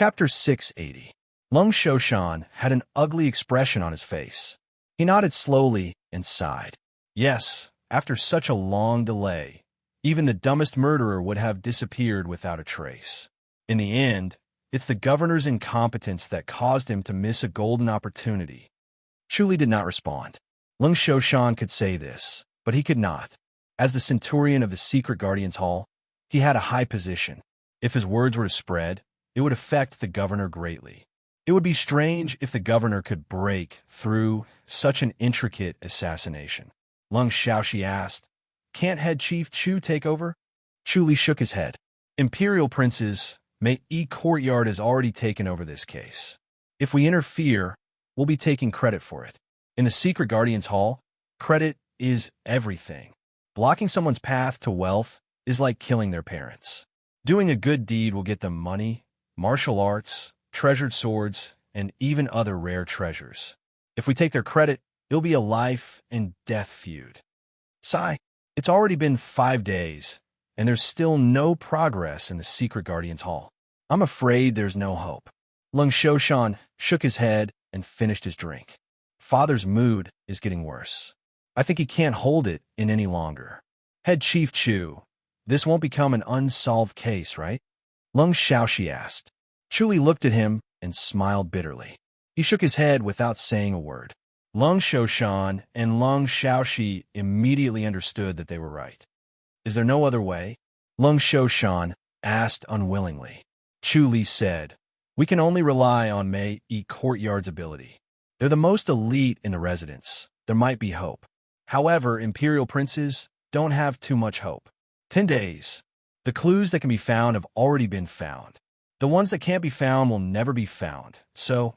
Chapter 680. Lung Shoshan had an ugly expression on his face. He nodded slowly and sighed. Yes, after such a long delay, even the dumbest murderer would have disappeared without a trace. In the end, it's the governor's incompetence that caused him to miss a golden opportunity. Chuli did not respond. Lung Shoshan could say this, but he could not. As the centurion of the secret guardian's hall, he had a high position. If his words were to spread, it would affect the governor greatly. It would be strange if the governor could break through such an intricate assassination. Lung Shaoxi asked, "Can't Head Chief Chu take over?" Chuli shook his head. Imperial princes, Mei Courtyard has already taken over this case. If we interfere, we'll be taking credit for it. In the secret guardian's hall, credit is everything. Blocking someone's path to wealth is like killing their parents. Doing a good deed will get them money, martial arts, treasured swords, and even other rare treasures. If we take their credit, it'll be a life and death feud. Sigh, it's already been 5 days, and there's still no progress in the secret guardian's hall. I'm afraid there's no hope. Lung Shoshan shook his head and finished his drink. Father's mood is getting worse. I think he can't hold it in any longer. Head Chief Chu, this won't become an unsolved case, right? Lung Shaoxi asked. Chuli looked at him and smiled bitterly. He shook his head without saying a word. Lung Shoshan and Lung Shaoxi immediately understood that they were right. Is there no other way? Lung Shoshan asked unwillingly. Chuli said, we can only rely on Mei Courtyard's ability. They're the most elite in the residence. There might be hope. However, imperial princes don't have too much hope. 10 days. The clues that can be found have already been found. The ones that can't be found will never be found. So,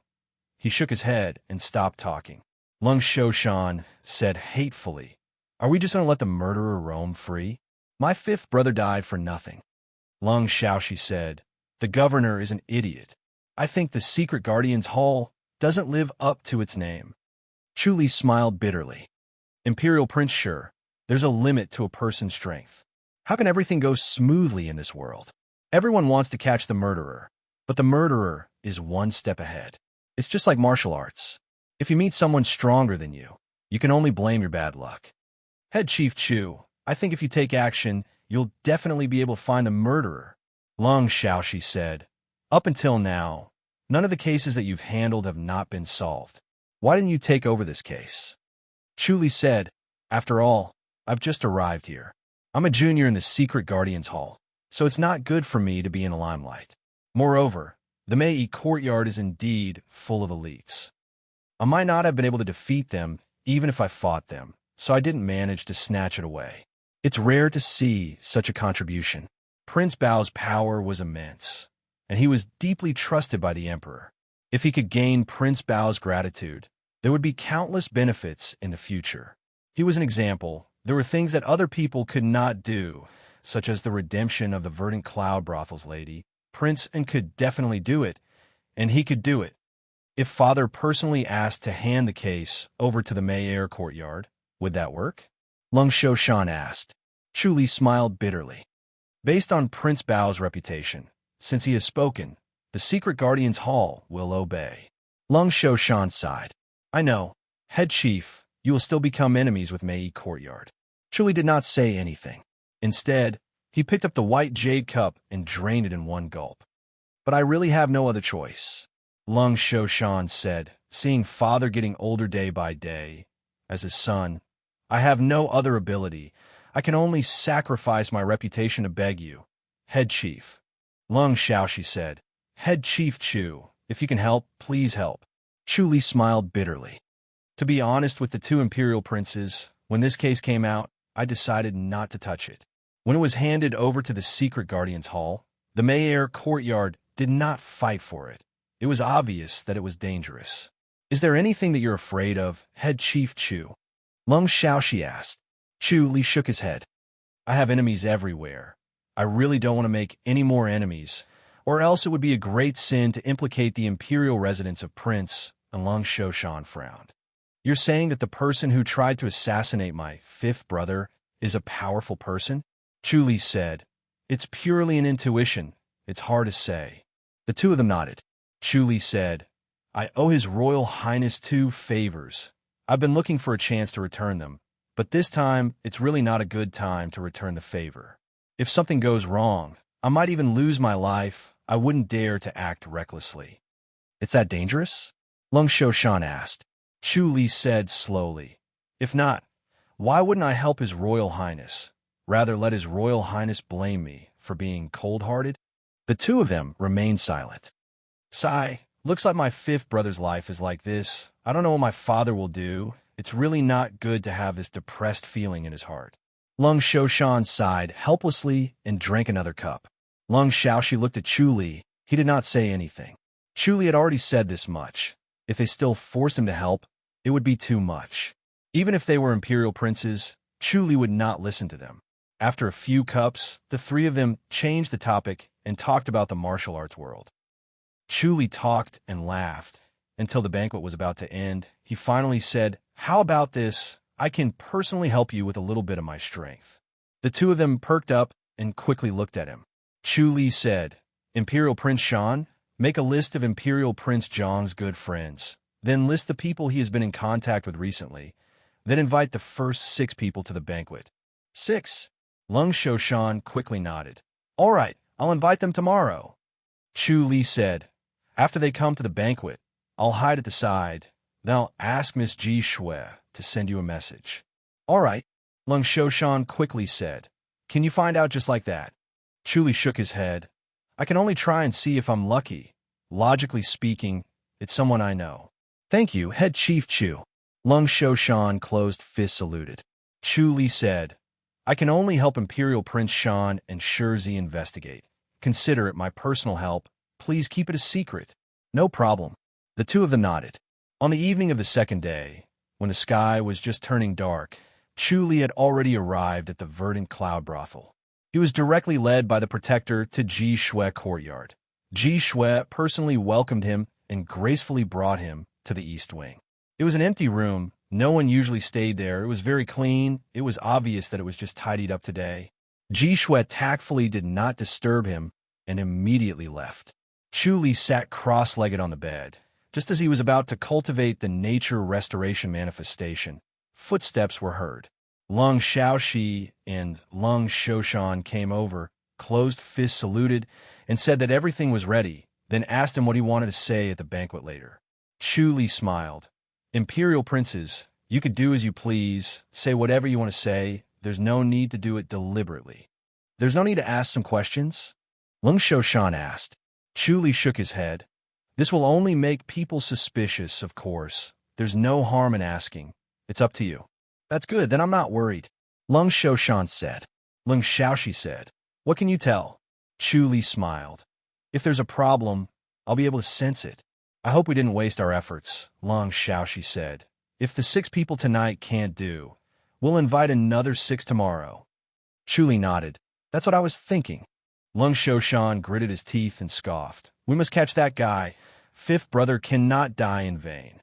he shook his head and stopped talking. Lung Shoshan said hatefully, are we just going to let the murderer roam free? My 5th brother died for nothing. Lung Shaoxi said, the governor is an idiot. I think the secret guardian's hall doesn't live up to its name. Chuli smiled bitterly. Imperial Prince, sure, there's a limit to a person's strength. How can everything go smoothly in this world? Everyone wants to catch the murderer, but the murderer is one step ahead. It's just like martial arts. If you meet someone stronger than you, you can only blame your bad luck. Head Chief Chu, I think if you take action, you'll definitely be able to find the murderer. Lung Shaoxi said, up until now, none of the cases that you've handled have not been solved. Why didn't you take over this case? Chuli said, after all, I've just arrived here. I'm a junior in the secret guardian's hall, so it's not good for me to be in the limelight. Moreover, the Mei Courtyard is indeed full of elites. I might not have been able to defeat them even if I fought them, so I didn't manage to snatch it away. It's rare to see such a contribution. Prince Bao's power was immense, and he was deeply trusted by the emperor. If he could gain Prince Bao's gratitude, there would be countless benefits in the future. He was an example. There were things that other people could not do, such as the redemption of the Verdant Cloud brothel's lady. Prince and could definitely do it, and he could do it. If Father personally asked to hand the case over to the Mei Courtyard, would that work? Lung Shoshan asked. Chuli smiled bitterly. Based on Prince Bao's reputation, since he has spoken, the secret guardian's hall will obey. Lung Shoshan sighed. I know, Head Chief, you will still become enemies with Mei Courtyard. Chuli did not say anything. Instead, he picked up the white jade cup and drained it in one gulp. But I really have no other choice, Lung Shoshan said, seeing Father getting older day by day. As his son, I have no other ability. I can only sacrifice my reputation to beg you. Head Chief. Lung Shaoxi said, Head Chief Chu, if you can help, please help. Chuli smiled bitterly. To be honest with the 2 imperial princes, when this case came out, I decided not to touch it. When it was handed over to the secret guardian's hall, the Mei Courtyard did not fight for it. It was obvious that it was dangerous. Is there anything that you're afraid of, Head Chief Chu? Lung Shaoxi asked. Chuli shook his head. I have enemies everywhere. I really don't want to make any more enemies, or else it would be a great sin to implicate the imperial residence of Prince, and Lung Shoshan frowned. You're saying that the person who tried to assassinate my 5th brother is a powerful person? Chuli said, it's purely an intuition. It's hard to say. The two of them nodded. Chu Li said, I owe His Royal Highness 2 favors. I've been looking for a chance to return them, but this time it's really not a good time to return the favor. If something goes wrong, I might even lose my life. I wouldn't dare to act recklessly. It's that dangerous? Lung Shoshan asked. Chu Li said slowly, If not, why wouldn't I help His Royal Highness? Rather let His Royal Highness blame me for being cold-hearted? The two of them remained silent. Sigh, looks like my fifth brother's life is like this. I don't know what my father will do. It's really not good to have this depressed feeling in his heart. Lung Shoshan sighed helplessly and drank another cup. Lung Shaoxi looked at Chu Li. He did not say anything. Chu Li had already said this much. If they still forced him to help, it would be too much. Even if they were imperial princes, Chu Li would not listen to them. After a few cups, the three of them changed the topic and talked about the martial arts world. Chu Li talked and laughed until the banquet was about to end. He finally said, How about this? I can personally help you with a little bit of my strength. The two of them perked up and quickly looked at him. Chu Li said, Imperial Prince Shan, make a list of Imperial Prince Zhang's good friends. Then list the people he has been in contact with recently. Then invite the first 6 people to the banquet. 6. Lung Shoshan quickly nodded. All right, I'll invite them tomorrow. Chu Li said, After they come to the banquet, I'll hide at the side. Then I'll ask Miss Ji Shui to send you a message. All right, Lung Shoshan quickly said. Can you find out just like that? Chu Li shook his head. I can only try and see if I'm lucky. Logically speaking, it's someone I know. Thank you, Head Chief Chu. Lung Shoshan closed fist saluted. Chu Li said, I can only help Imperial Prince Shan and Shurzi investigate. Consider it my personal help. Please keep it a secret. No problem. The two of them nodded. On the evening of the second day, when the sky was just turning dark, Chu Li had already arrived at the verdant cloud brothel. He was directly led by the protector to Ji Shui courtyard. Ji Shui personally welcomed him and gracefully brought him to the east wing. It was an empty room. No one usually stayed there. It was very clean. It was obvious that it was just tidied up today. Ji Shui tactfully did not disturb him and immediately left. Chu Li sat cross-legged on the bed. Just as he was about to cultivate the nature restoration manifestation, footsteps were heard. Lung Shaoxi and Lung Shoshan came over, closed fists saluted, and said that everything was ready, then asked him what he wanted to say at the banquet later. Chu Li smiled. Imperial princes, you could do as you please, say whatever you want to say. There's no need to do it deliberately. There's no need to ask some questions? Lung Shoshan asked. Chu Li shook his head. This will only make people suspicious, of course. There's no harm in asking. It's up to you. That's good, then I'm not worried. Lung Shoshan said. Lung Shaoxi said, What can you tell? Chu Li smiled. If there's a problem, I'll be able to sense it. I hope we didn't waste our efforts, Lung Shaoxi said. If the 6 people tonight can't do, we'll invite another 6 tomorrow. Chu Li nodded. That's what I was thinking. Lung Shoshan gritted his teeth and scoffed. We must catch that guy. 5th brother cannot die in vain.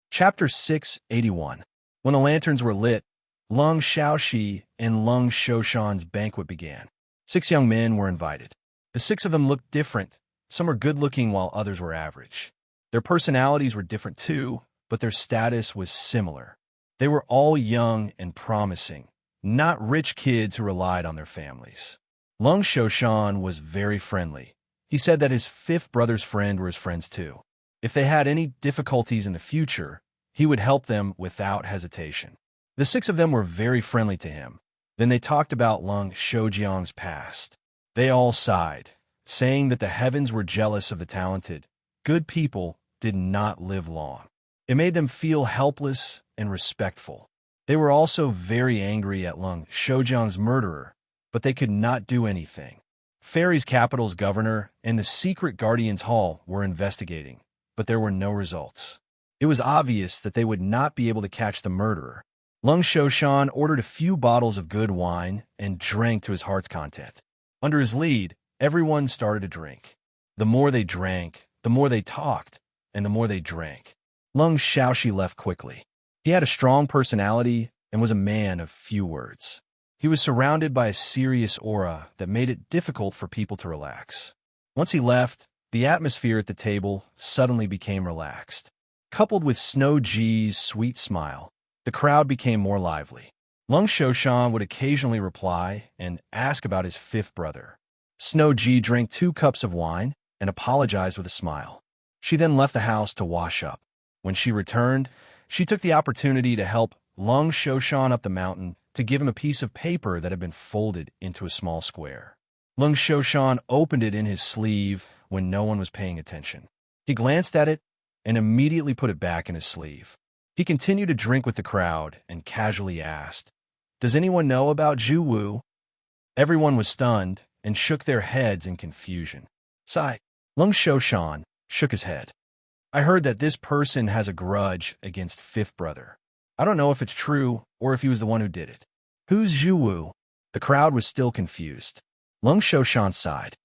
Chapter 681. When the lanterns were lit, Lung Shaoxi and Lung Shoshan's banquet began. 6 young men were invited. The 6 of them looked different. Some were good-looking while others were average. Their personalities were different too, but their status was similar. They were all young and promising, not rich kids who relied on their families. Lung Shoshan was very friendly. He said that his 5th brother's friend were his friends too. If they had any difficulties in the future, he would help them without hesitation. The 6 of them were very friendly to him. Then they talked about Lung Shoujiang's past. They all sighed, saying that the heavens were jealous of the talented. Good people did not live long. It made them feel helpless and respectful. They were also very angry at Lung Shoujiang's murderer, but they could not do anything. Fairy's capital's governor and the secret guardian's hall were investigating, but there were no results. It was obvious that they would not be able to catch the murderer. Lung Shoshan ordered a few bottles of good wine and drank to his heart's content. Under his lead, everyone started to drink. The more they drank, the more they talked, and the more they drank. Lung Shaoxi left quickly. He had a strong personality and was a man of few words. He was surrounded by a serious aura that made it difficult for people to relax. Once he left, the atmosphere at the table suddenly became relaxed. Coupled with Snow Ji's sweet smile, the crowd became more lively. Lung Shoshan would occasionally reply and ask about his fifth brother. Snow Ji drank 2 cups of wine and apologized with a smile. She then left the house to wash up. When she returned, she took the opportunity to help Lung Shoshan up the mountain to give him a piece of paper that had been folded into a small square. Lung Shoshan opened it in his sleeve when no one was paying attention. He glanced at it and immediately put it back in his sleeve. He continued to drink with the crowd and casually asked, "Does anyone know about Zhu Wu?" Everyone was stunned and shook their heads in confusion. Sigh. Lung Shoshan shook his head. "I heard that this person has a grudge against fifth brother. I don't know if it's true or if he was the one who did it." "Who's Zhu Wu?" The crowd was still confused. Lung Shoshan sighed.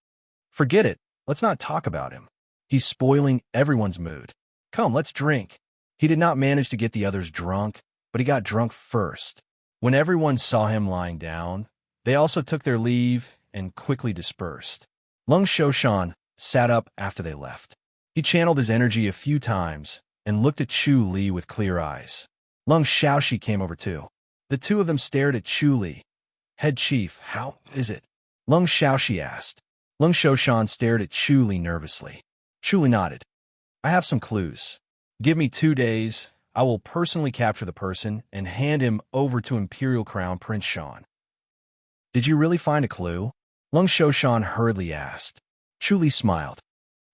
"Forget it. Let's not talk about him. He's spoiling everyone's mood. Come, let's drink." He did not manage to get the others drunk, but he got drunk first. When everyone saw him lying down, they also took their leave and quickly dispersed. Lung Shoshan sat up after they left. He channeled his energy a few times and looked at Chu Li with clear eyes. Lung Xiaoxi came over too. The two of them stared at Chu Li. "Head Chief, how is it?" Lung Xiaoxi asked. Lung Shoshan stared at Chu Li nervously. Chu Li nodded. "I have some clues. Give me 2 days. I will personally capture the person and hand him over to Imperial Crown Prince Shan." "Did you really find a clue?" Lung Shoshan hurriedly asked. Chu Li smiled.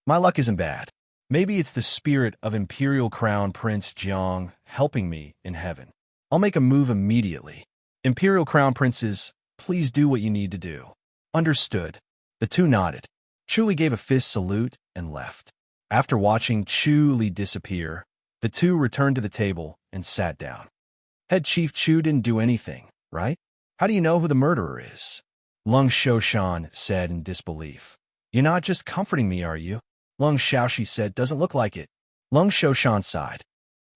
"My luck isn't bad. Maybe it's the spirit of Imperial Crown Prince Jiang helping me in heaven. I'll make a move immediately. Imperial Crown Princes, please do what you need to do." "Understood." The two nodded. Chu Li gave a fist salute and left. After watching Chu Li disappear, the two returned to the table and sat down. "Head Chief Chu didn't do anything, right? How do you know who the murderer is?" Lung Shoshan said in disbelief. "You're not just comforting me, are you?" Lung Xiaoxi said, "Doesn't look like it." Lung Shoshan sighed.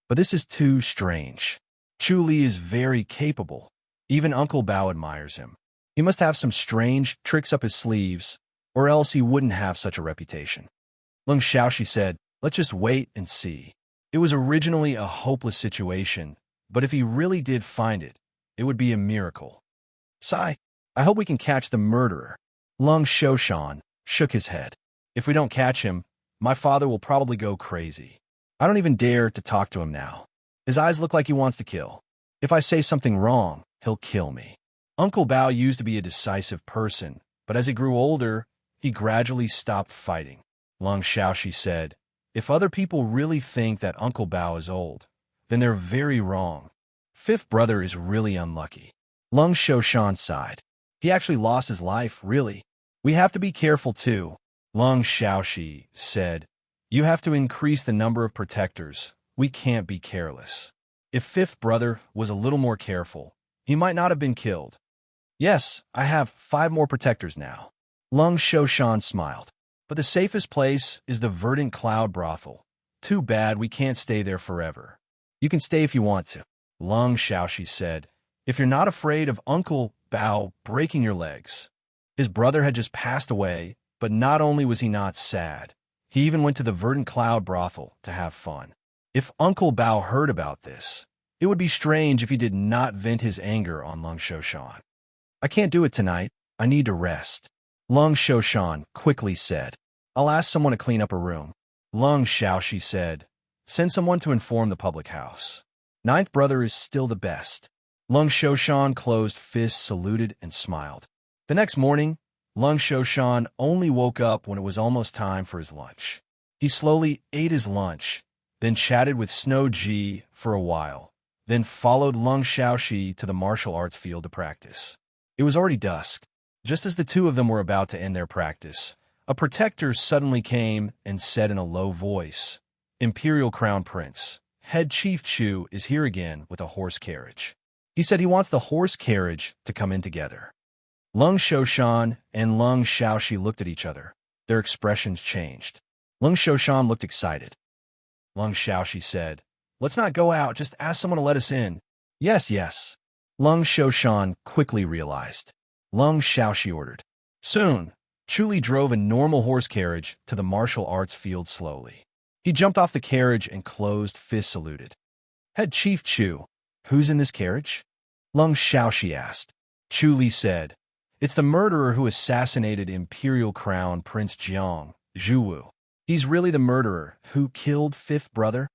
"But this is too strange. Chu Li is very capable. Even Uncle Bao admires him. He must have some strange tricks up his sleeves, or else he wouldn't have such a reputation." Lung Xiaoxi said, "Let's just wait and see. It was originally a hopeless situation, but if he really did find it, it would be a miracle." "Sigh, I hope we can catch the murderer." Lung Shoshan shook his head. "If we don't catch him, my father will probably go crazy. I don't even dare to talk to him now. His eyes look like he wants to kill. If I say something wrong, he'll kill me." Uncle Bao used to be a decisive person, but as he grew older, he gradually stopped fighting. Lung Xiaoxi said, "If other people really think that Uncle Bao is old, then they're very wrong. Fifth brother is really unlucky." Lung Shoshan sighed. "He actually lost his life, really. We have to be careful too." Lung Xiaoxi said, "You have to increase the number of protectors. We can't be careless. If fifth brother was a little more careful, he might not have been killed." "Yes, I have 5 more protectors now." Lung Shoshan smiled. "But the safest place is the Verdant Cloud Brothel. Too bad we can't stay there forever." "You can stay if you want to," Lung Xiaoxi said, "if you're not afraid of Uncle Bao breaking your legs." His brother had just passed away, but not only was he not sad, he even went to the Verdant Cloud Brothel to have fun. If Uncle Bao heard about this, it would be strange if he did not vent his anger on Lung Shoshan. "I can't do it tonight. I need to rest," Lung Shoshan quickly said. "I'll ask someone to clean up a room." Lung Xiaoxi said, "Send someone to inform the public house. Ninth brother is still the best." Lung Shoshan closed fists, saluted, and smiled. The next morning, Lung Shoshan only woke up when it was almost time for his lunch. He slowly ate his lunch, then chatted with Snow Ji for a while, then followed Lung Xiaoxi to the martial arts field to practice. It was already dusk. Just as the two of them were about to end their practice, a protector suddenly came and said in a low voice, "Imperial Crown Prince, Head Chief Chu is here again with a horse carriage. He said he wants the horse carriage to come in together." Lung Shoshan and Lung Xiaoxi looked at each other. Their expressions changed. Lung Shoshan looked excited. Lung Xiaoxi said, "Let's not go out, just ask someone to let us in." "Yes, yes." Lung Shoshan quickly realized. Lung Xiaoxi ordered, "Soon." Chu Li drove a normal horse carriage to the martial arts field slowly. He jumped off the carriage and closed fist saluted. Head Chief Chu, who's in this carriage? Lung Shaoxi asked. Chu Li said, it's the murderer who assassinated Imperial Crown Prince Jiang, Zhuwu. He's really the murderer who killed fifth brother?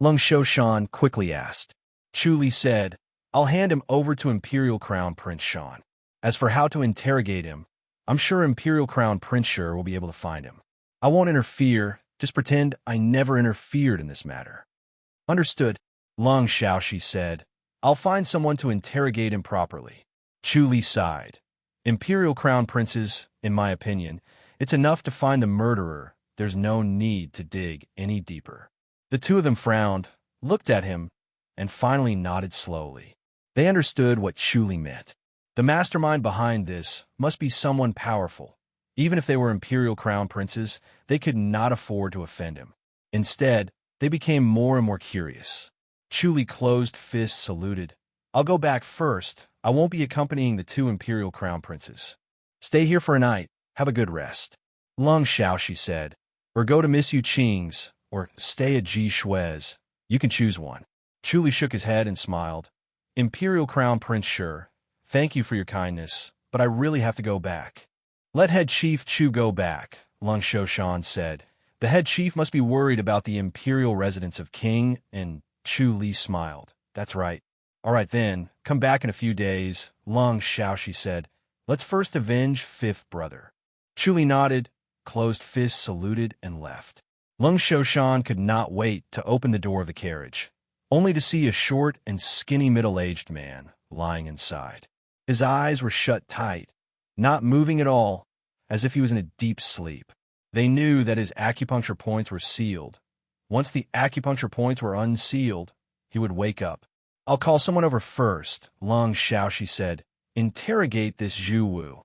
Lung Shoshan quickly asked. Chu Li said, I'll hand him over to Imperial Crown Prince Shan. As for how to interrogate him, I'm sure Imperial Crown Prince Sher will be able to find him. I won't interfere, just pretend I never interfered in this matter. Understood, Lung Shaoxi said. I'll find someone to interrogate him properly. Chu Li sighed. Imperial Crown Princes, in my opinion, it's enough to find the murderer. There's no need to dig any deeper. The two of them frowned, looked at him, and finally nodded slowly. They understood what Chu Li meant. The mastermind behind this must be someone powerful. Even if they were Imperial Crown Princes, they could not afford to offend him. Instead, they became more and more curious. Chu Li closed fists saluted. I'll go back first. I won't be accompanying the two Imperial Crown Princes. Stay here for a night. Have a good rest. Lung Shaoxi said. Or go to Miss Yu Qing's, or stay at Ji Shui's. You can choose one. Chu Li shook his head and smiled. Imperial Crown Prince Sher, thank you for your kindness, but I really have to go back. Let Head Chief Chu go back, Lung Shoshan said. The head chief must be worried about the imperial residence of King, and Chu Li smiled. That's right. All right then, come back in a few days, Lung Shaoxi said. Let's first avenge fifth brother. Chu Li nodded, closed fists saluted, and left. Lung Shoshan could not wait to open the door of the carriage, only to see a short and skinny middle-aged man lying inside. His eyes were shut tight, not moving at all, as if he was in a deep sleep. They knew that his acupuncture points were sealed. Once the acupuncture points were unsealed, he would wake up. I'll call someone over first, Lung Shaoxi said. Interrogate this Zhu Wu.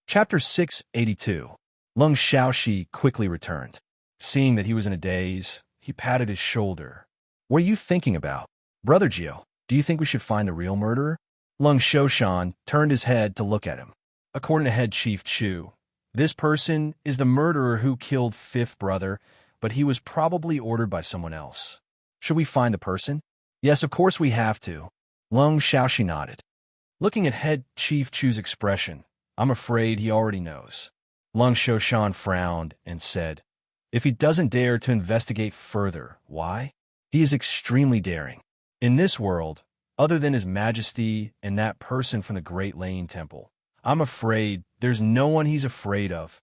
Chapter 682. Lung Shaoxi quickly returned. Seeing that he was in a daze, he patted his shoulder. What are you thinking about? Brother Jiu, do you think we should find the real murderer? Lung Shoshan turned his head to look at him. According to Head Chief Chu, this person is the murderer who killed fifth brother, but he was probably ordered by someone else. Should we find the person? Yes, of course we have to. Lung Shaoxi nodded. Looking at Head Chief Chu's expression, I'm afraid he already knows. Lung Shoshan frowned and said, if he doesn't dare to investigate further, why? He is extremely daring. In this world, other than His Majesty and that person from the Great Lane Temple, I'm afraid there's no one he's afraid of.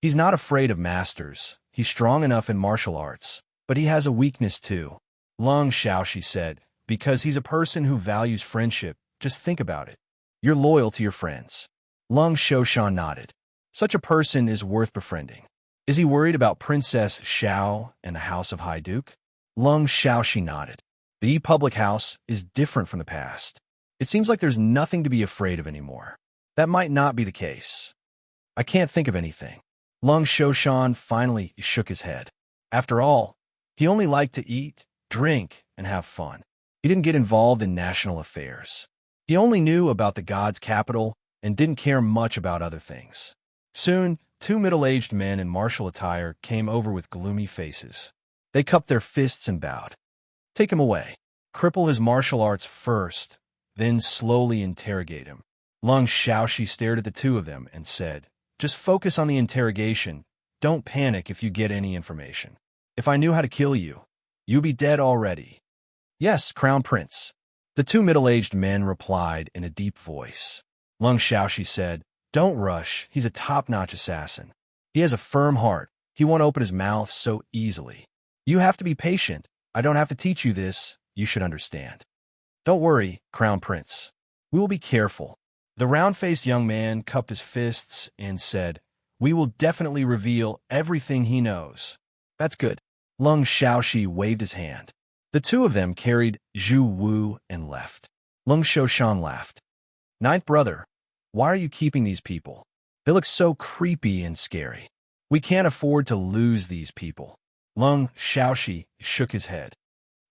He's not afraid of masters. He's strong enough in martial arts, but he has a weakness too. Lung Shaoxi said, because he's a person who values friendship. Just think about it. You're loyal to your friends. Lung Shoshan nodded. Such a person is worth befriending. Is he worried about Princess Xiao and the House of High Duke? Lung Shaoxi nodded. The public house is different from the past. It seems like there's nothing to be afraid of anymore. That might not be the case. I can't think of anything. Lung Shoshan finally shook his head. After all, he only liked to eat, drink, and have fun. He didn't get involved in national affairs. He only knew about the god's capital and didn't care much about other things. Soon, two middle-aged men in martial attire came over with gloomy faces. They cupped their fists and bowed. Take him away. Cripple his martial arts first, then slowly interrogate him. Lung Shaoxi stared at the two of them and said, just focus on the interrogation. Don't panic if you get any information. If I knew how to kill you, you'd be dead already. Yes, Crown Prince. The two middle-aged men replied in a deep voice. Lung Shaoxi said, don't rush. He's a top-notch assassin. He has a firm heart. He won't open his mouth so easily. You have to be patient. I don't have to teach you this. You should understand. Don't worry, Crown Prince. We will be careful. The round-faced young man cupped his fists and said, we will definitely reveal everything he knows. That's good. Lung Shaoxi waved his hand. The two of them carried Zhu Wu and left. Lung Shoshan laughed. Ninth brother, why are you keeping these people? They look so creepy and scary. We can't afford to lose these people. Lung Shaoxi shook his head.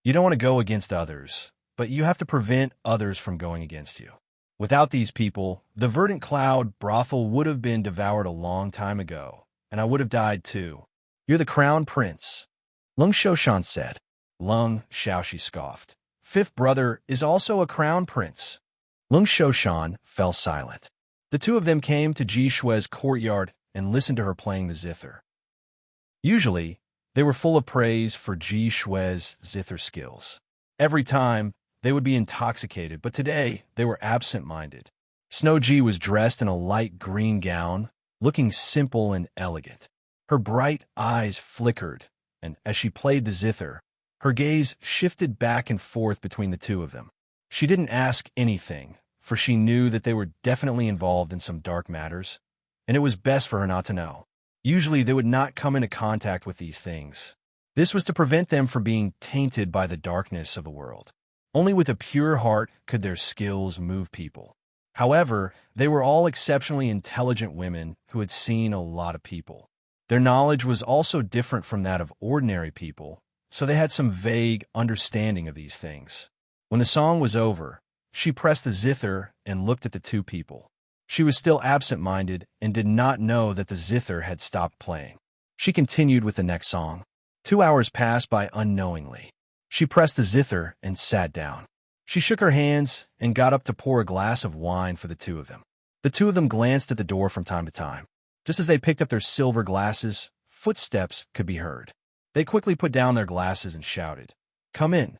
You don't want to go against others, but you have to prevent others from going against you. Without these people, the verdant cloud brothel would have been devoured a long time ago, and I would have died too. You're the crown prince, Lung Shoshan said. Lung Shaoxi scoffed. Fifth brother is also a crown prince. Lung Shoshan fell silent. The two of them came to Ji Shui's courtyard and listened to her playing the zither. Usually, they were full of praise for Ji Shui's zither skills. Every time, they would be intoxicated, but today, they were absent-minded. Snow Ji was dressed in a light green gown, looking simple and elegant. Her bright eyes flickered, and as she played the zither, her gaze shifted back and forth between the two of them. She didn't ask anything, for she knew that they were definitely involved in some dark matters, and it was best for her not to know. Usually, they would not come into contact with these things. This was to prevent them from being tainted by the darkness of the world. Only with a pure heart could their skills move people. However, they were all exceptionally intelligent women who had seen a lot of people. Their knowledge was also different from that of ordinary people, so they had some vague understanding of these things. When the song was over, she pressed the zither and looked at the two people. She was still absent-minded and did not know that the zither had stopped playing. She continued with the next song. 2 hours passed by unknowingly. She pressed the zither and sat down. She shook her hands and got up to pour a glass of wine for the two of them. The two of them glanced at the door from time to time. Just as they picked up their silver glasses, footsteps could be heard. They quickly put down their glasses and shouted, "Come in."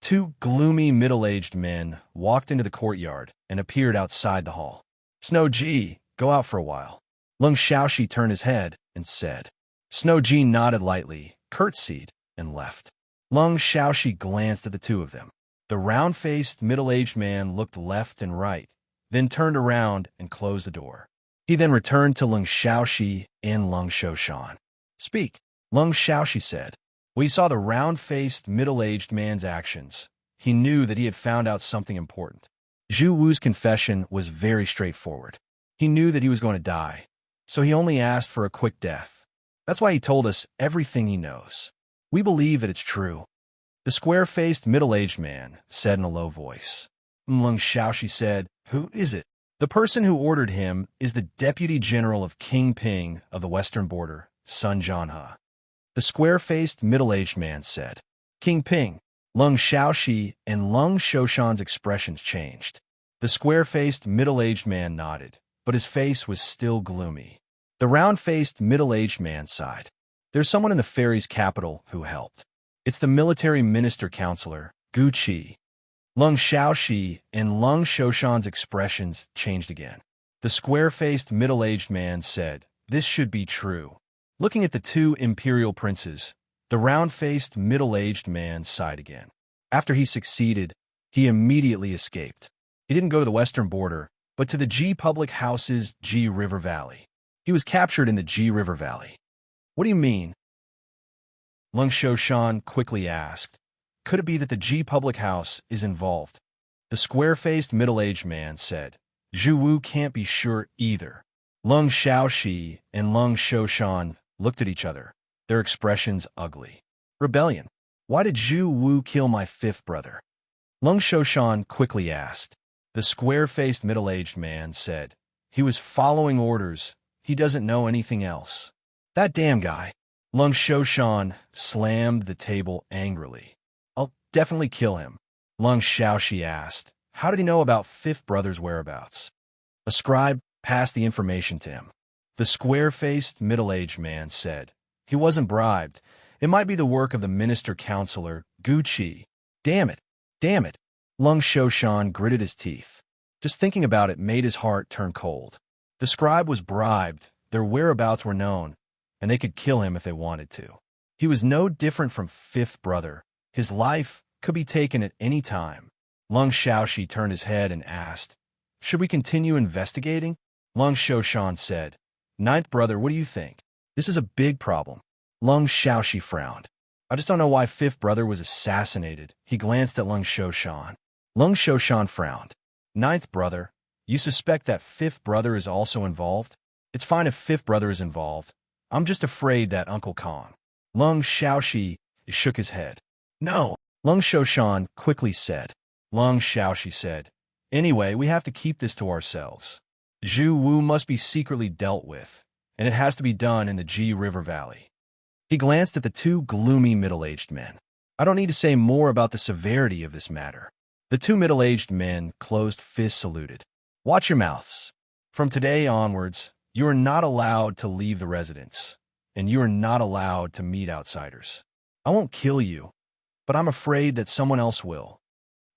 Two gloomy middle-aged men walked into the courtyard and appeared outside the hall. Snow Ji, go out for a while. Lung Shaoxi turned his head and said. Snow Ji nodded lightly, curtsied, and left. Lung Shaoxi glanced at the two of them. The round-faced, middle-aged man looked left and right, then turned around and closed the door. He then returned to Lung Shaoxi and Lung Shoshan. Speak, Lung Shaoxi said. When he saw the round-faced, middle-aged man's actions, he knew that he had found out something important. Zhu Wu's confession was very straightforward. He knew that he was going to die, so he only asked for a quick death. That's why he told us everything he knows. We believe that it's true. The square-faced, middle-aged man said in a low voice. Lung Shaoxi said, Who is it? The person who ordered him is the Deputy General of King Ping of the Western Border, Sun Zhanhe. The square-faced, middle-aged man said. King Ping. Lung Shaoxi and Lung Shoshan's expressions changed. The square-faced, middle-aged man nodded, but his face was still gloomy. The round-faced, middle-aged man sighed. There's someone in the fairy's capital who helped. It's the military minister counselor, Gu Qi. Lung Shaoxi and Lung Shoshan's expressions changed again. The square-faced, middle-aged man said, This should be true. Looking at the two imperial princes, the round-faced, middle-aged man sighed again. After he succeeded, he immediately escaped. He didn't go to the western border, but to the Ji public house's Ji River Valley. He was captured in the Ji River Valley. What do you mean? Lung Shoshan quickly asked. Could it be that the Ji public house is involved? The square-faced, middle-aged man said. Zhu Wu can't be sure either. Lung Shaoxi and Lung Shoshan looked at each other, their expressions ugly. Rebellion. Why did Zhu Wu kill my fifth brother? Lung Shoshan quickly asked. The square-faced, middle-aged man said. He was following orders. He doesn't know anything else. That damn guy. Lung Shoshan slammed the table angrily. I'll definitely kill him. Lung Shaoxi asked. How did he know about fifth brother's whereabouts? A scribe passed the information to him. The square-faced, middle-aged man said. He wasn't bribed. It might be the work of the minister-counselor, Gu Qi. Damn it. Damn it. Lung Shoshan gritted his teeth. Just thinking about it made his heart turn cold. The scribe was bribed, their whereabouts were known, and they could kill him if they wanted to. He was no different from fifth brother. His life could be taken at any time. Lung Shaoxi turned his head and asked, Should we continue investigating? Lung Shoshan said, Ninth brother, what do you think? This is a big problem. Lung Shaoxi frowned. I just don't know why fifth brother was assassinated. He glanced at Lung Shoshan. Lung Shoshan frowned. Ninth brother, you suspect that fifth brother is also involved? It's fine if fifth brother is involved. I'm just afraid that Uncle Kong. Lung Shaoxi shook his head. No, Lung Shoshan quickly said. Lung Shaoxi said, Anyway, we have to keep this to ourselves. Zhu Wu must be secretly dealt with, and it has to be done in the Ji River Valley. He glanced at the two gloomy middle-aged men. I don't need to say more about the severity of this matter. The two middle-aged men, closed fists, saluted. Watch your mouths. From today onwards, you are not allowed to leave the residence, and you are not allowed to meet outsiders. I won't kill you, but I'm afraid that someone else will.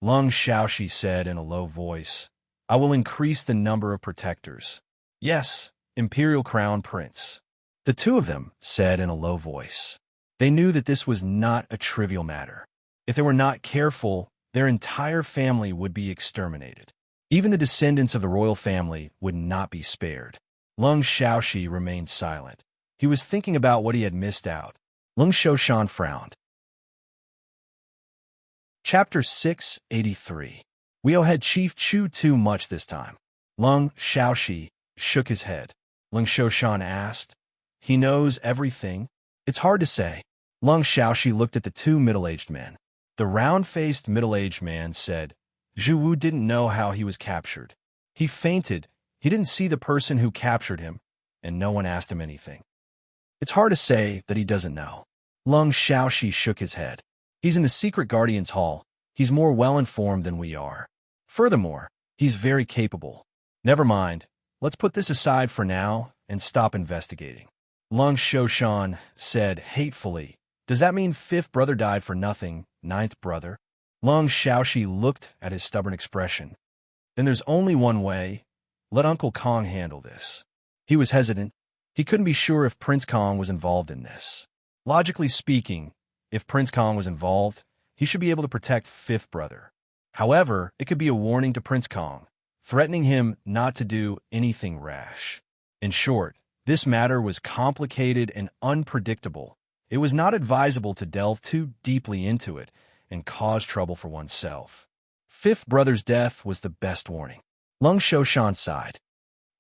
Lung Shaoxi said in a low voice, I will increase the number of protectors. Yes, Imperial Crown Prince. The two of them said in a low voice. They knew that this was not a trivial matter. If they were not careful, their entire family would be exterminated. Even the descendants of the royal family would not be spared. Lung Shaoxi remained silent. He was thinking about what he had missed out. Lung Shoshan frowned. Chapter 683. We owe head Chief Chu too much this time. Lung Shaoxi shook his head. Lung Shoshan asked, He knows everything? It's hard to say. Lung Shaoxi looked at the two middle-aged men. The round-faced middle-aged man said, Zhu Wu didn't know how he was captured. He fainted. He didn't see the person who captured him, and no one asked him anything. It's hard to say that he doesn't know. Lung Shaoxi shook his head. He's in the secret guardian's hall. He's more well-informed than we are. Furthermore, he's very capable. Never mind. Let's put this aside for now and stop investigating. Lung Shoshan said hatefully, Does that mean fifth brother died for nothing, ninth brother? Lung Shaoxi looked at his stubborn expression. Then there's only one way. Let Uncle Kong handle this. He was hesitant. He couldn't be sure if Prince Kong was involved in this. Logically speaking, if Prince Kong was involved, he should be able to protect fifth brother. However, it could be a warning to Prince Kong, threatening him not to do anything rash. In short, this matter was complicated and unpredictable. It was not advisable to delve too deeply into it and cause trouble for oneself. Fifth brother's death was the best warning. Lung Shoshan sighed.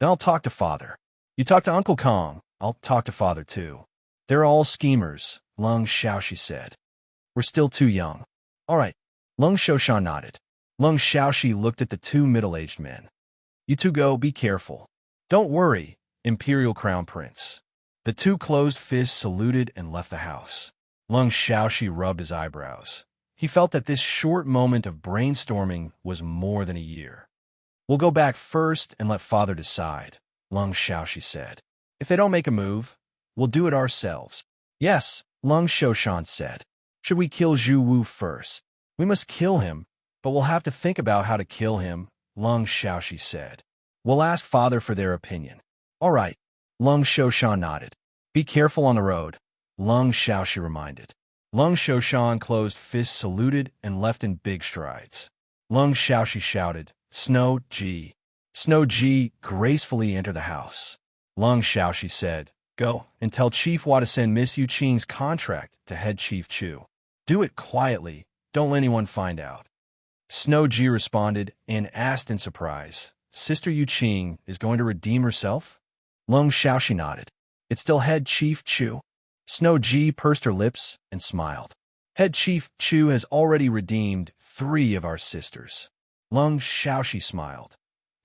Then I'll talk to father. You talk to Uncle Kong. I'll talk to father too. They're all schemers, Lung Shaoxi said. We're still too young. All right. Lung Shoshan nodded. Lung Shaoxi looked at the two middle-aged men. You two go, be careful. Don't worry, Imperial Crown Prince. The two closed fists saluted and left the house. Lung Shaoxi rubbed his eyebrows. He felt that this short moment of brainstorming was more than a year. We'll go back first and let father decide, Lung Shaoxi said. If they don't make a move, we'll do it ourselves. Yes, Lung Shoshan said. Should we kill Zhu Wu first? We must kill him, but we'll have to think about how to kill him, Lung Shaoxi said. We'll ask father for their opinion. All right, Lung Shoshan nodded. Be careful on the road, Lung Shaoxi reminded. Lung Shoshan closed fists, saluted, and left in big strides. Lung Shaoxi shouted, Snow Ji. Snow Ji gracefully entered the house. Lung Shaoxi said, Go and tell Chief Hua to send Miss Yu Qing's contract to head Chief Chu. Do it quietly. Don't let anyone find out. Snow Ji responded and asked in surprise, Sister Yu Qing is going to redeem herself? Lung Shaoxi nodded. It's still head Chief Chu. Snow Ji pursed her lips and smiled. Head Chief Chu has already redeemed 3 of our sisters. Lung Shaoxi smiled.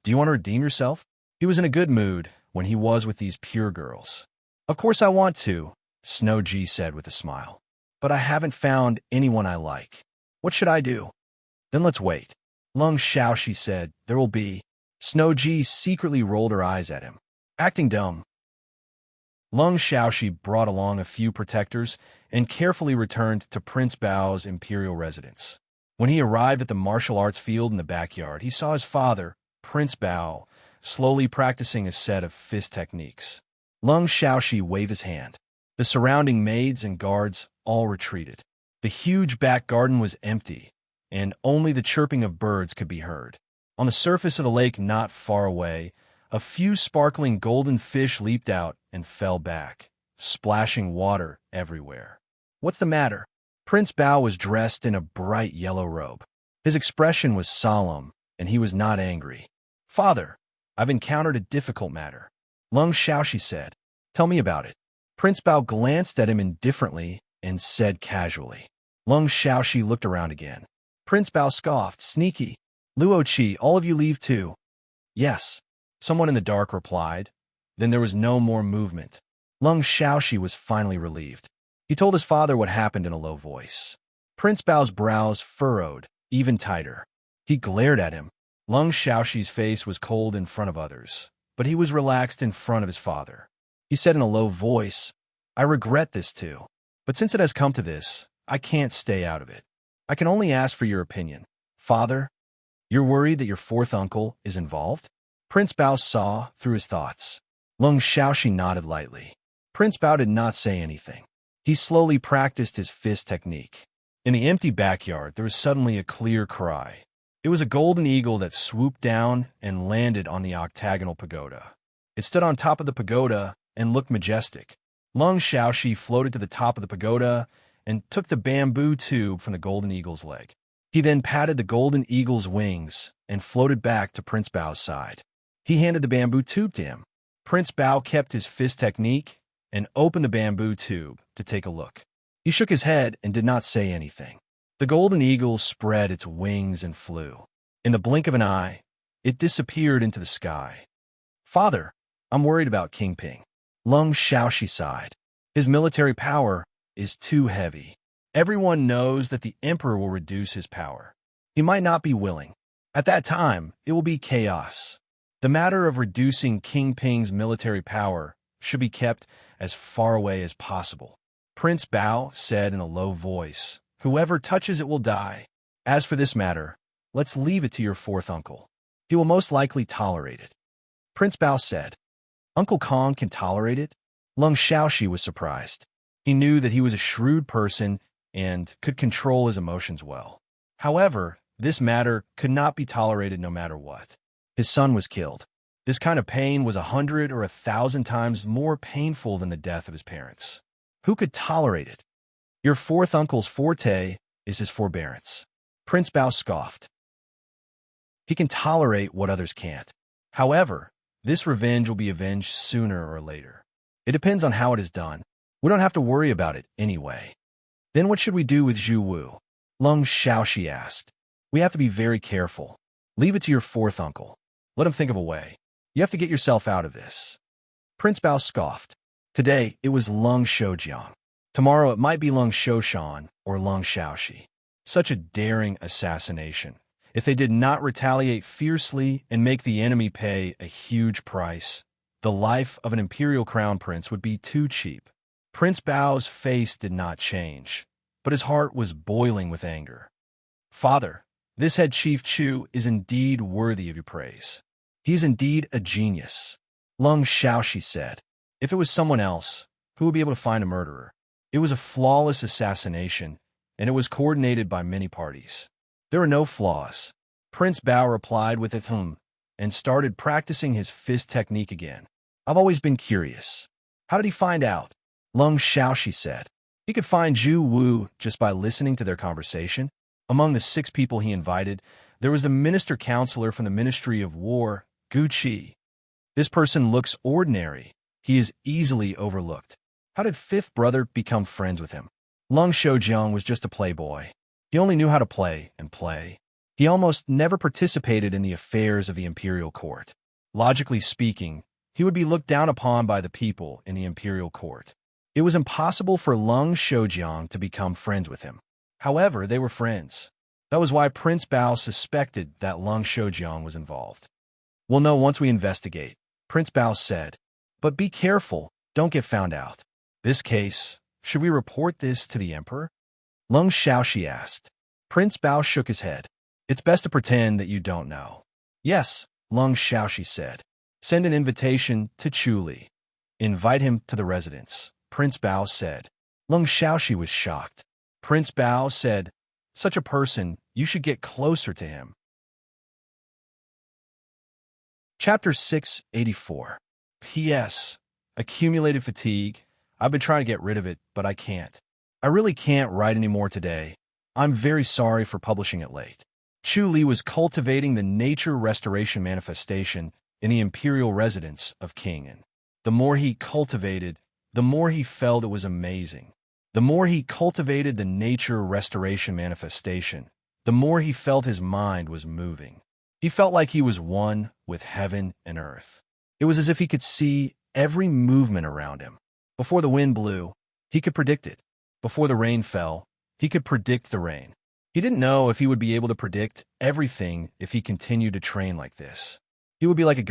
Do you want to redeem yourself? He was in a good mood when he was with these pure girls. Of course I want to, Snow Ji said with a smile. But I haven't found anyone I like. What should I do? Then let's wait. Lung Shaoxi said, There will be. Snow Ji secretly rolled her eyes at him. Acting dumb. Lung Shaoxi brought along a few protectors and carefully returned to Prince Bao's imperial residence. When he arrived at the martial arts field in the backyard, he saw his father, Prince Bao, slowly practicing a set of fist techniques. Lung Shaoxi waved his hand. The surrounding maids and guards all retreated. The huge back garden was empty, and only the chirping of birds could be heard. On the surface of the lake not far away, a few sparkling golden fish leaped out and fell back, splashing water everywhere. What's the matter? Prince Bao was dressed in a bright yellow robe. His expression was solemn, and he was not angry. Father, I've encountered a difficult matter. Lung Shaoxi said. Tell me about it. Prince Bao glanced at him indifferently and said casually. Lung Shaoxi looked around again. Prince Bao scoffed, Sneaky. Luo Qi, all of you leave too. Yes, someone in the dark replied. Then there was no more movement. Lung Shaoxi was finally relieved. He told his father what happened in a low voice. Prince Bao's brows furrowed, even tighter. He glared at him. Lung Shaoxi's face was cold in front of others, but he was relaxed in front of his father. He said in a low voice, I regret this too. But since it has come to this, I can't stay out of it. I can only ask for your opinion. Father, you're worried that your fourth uncle is involved? Prince Bao saw through his thoughts. Lung Shaoxi nodded lightly. Prince Bao did not say anything. He slowly practiced his fist technique. In the empty backyard, there was suddenly a clear cry. It was a golden eagle that swooped down and landed on the octagonal pagoda. It stood on top of the pagoda and looked majestic. Lung Shaoxi floated to the top of the pagoda and took the bamboo tube from the golden eagle's leg. He then patted the golden eagle's wings and floated back to Prince Bao's side. He handed the bamboo tube to him. Prince Bao kept his fist technique and opened the bamboo tube to take a look. He shook his head and did not say anything. The golden eagle spread its wings and flew. In the blink of an eye, it disappeared into the sky. Father, I'm worried about King Ping. Lung Shaoxi sighed. His military power is too heavy. Everyone knows that the emperor will reduce his power. He might not be willing. At that time, it will be chaos. The matter of reducing King Ping's military power should be kept as far away as possible. Prince Bao said in a low voice, Whoever touches it will die. As for this matter, let's leave it to your fourth uncle. He will most likely tolerate it. Prince Bao said, Uncle Kong can tolerate it? Lung Shaoxi was surprised. He knew that he was a shrewd person and could control his emotions well. However, this matter could not be tolerated no matter what. His son was killed. This kind of pain was 100 or 1,000 times more painful than the death of his parents. Who could tolerate it? Your fourth uncle's forte is his forbearance. Prince Bao scoffed. He can tolerate what others can't. However, this revenge will be avenged sooner or later. It depends on how it is done. We don't have to worry about it anyway. Then what should we do with Zhu Wu? Lung Shaoxi asked. We have to be very careful. Leave it to your fourth uncle. Let him think of a way. You have to get yourself out of this. Prince Bao scoffed. Today, it was Lung Shoujiang. Tomorrow, it might be Lung Shoushan or Lung Shaoxi. Such a daring assassination. If they did not retaliate fiercely and make the enemy pay a huge price, the life of an imperial crown prince would be too cheap. Prince Bao's face did not change, but his heart was boiling with anger. Father, this head chief Chu is indeed worthy of your praise. He is indeed a genius. Lung Shaoxi said. If it was someone else, who would be able to find a murderer? It was a flawless assassination, and it was coordinated by many parties. There are no flaws. Prince Bao replied with a and started practicing his fist technique again. I've always been curious. How did he find out? Lung Shaoxi said. He could find Zhu Wu just by listening to their conversation. Among the 6 people he invited, there was the minister counselor from the Ministry of War, Gu Qi. This person looks ordinary. He is easily overlooked. How did fifth brother become friends with him? Lung Shoujiang was just a playboy. He only knew how to play and play. He almost never participated in the affairs of the imperial court. Logically speaking, he would be looked down upon by the people in the imperial court. It was impossible for Lung Shoujiang to become friends with him. However, they were friends. That was why Prince Bao suspected that Lung Shoujiang was involved. We'll know once we investigate, Prince Bao said. But be careful, don't get found out. This case, should we report this to the emperor? Lung Shaoxi asked. Prince Bao shook his head. It's best to pretend that you don't know. Yes, Lung Shaoxi said. Send an invitation to Chu Li. Invite him to the residence, Prince Bao said. Lung Shaoxi was shocked. Prince Bao said, such a person, you should get closer to him. Chapter 684. P.S. Accumulated fatigue. I've been trying to get rid of it, but I can't. I really can't write anymore today. I'm very sorry for publishing it late. Chu Li was cultivating the nature restoration manifestation in the imperial residence of King An. The more he cultivated, the more he felt it was amazing. The more he cultivated the nature restoration manifestation, the more he felt his mind was moving. He felt like he was one with heaven and earth. It was as if he could see every movement around him. Before the wind blew, he could predict it. Before the rain fell, he could predict the rain. He didn't know if he would be able to predict everything if he continued to train like this. He would be like a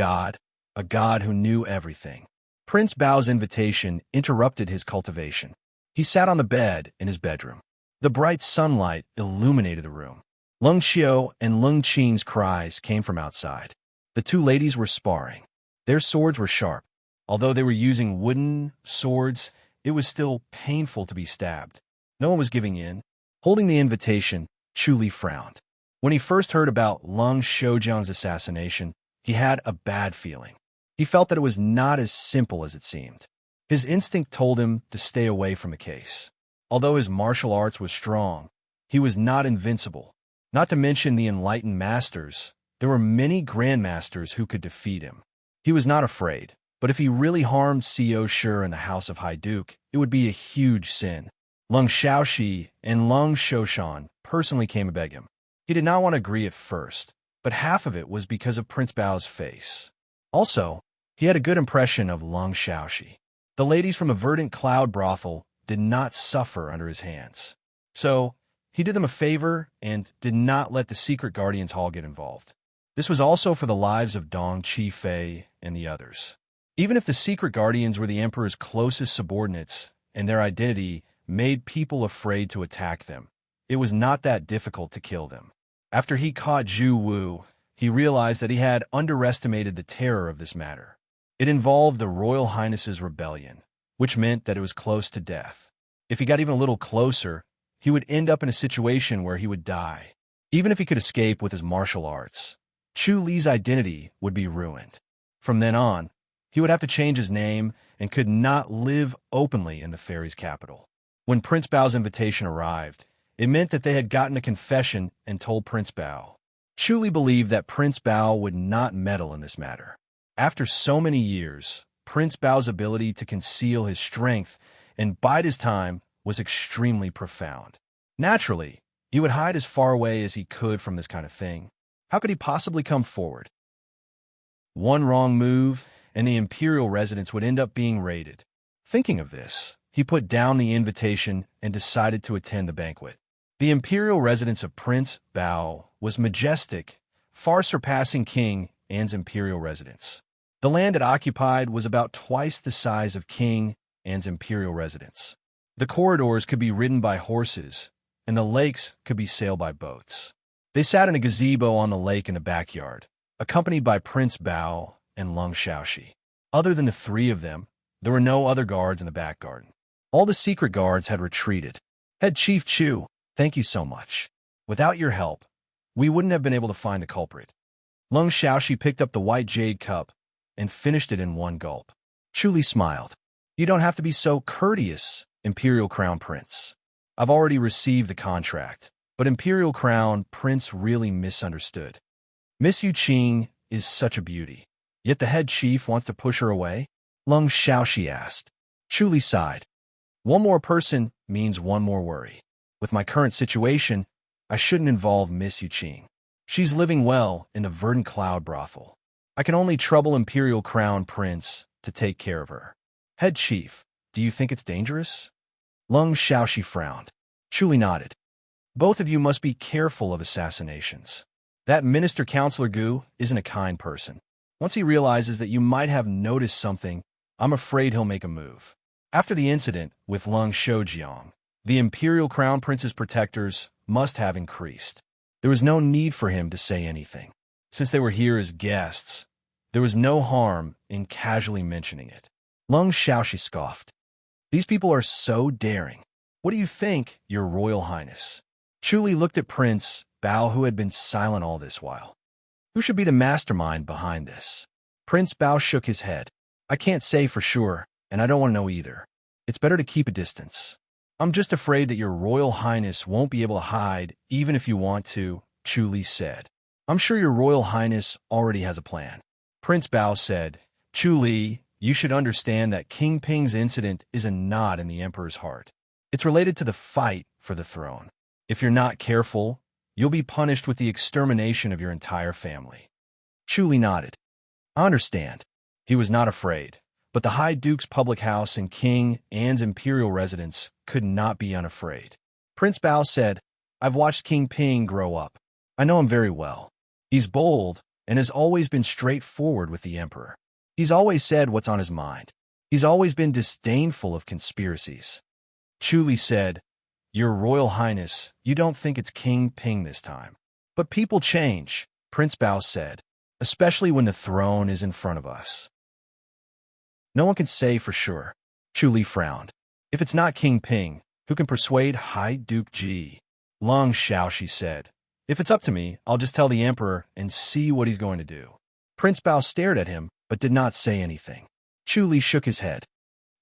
god who knew everything. Prince Bao's invitation interrupted his cultivation. He sat on the bed in his bedroom. The bright sunlight illuminated the room. Lung Xiao and Lung Qing's cries came from outside. The two ladies were sparring. Their swords were sharp. Although they were using wooden swords, it was still painful to be stabbed. No one was giving in. Holding the invitation, Chu Li frowned. When he first heard about Lung Xiaojiang's assassination, he had a bad feeling. He felt that it was not as simple as it seemed. His instinct told him to stay away from the case. Although his martial arts was strong, he was not invincible. Not to mention the enlightened masters, there were many grandmasters who could defeat him. He was not afraid, but if he really harmed Xiao Shi and the House of Haiduke, it would be a huge sin. Lung Xiaoxi and Lung Shoshan personally came to beg him. He did not want to agree at first, but half of it was because of Prince Bao's face. Also, he had a good impression of Lung Xiaoxi. The ladies from a verdant cloud brothel did not suffer under his hands. So, he did them a favor and did not let the secret Guardians Hall get involved. This was also for the lives of Dong Qifei and the others. Even if the secret guardians were the emperor's closest subordinates and their identity made people afraid to attack them, it was not that difficult to kill them. After he caught Zhu Wu, he realized that he had underestimated the terror of this matter. It involved the Royal Highness's rebellion, which meant that it was close to death. If he got even a little closer, he would end up in a situation where he would die. Even if he could escape with his martial arts, Chu Li's identity would be ruined. From then on, he would have to change his name and could not live openly in the fairy's capital. When Prince Bao's invitation arrived, it meant that they had gotten a confession and told Prince Bao. Chu Li believed that Prince Bao would not meddle in this matter. After so many years, Prince Bao's ability to conceal his strength and bide his time was extremely profound. Naturally, he would hide as far away as he could from this kind of thing. How could he possibly come forward? One wrong move, and the imperial residence would end up being raided. Thinking of this, he put down the invitation and decided to attend the banquet. The imperial residence of Prince Bao was majestic, far surpassing King An's imperial residence. The land it occupied was about twice the size of King An's imperial residence. The corridors could be ridden by horses, and the lakes could be sailed by boats. They sat in a gazebo on the lake in the backyard, accompanied by Prince Bao and Lung Xiaoxi. Other than the three of them, there were no other guards in the back garden. All the secret guards had retreated. Head Chief Chu, thank you so much. Without your help, we wouldn't have been able to find the culprit. Lung Xiaoxi picked up the white jade cup and finished it in one gulp. Chu Li smiled. You don't have to be so courteous, Imperial Crown Prince. I've already received the contract, but Imperial Crown Prince really misunderstood. Miss Yu Qing is such a beauty, yet the head chief wants to push her away? Lung Xiaoxi asked. Chu Li sighed. One more person means one more worry. With my current situation, I shouldn't involve Miss Yu Qing. She's living well in the verdant cloud brothel. I can only trouble Imperial Crown Prince to take care of her. Head Chief, do you think it's dangerous? Lung Xiaoxi frowned. Chu Li nodded. Both of you must be careful of assassinations. That Minister Counselor Gu isn't a kind person. Once he realizes that you might have noticed something, I'm afraid he'll make a move. After the incident with Lung Xiaojiang, the Imperial Crown Prince's protectors must have increased. There was no need for him to say anything. Since they were here as guests, there was no harm in casually mentioning it. Lung Xiaoxi scoffed. These people are so daring. What do you think, Your Royal Highness? Chu Li looked at Prince Bao, who had been silent all this while. Who should be the mastermind behind this? Prince Bao shook his head. I can't say for sure, and I don't want to know either. It's better to keep a distance. I'm just afraid that Your Royal Highness won't be able to hide even if you want to, Chu Li said. I'm sure Your Royal Highness already has a plan. Prince Bao said, Chu Li, you should understand that King Ping's incident is a knot in the Emperor's heart. It's related to the fight for the throne. If you're not careful, you'll be punished with the extermination of your entire family. Chuli nodded. I understand. He was not afraid, but the High Duke's public house and King Anne's imperial residence could not be unafraid. Prince Bao said, I've watched King Ping grow up. I know him very well. He's bold and has always been straightforward with the emperor. He's always said what's on his mind. He's always been disdainful of conspiracies. Chuli said, Your Royal Highness, you don't think it's King Ping this time. But people change, Prince Bao said, especially when the throne is in front of us. No one can say for sure. Chuli frowned. If it's not King Ping, who can persuade High Duke Ji? Long Shaoxi said, If it's up to me, I'll just tell the emperor and see what he's going to do. Prince Bao stared at him, but did not say anything. Chuli shook his head.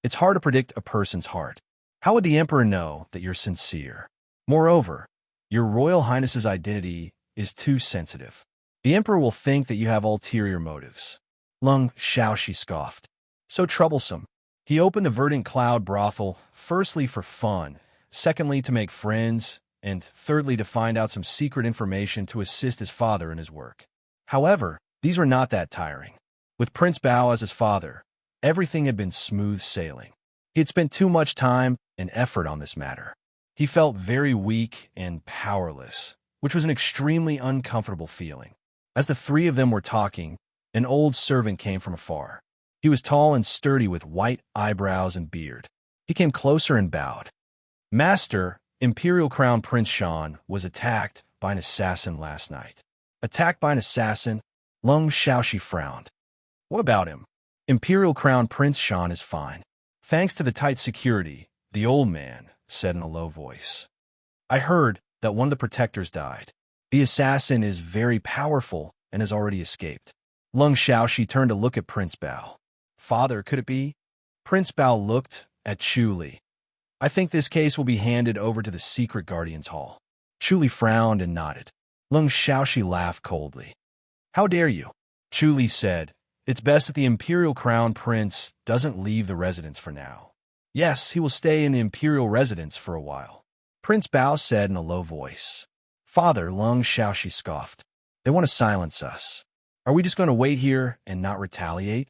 It's hard to predict a person's heart. How would the emperor know that you're sincere? Moreover, your Royal Highness's identity is too sensitive. The emperor will think that you have ulterior motives. Lung Shaoxi scoffed. So troublesome. He opened the verdant cloud brothel, firstly for fun, secondly to make friends, and thirdly to find out some secret information to assist his father in his work. However, these were not that tiring. With Prince Bao as his father, everything had been smooth sailing. He had spent too much time and effort on this matter. He felt very weak and powerless, which was an extremely uncomfortable feeling. As the three of them were talking, an old servant came from afar. He was tall and sturdy with white eyebrows and beard. He came closer and bowed. Master, Imperial Crown Prince Shan was attacked by an assassin last night. Attacked by an assassin? Lung Shaoxi frowned. What about him? Imperial Crown Prince Shan is fine. Thanks to the tight security, the old man said in a low voice. I heard that one of the protectors died. The assassin is very powerful and has already escaped. Lung Shaoxi turned to look at Prince Bao. Father, could it be? Prince Bao looked at Chuli. I think this case will be handed over to the secret guardian's hall. Chuli frowned and nodded. Lung Shaoxi laughed coldly. How dare you? Chuli said, It's best that the Imperial Crown Prince doesn't leave the residence for now. Yes, he will stay in the Imperial residence for a while. Prince Bao said in a low voice. Father, Lung Shaoxi scoffed. They want to silence us. Are we just going to wait here and not retaliate?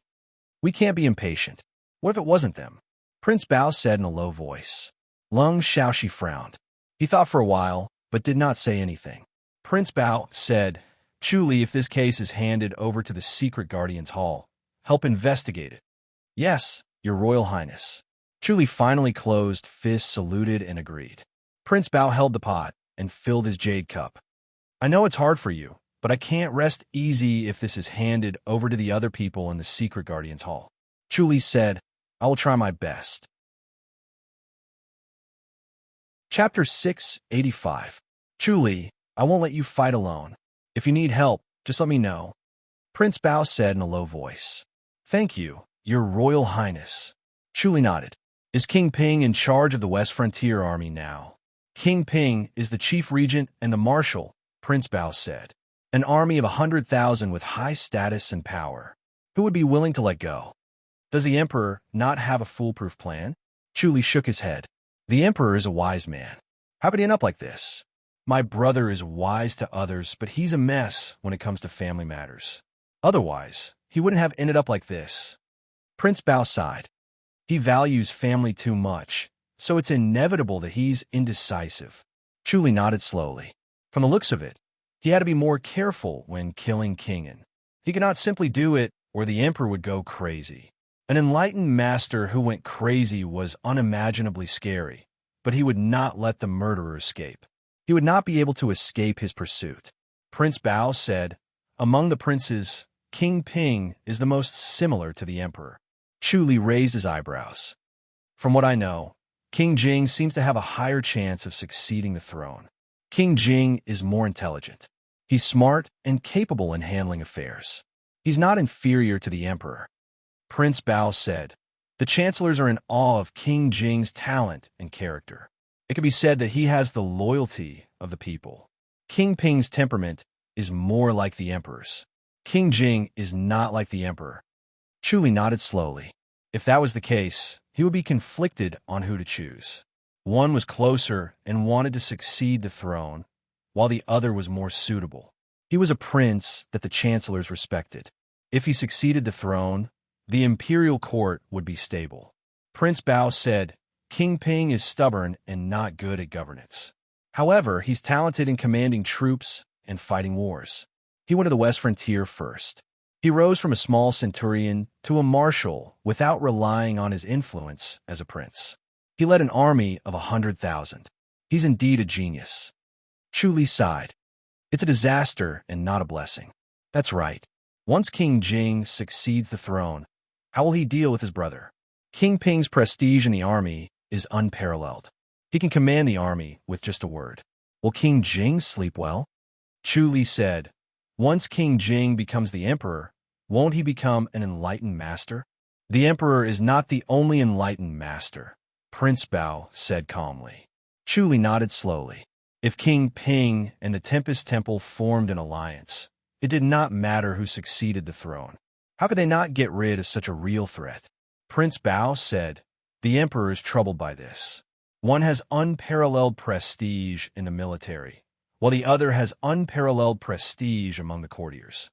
We can't be impatient. What if it wasn't them? Prince Bao said in a low voice. Lung Shaoxi frowned. He thought for a while, but did not say anything. Prince Bao said, Chuli, if this case is handed over to the secret guardian's hall, help investigate it. Yes, Your Royal Highness. Chuli finally closed fists, saluted, and agreed. Prince Bao held the pot and filled his jade cup. I know it's hard for you, but I can't rest easy if this is handed over to the other people in the secret guardian's hall. Chuli said, I will try my best. Chapter 685. Chuli, I won't let you fight alone. If you need help, just let me know. Prince Bao said in a low voice. Thank you, Your Royal Highness. Chuli nodded. Is King Ping in charge of the West Frontier Army now? King Ping is the chief regent and the marshal, Prince Bao said. An army of 100,000 with high status and power. Who would be willing to let go? Does the emperor not have a foolproof plan? Chuli shook his head. The emperor is a wise man. How could he end up like this? My brother is wise to others, but he's a mess when it comes to family matters. Otherwise, he wouldn't have ended up like this. Prince Bao sighed. He values family too much, so it's inevitable that he's indecisive. Chuli nodded slowly. From the looks of it, he had to be more careful when killing Kingen. He could not simply do it, or the emperor would go crazy. An enlightened master who went crazy was unimaginably scary, but he would not let the murderer escape. He would not be able to escape his pursuit. Prince Bao said, Among the princes, King Ping is the most similar to the emperor. Chuli raised his eyebrows. From what I know, King Jing seems to have a higher chance of succeeding the throne. King Jing is more intelligent. He's smart and capable in handling affairs. He's not inferior to the emperor. Prince Bao said, The chancellors are in awe of King Jing's talent and character. It can be said that he has the loyalty of the people. King Ping's temperament is more like the emperor's. King Jing is not like the emperor. Chuli nodded slowly. If that was the case, he would be conflicted on who to choose. One was closer and wanted to succeed the throne. while the other was more suitable. He was a prince that the chancellors respected. If he succeeded the throne, the imperial court would be stable. Prince Bao said, King Ping is stubborn and not good at governance. However, he's talented in commanding troops and fighting wars. He went to the west frontier first. He rose from a small centurion to a marshal without relying on his influence as a prince. He led an army of 100,000. He's indeed a genius. Chu Li sighed. It's a disaster and not a blessing. That's right. Once King Jing succeeds the throne, how will he deal with his brother? King Ping's prestige in the army is unparalleled. He can command the army with just a word. Will King Jing sleep well? Chu Li said, once King Jing becomes the emperor, won't he become an enlightened master? The emperor is not the only enlightened master, Prince Bao said calmly. Chu Li nodded slowly. If King Ping and the Tempest Temple formed an alliance, it did not matter who succeeded the throne. How could they not get rid of such a real threat? Prince Bao said, the emperor is troubled by this. One has unparalleled prestige in the military, while the other has unparalleled prestige among the courtiers.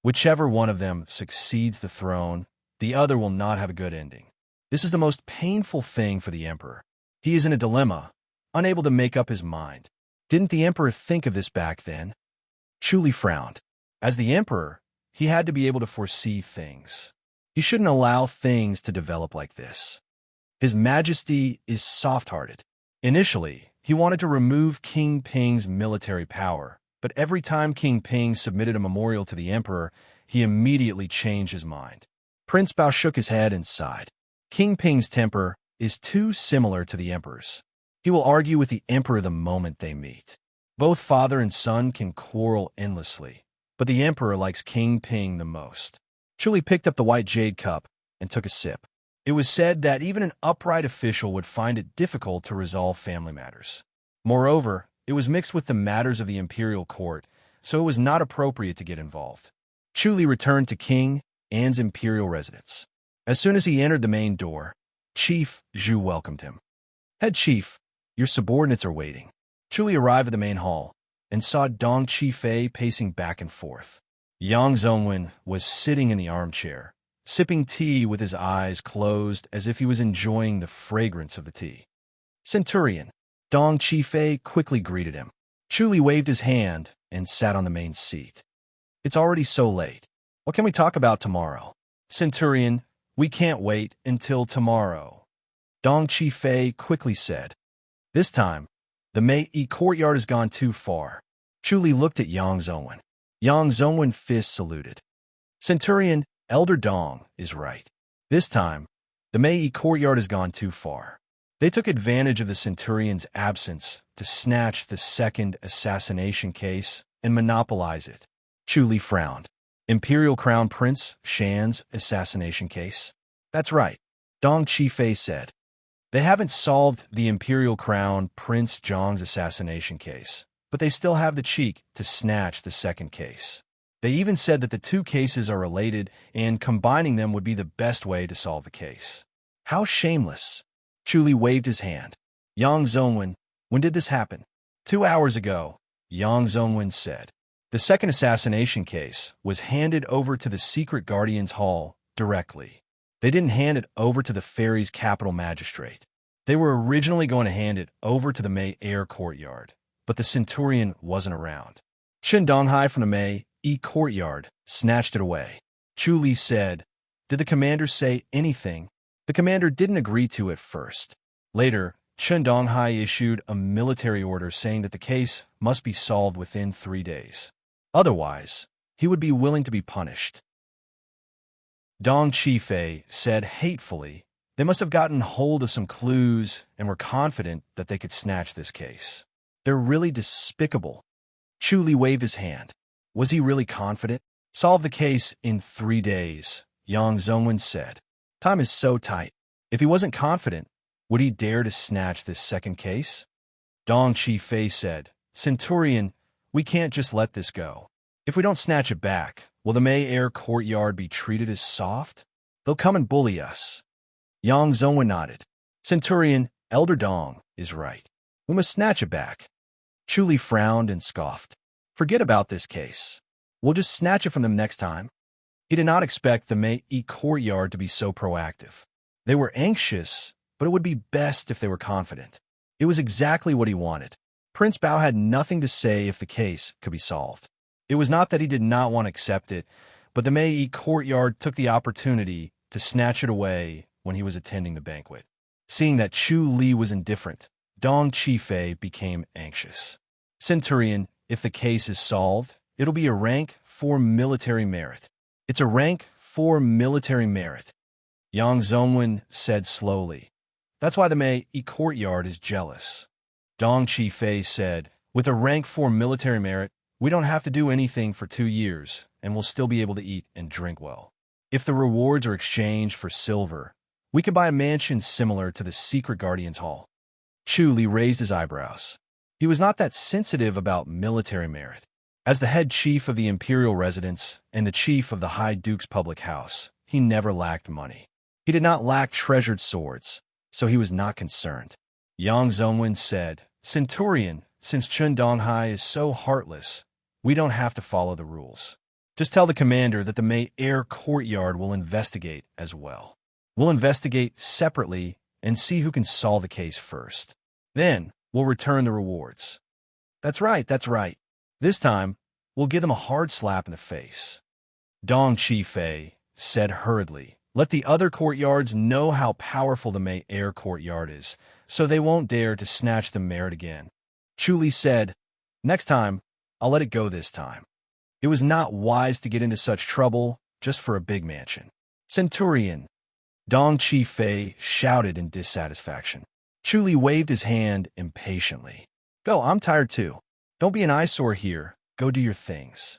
Whichever one of them succeeds the throne, the other will not have a good ending. This is the most painful thing for the emperor. He is in a dilemma, unable to make up his mind. Didn't the emperor think of this back then? Chu Li frowned. As the emperor, he had to be able to foresee things. He shouldn't allow things to develop like this. His Majesty is soft-hearted. Initially, he wanted to remove King Ping's military power, but every time King Ping submitted a memorial to the emperor, he immediately changed his mind. Prince Bao shook his head and sighed. King Ping's temper is too similar to the emperor's. He will argue with the emperor the moment they meet. Both father and son can quarrel endlessly, but the emperor likes King Ping the most. Chu Li picked up the white jade cup and took a sip. It was said that even an upright official would find it difficult to resolve family matters. Moreover, it was mixed with the matters of the imperial court, so it was not appropriate to get involved. Chu Li returned to King An's imperial residence. As soon as he entered the main door, Chief Zhu welcomed him. Head Chief, your subordinates are waiting. Chu Li arrived at the main hall and saw Dong Qifei pacing back and forth. Yang Zongwen was sitting in the armchair, sipping tea with his eyes closed as if he was enjoying the fragrance of the tea. Centurion, Dong Qifei quickly greeted him. Chu Li waved his hand and sat on the main seat. It's already so late. What can we talk about tomorrow? Centurion, we can't wait until tomorrow. Dong Qifei quickly said. This time, the Mei courtyard has gone too far. Chu Li looked at Yang Zongwen. Yang Zongwen fist saluted. Centurion, Elder Dong is right. This time, the Mei courtyard has gone too far. They took advantage of the Centurion's absence to snatch the second assassination case and monopolize it. Chu Li frowned. Imperial Crown Prince Shan's assassination case? That's right, Dong Qifei said. They haven't solved the Imperial Crown Prince Zhang's assassination case, but they still have the cheek to snatch the second case. They even said that the two cases are related and combining them would be the best way to solve the case. How shameless! Chu Li waved his hand. Yang Zongwen, when did this happen? 2 hours ago, Yang Zongwen said. The second assassination case was handed over to the Secret Guardians Hall directly. They didn't hand it over to the Fairy's capital magistrate. They were originally going to hand it over to the Mei Air Courtyard, but the Centurion wasn't around. Chen Donghai from the Mei Courtyard snatched it away. Chu Li said, did the commander say anything? The commander didn't agree to it first. Later, Chen Donghai issued a military order saying that the case must be solved within 3 days. Otherwise, he would be willing to be punished. Dong Qifei said hatefully, they must have gotten hold of some clues and were confident that they could snatch this case. They're really despicable. Chu Li waved his hand. Was he really confident? Solve the case in 3 days, Yang Zongwen said. Time is so tight. If he wasn't confident, would he dare to snatch this second case? Dong Qifei said, Centurion, we can't just let this go. If we don't snatch it back, will the Mei Air Courtyard be treated as soft? They'll come and bully us. Yang Zongwen nodded. Centurion, Elder Dong is right. We must snatch it back. Chu Li frowned and scoffed. Forget about this case. We'll just snatch it from them next time. He did not expect the Mei courtyard to be so proactive. They were anxious, but it would be best if they were confident. It was exactly what he wanted. Prince Bao had nothing to say if the case could be solved. It was not that he did not want to accept it, but the Mei courtyard took the opportunity to snatch it away when he was attending the banquet. Seeing that Chu Li was indifferent, Dong Qifei became anxious. Centurion, if the case is solved, it'll be a rank 4 military merit. It's a rank 4 military merit, Yang Zongwen said slowly. That's why the Mei courtyard is jealous. Dong Qifei said, with a rank 4 military merit, we don't have to do anything for 2 years, and we'll still be able to eat and drink well. If the rewards are exchanged for silver, we could buy a mansion similar to the Secret Guardian's Hall. Chu Li raised his eyebrows. He was not that sensitive about military merit. As the head chief of the imperial residence and the chief of the High Duke's public house, he never lacked money. He did not lack treasured swords, so he was not concerned. Yang Zongwen said, Centurion, since Chun Donghai is so heartless, we don't have to follow the rules. Just tell the commander that the Mei courtyard will investigate as well. We'll investigate separately and see who can solve the case first. Then, we'll return the rewards. That's right. This time, we'll give them a hard slap in the face. Dong Qifei said hurriedly, let the other courtyards know how powerful the Mei courtyard is, so they won't dare to snatch the merit again. Chu Li said, next time, I'll let it go this time. It was not wise to get into such trouble just for a big mansion. Centurion, Dong Qifei shouted in dissatisfaction. Chu Li waved his hand impatiently. Go, I'm tired too. Don't be an eyesore here. Go do your things.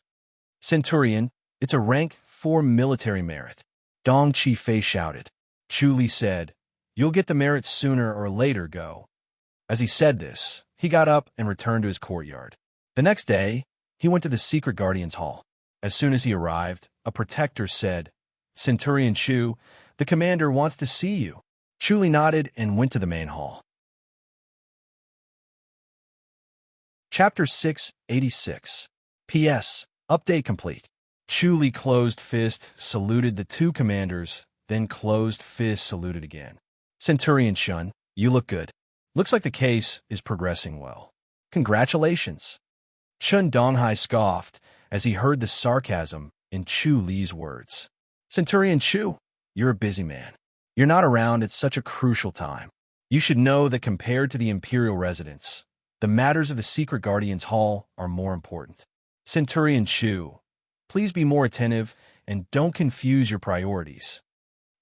Centurion, it's a rank 4 military merit. Dong Qifei shouted. Chu Li said, you'll get the merit sooner or later, go. As he said this, he got up and returned to his courtyard. The next day, he went to the Secret Guardian's Hall. As soon as he arrived, a protector said, Centurion Chu, the commander wants to see you. Chu Li nodded and went to the main hall. Chapter 686. P.S. Update complete. Chu Li closed fist saluted the two commanders, then closed fist saluted again. Centurion Shun, you look good. Looks like the case is progressing well. Congratulations. Chun Donghai scoffed as he heard the sarcasm in Chu Li's words. Centurion Chu, you're a busy man. You're not around at such a crucial time. You should know that compared to the imperial residence, the matters of the Secret Guardian's Hall are more important. Centurion Chu, please be more attentive and don't confuse your priorities.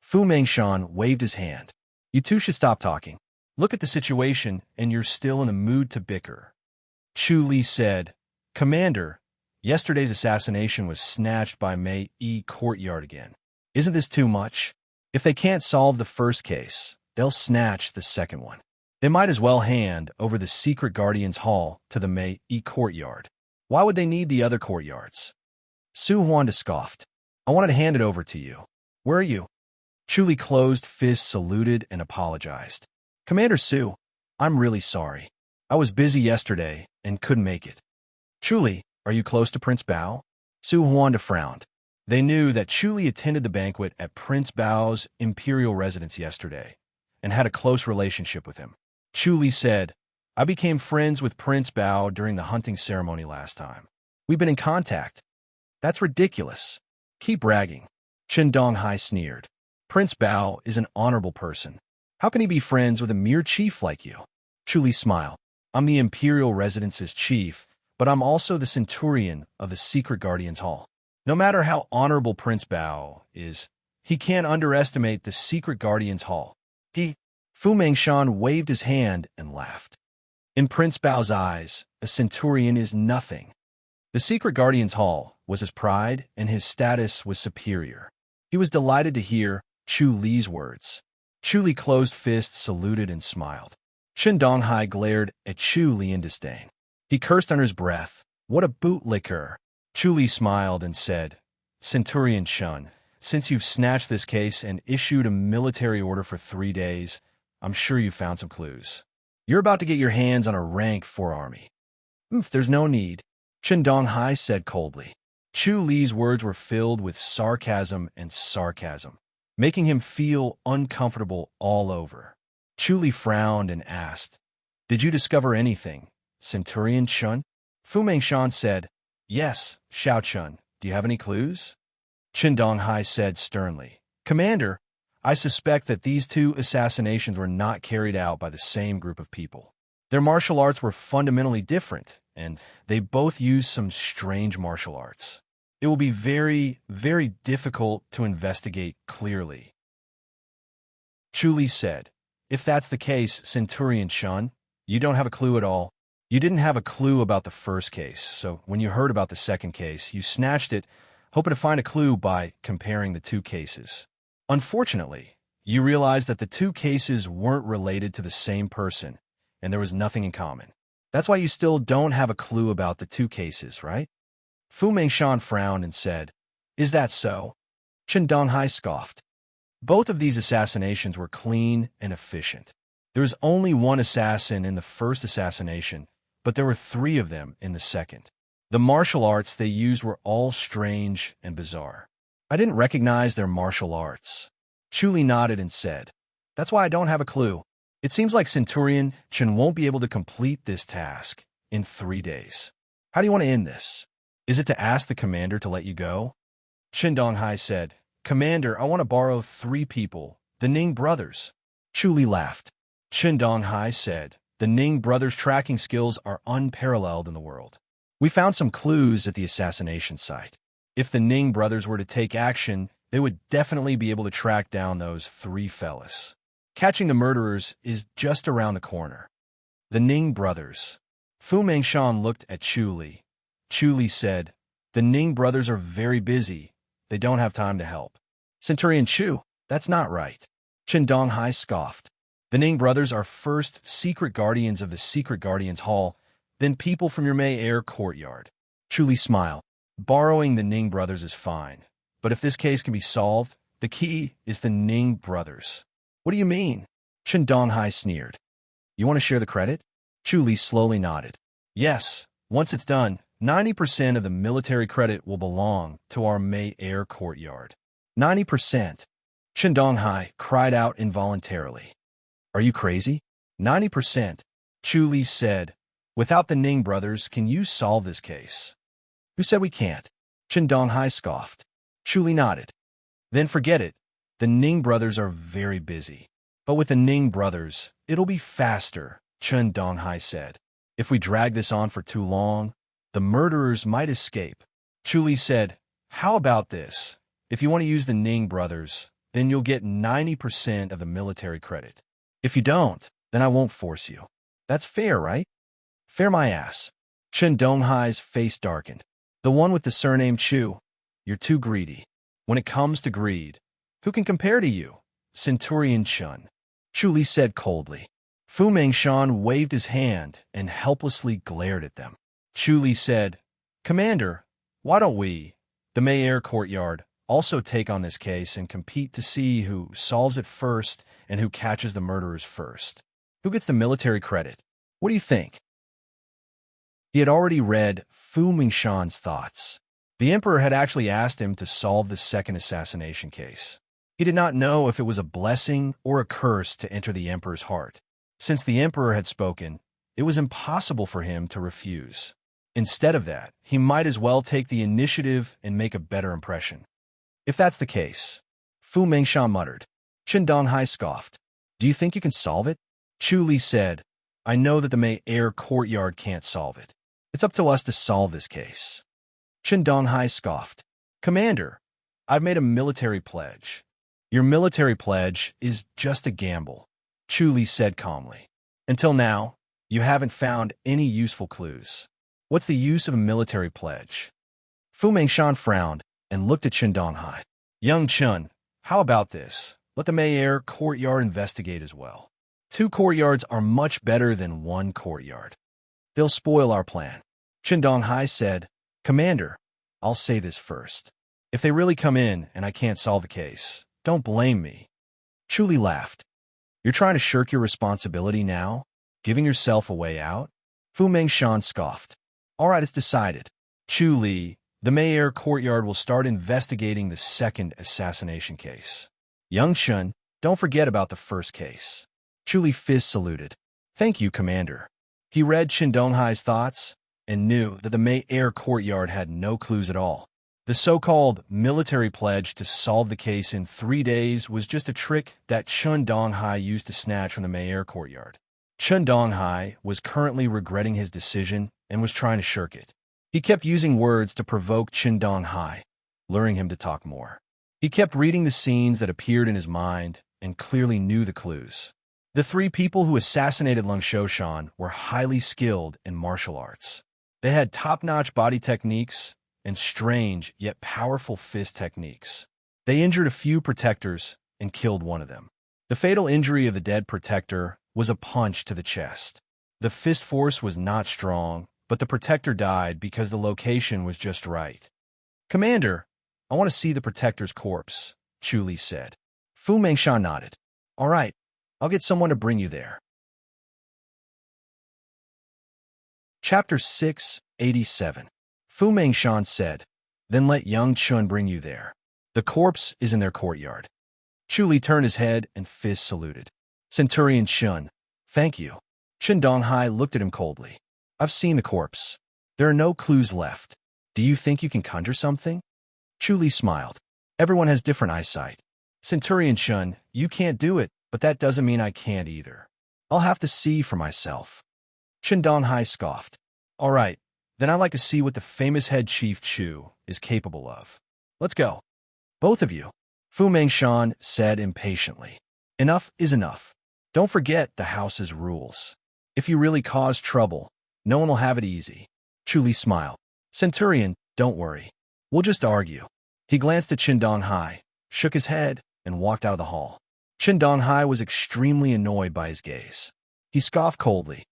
Fu Mengshan waved his hand. You two should stop talking. Look at the situation and you're still in a mood to bicker. Chu Li said, Commander, yesterday's assassination was snatched by Mei courtyard again. Isn't this too much? If they can't solve the first case, they'll snatch the second one. They might as well hand over the Secret Guardian's Hall to the Mei courtyard. Why would they need the other courtyards? Su Huan scoffed. I wanted to hand it over to you. Where are you? Chu Li closed fist saluted and apologized. Commander Su, I'm really sorry. I was busy yesterday and couldn't make it. Chu Li, are you close to Prince Bao? Su Huan frowned. They knew that Chu Li attended the banquet at Prince Bao's imperial residence yesterday and had a close relationship with him. Chu Li said, I became friends with Prince Bao during the hunting ceremony last time. We've been in contact. That's ridiculous. Keep bragging. Chen Donghai sneered. Prince Bao is an honorable person. How can he be friends with a mere chief like you? Chu Li smiled. I'm the imperial residence's chief, but I'm also the centurion of the Secret Guardian's Hall. No matter how honorable Prince Bao is, he can't underestimate the Secret Guardian's Hall. Fu Mengshan waved his hand and laughed. In Prince Bao's eyes, a centurion is nothing. The Secret Guardian's Hall was his pride and his status was superior. He was delighted to hear Chu Li's words. Chu Li closed fists, saluted, and smiled. Chen Donghai glared at Chu Li in disdain. He cursed under his breath. What a bootlicker! Chu Li smiled and said, Centurion Shun, since you've snatched this case and issued a military order for 3 days, I'm sure you found some clues. You're about to get your hands on a rank 4 army. There's no need," Chen Donghai said coldly. Chu Li's words were filled with sarcasm and sarcasm, making him feel uncomfortable all over. Chu Li frowned and asked, "Did you discover anything, Centurion Chun?" Fu Mengshan said, "Yes, Xiao Chun. Do you have any clues?" Chen Donghai said sternly, "Commander, I suspect that these two assassinations were not carried out by the same group of people. Their martial arts were fundamentally different, and they both used some strange martial arts. It will be very, very difficult to investigate clearly." Chu Li said, "If that's the case, Centurion Chun, you don't have a clue at all. You didn't have a clue about the first case, so when you heard about the second case, you snatched it, hoping to find a clue by comparing the two cases. Unfortunately, you realized that the two cases weren't related to the same person, and there was nothing in common. That's why you still don't have a clue about the two cases, right?" Fu Mengshan frowned and said, "Is that so?" Chen Donghai scoffed. Both of these assassinations were clean and efficient. There was only one assassin in the first assassination, but there were 3 of them in the second. The martial arts they used were all strange and bizarre. "I didn't recognize their martial arts." Chu Li nodded and said, "That's why I don't have a clue. It seems like Centurion Chen won't be able to complete this task in 3 days. How do you want to end this? Is it to ask the commander to let you go?" Chen Donghai said, "Commander, I want to borrow 3 people, the Ning brothers." Chu Li laughed. Chen Donghai said, "The Ning brothers' tracking skills are unparalleled in the world. We found some clues at the assassination site. If the Ning brothers were to take action, they would definitely be able to track down those 3 fellas. Catching the murderers is just around the corner." The Ning brothers. Fu Mengshan looked at Chu Li. Chu Li said, "The Ning brothers are very busy. They don't have time to help." "Centurion Chu, that's not right." Chen Donghai scoffed. "The Ning brothers are first secret guardians of the Secret Guardians Hall, then people from your May Air courtyard." Chu Li smiled. "Borrowing the Ning brothers is fine, but if this case can be solved, the key is the Ning brothers." "What do you mean?" Chen Donghai sneered. "You want to share the credit?" Chu Li slowly nodded. "Yes, once it's done, 90% of the military credit will belong to our May Air courtyard." 90%? Chen Donghai cried out involuntarily. "Are you crazy? 90%? Chu Li said, "Without the Ning brothers, can you solve this case?" "Who said we can't?" Chen Donghai scoffed. Chu Li nodded. "Then forget it. The Ning brothers are very busy. But with the Ning brothers, it'll be faster," Chen Donghai said. "If we drag this on for too long, the murderers might escape." Chu Li said, "How about this? If you want to use the Ning brothers, then you'll get 90% of the military credit. If you don't, then I won't force you. That's fair, right?" "Fair my ass." Chen Donghai's face darkened. "The one with the surname Chu, you're too greedy. When it comes to greed, who can compare to you, Centurion Chun?" Chu Li said coldly. Fu Mengshan waved his hand and helplessly glared at them. Chu Li said, "Commander, why don't we, the May Air courtyard, also take on this case and compete to see who solves it first and who catches the murderers first? Who gets the military credit? What do you think?" He had already read Fu Mengshan's thoughts. The Emperor had actually asked him to solve the second assassination case. He did not know if it was a blessing or a curse to enter the Emperor's heart. Since the Emperor had spoken, it was impossible for him to refuse. Instead of that, he might as well take the initiative and make a better impression. "If that's the case," Fu Mengshan muttered. Chen Donghai scoffed. "Do you think you can solve it?" Chu Li said, "I know that the May Air courtyard can't solve it. It's up to us to solve this case." Chen Donghai scoffed. "Commander, I've made a military pledge." "Your military pledge is just a gamble," Chu Li said calmly. "Until now, you haven't found any useful clues. What's the use of a military pledge?" Fu Mengshan frowned and looked at Chen Donghai. "Young Chun, how about this? Let the May Air courtyard investigate as well. 2 courtyards are much better than 1 courtyard. They'll spoil our plan." Chen Donghai said, "Commander, I'll say this first. If they really come in and I can't solve the case, don't blame me." Chu Li laughed. "You're trying to shirk your responsibility now? Giving yourself a way out?" Fu Mengshan scoffed. All right, it's decided. Chu Li, the Mayor Courtyard will start investigating the second assassination case. Young Shun, don't forget about the first case. Chu Li fist saluted. Thank you, Commander. He read Qin Donghai's thoughts and knew that the Mayor Courtyard had no clues at all. The so-called military pledge to solve the case in 3 days was just a trick that Qin Donghai used to snatch from the Mayor Courtyard. Qin Donghai was currently regretting his decision and was trying to shirk it. He kept using words to provoke Qin Donghai, luring him to talk more. He kept reading the scenes that appeared in his mind and clearly knew the clues. The 3 people who assassinated Lung Shoshan were highly skilled in martial arts. They had top-notch body techniques and strange yet powerful fist techniques. They injured a few protectors and killed one of them. The fatal injury of the dead protector was a punch to the chest. The fist force was not strong, but the protector died because the location was just right. Commander, I want to see the protector's corpse, Chu Li said. Fu Mengshan nodded. All right, I'll get someone to bring you there. Chapter 687. Fu Mengshan said, Then let young Chun bring you there. The corpse is in their courtyard. Chu Li turned his head and fist saluted. Centurion Chun, thank you. Qin Donghai looked at him coldly. I've seen the corpse. There are no clues left. Do you think you can conjure something? Chu Li smiled. Everyone has different eyesight. Centurion Chun, you can't do it, but that doesn't mean I can't either. I'll have to see for myself. Qin Donghai scoffed. All right, then I'd like to see what the famous head chief Chu is capable of. Let's go. Both of you, Fu Mengshan said impatiently. Enough is enough. Don't forget the house's rules. If you really cause trouble, no one will have it easy. Chu Li smiled. Centurion, don't worry. We'll just argue. He glanced at Qin Donghai, shook his head, and walked out of the hall. Qin Donghai was extremely annoyed by his gaze. He scoffed coldly.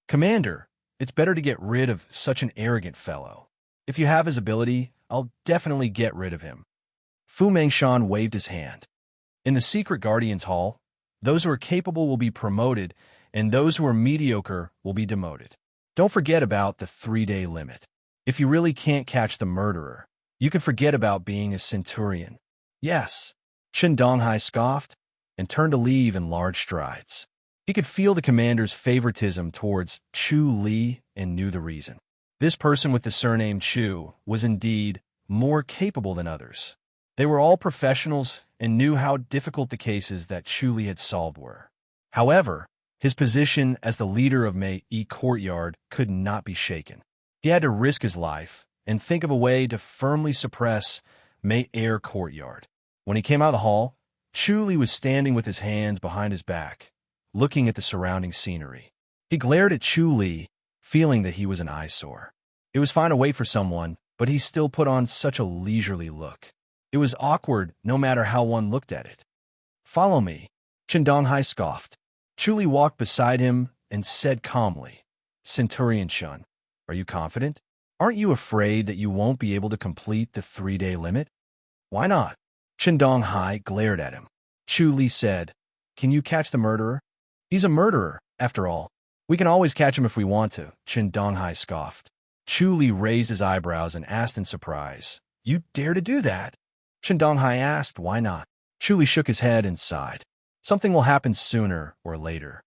Commander, it's better to get rid of such an arrogant fellow. If you have his ability, I'll definitely get rid of him. Fu Mengshan waved his hand. In the secret Guardians Hall, those who are capable will be promoted, and those who are mediocre will be demoted. Don't forget about the 3-day limit. If you really can't catch the murderer, you can forget about being a centurion. Yes, Qin Donghai scoffed and turned to leave in large strides. He could feel the commander's favoritism towards Chu Li and knew the reason. This person with the surname Chu was indeed more capable than others. They were all professionals and knew how difficult the cases that Chu Li had solved were. However, his position as the leader of Mei Courtyard could not be shaken. He had to risk his life and think of a way to firmly suppress Mei Courtyard. When he came out of the hall, Chu Li was standing with his hands behind his back, looking at the surrounding scenery. He glared at Chu Li, feeling that he was an eyesore. It was fine to wait for someone, but he still put on such a leisurely look. It was awkward no matter how one looked at it. Follow me, Qin Donghai scoffed. Chu Li walked beside him and said calmly, Centurion Chun, are you confident? Aren't you afraid that you won't be able to complete the 3-day limit? Why not? Qin Donghai glared at him. Chu Li said, Can you catch the murderer? He's a murderer, after all. We can always catch him if we want to, Qin Donghai scoffed. Chu Li raised his eyebrows and asked in surprise, You dare to do that? Qin Donghai asked, Why not? Chu Li shook his head and sighed. Something will happen sooner or later.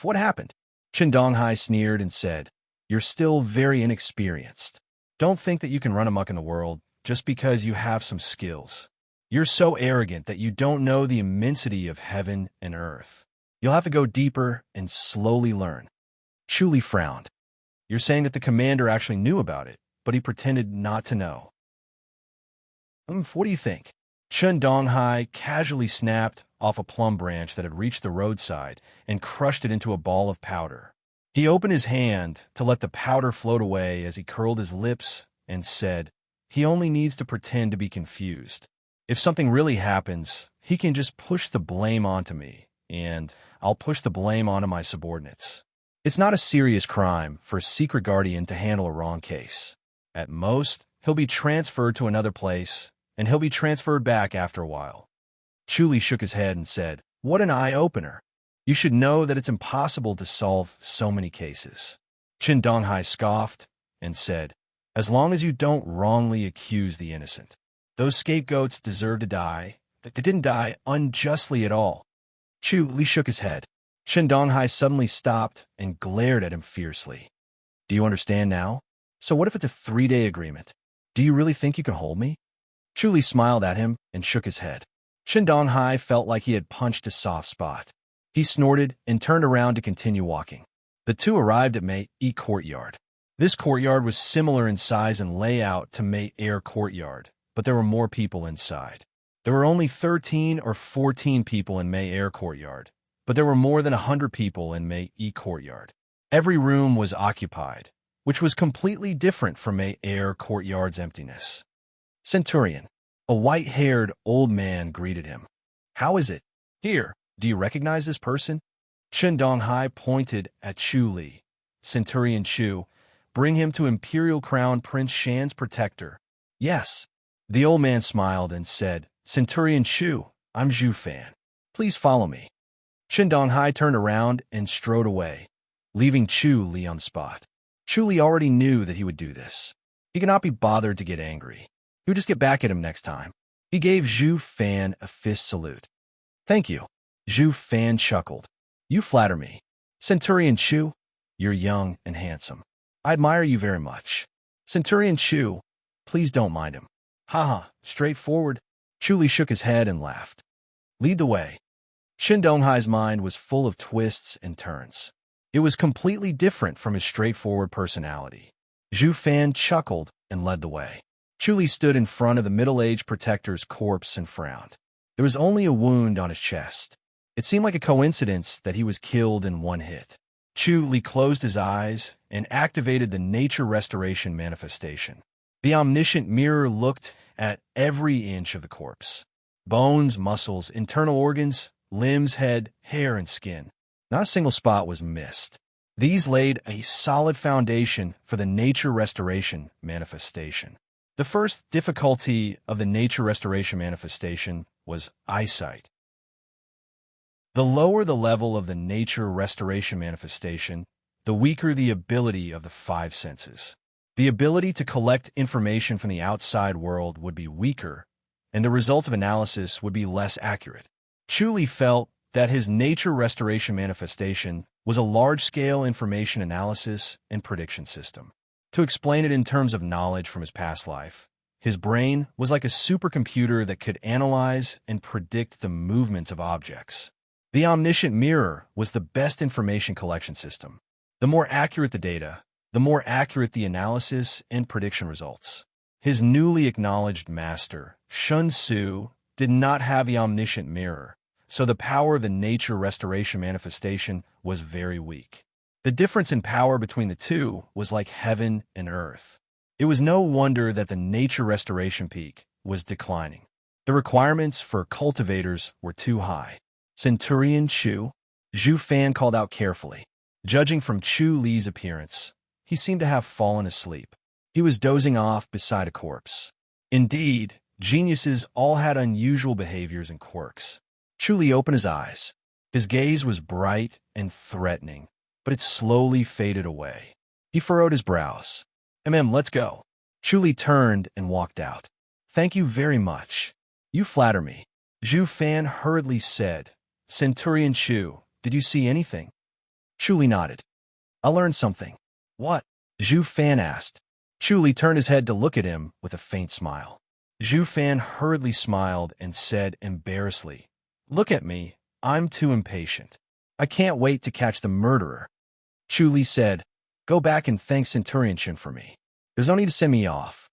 What happened? Qin Donghai sneered and said, You're still very inexperienced. Don't think that you can run amok in the world just because you have some skills. You're so arrogant that you don't know the immensity of heaven and earth. You'll have to go deeper and slowly learn. Chu Li frowned. You're saying that the commander actually knew about it, but he pretended not to know. What do you think? Qin Donghai casually snapped off a plum branch that had reached the roadside and crushed it into a ball of powder. He opened his hand to let the powder float away as he curled his lips and said, He only needs to pretend to be confused. If something really happens, he can just push the blame onto me, and I'll push the blame onto my subordinates. It's not a serious crime for a secret guardian to handle a wrong case. At most, he'll be transferred to another place, and he'll be transferred back after a while. Chu Li shook his head and said, What an eye-opener. You should know that it's impossible to solve so many cases. Qin Donghai scoffed and said, "As long as you don't wrongly accuse the innocent. Those scapegoats deserve to die. They didn't die unjustly at all." Chu Li shook his head. Shen Donghai suddenly stopped and glared at him fiercely. "Do you understand now? So what if it's a 3-day agreement? Do you really think you can hold me?" Chu Li smiled at him and shook his head. Shen Donghai felt like he had punched a soft spot. He snorted and turned around to continue walking. The two arrived at Mei Yi Courtyard. This courtyard was similar in size and layout to Mei Air Courtyard, but there were more people inside. There were only 13 or 14 people in Mei Air Courtyard, but there were more than 100 people in Mei Yi Courtyard. Every room was occupied, which was completely different from Mei Air Courtyard's emptiness. Centurion, a white-haired old man, greeted him. "How is it? Here, do you recognize this person?" Shen Donghai pointed at Chu Li. "Centurion Chu, bring him to Imperial Crown Prince Shan's protector." "Yes." The old man smiled and said, "Centurion Chu, I'm Zhu Fan. Please follow me." Shen Donghai turned around and strode away, leaving Chu Li on the spot. Chu Li already knew that he would do this. He could not be bothered to get angry. He would just get back at him next time. He gave Zhu Fan a fist salute. "Thank you." Zhu Fan chuckled. "You flatter me. Centurion Chu, you're young and handsome. I admire you very much. Centurion Chu, please don't mind him." "Haha, straightforward." Chu Li shook his head and laughed. "Lead the way." Shen Donghai's mind was full of twists and turns. It was completely different from his straightforward personality. Zhu Fan chuckled and led the way. Chu Li stood in front of the middle-aged protector's corpse and frowned. There was only a wound on his chest. It seemed like a coincidence that he was killed in one hit. Chu Li closed his eyes and activated the nature restoration manifestation. The omniscient mirror looked at every inch of the corpse. Bones, muscles, internal organs, limbs, head, hair, and skin. Not a single spot was missed. These laid a solid foundation for the nature restoration manifestation. The first difficulty of the nature restoration manifestation was eyesight. The lower the level of the nature restoration manifestation, the weaker the ability of the 5 senses. The ability to collect information from the outside world would be weaker, and the result of analysis would be less accurate. Chu Li felt that his nature restoration manifestation was a large-scale information analysis and prediction system. To explain it in terms of knowledge from his past life, his brain was like a supercomputer that could analyze and predict the movements of objects. The omniscient mirror was the best information collection system. The more accurate the data, the more accurate the analysis and prediction results. His newly acknowledged master, Shun Su, did not have the omniscient mirror, so the power of the nature restoration manifestation was very weak. The difference in power between the two was like heaven and earth. It was no wonder that the nature restoration peak was declining. The requirements for cultivators were too high. "Centurion Chu," Zhu Fan called out carefully. Judging from Chu Li's appearance, he seemed to have fallen asleep. He was dozing off beside a corpse. Indeed, geniuses all had unusual behaviors and quirks. Chu Li opened his eyes. His gaze was bright and threatening, but it slowly faded away. He furrowed his brows. Let's go." Chu Li turned and walked out. "Thank you very much. You flatter me." Zhu Fan hurriedly said, "Centurion Chu, did you see anything?" Chu Li nodded. "I learned something." "What?" Zhu Fan asked. Chu Li turned his head to look at him with a faint smile. Zhu Fan hurriedly smiled and said embarrassedly, "Look at me. I'm too impatient. I can't wait to catch the murderer." Chu Li said, "Go back and thank Centurion Chen for me. There's no need to send me off."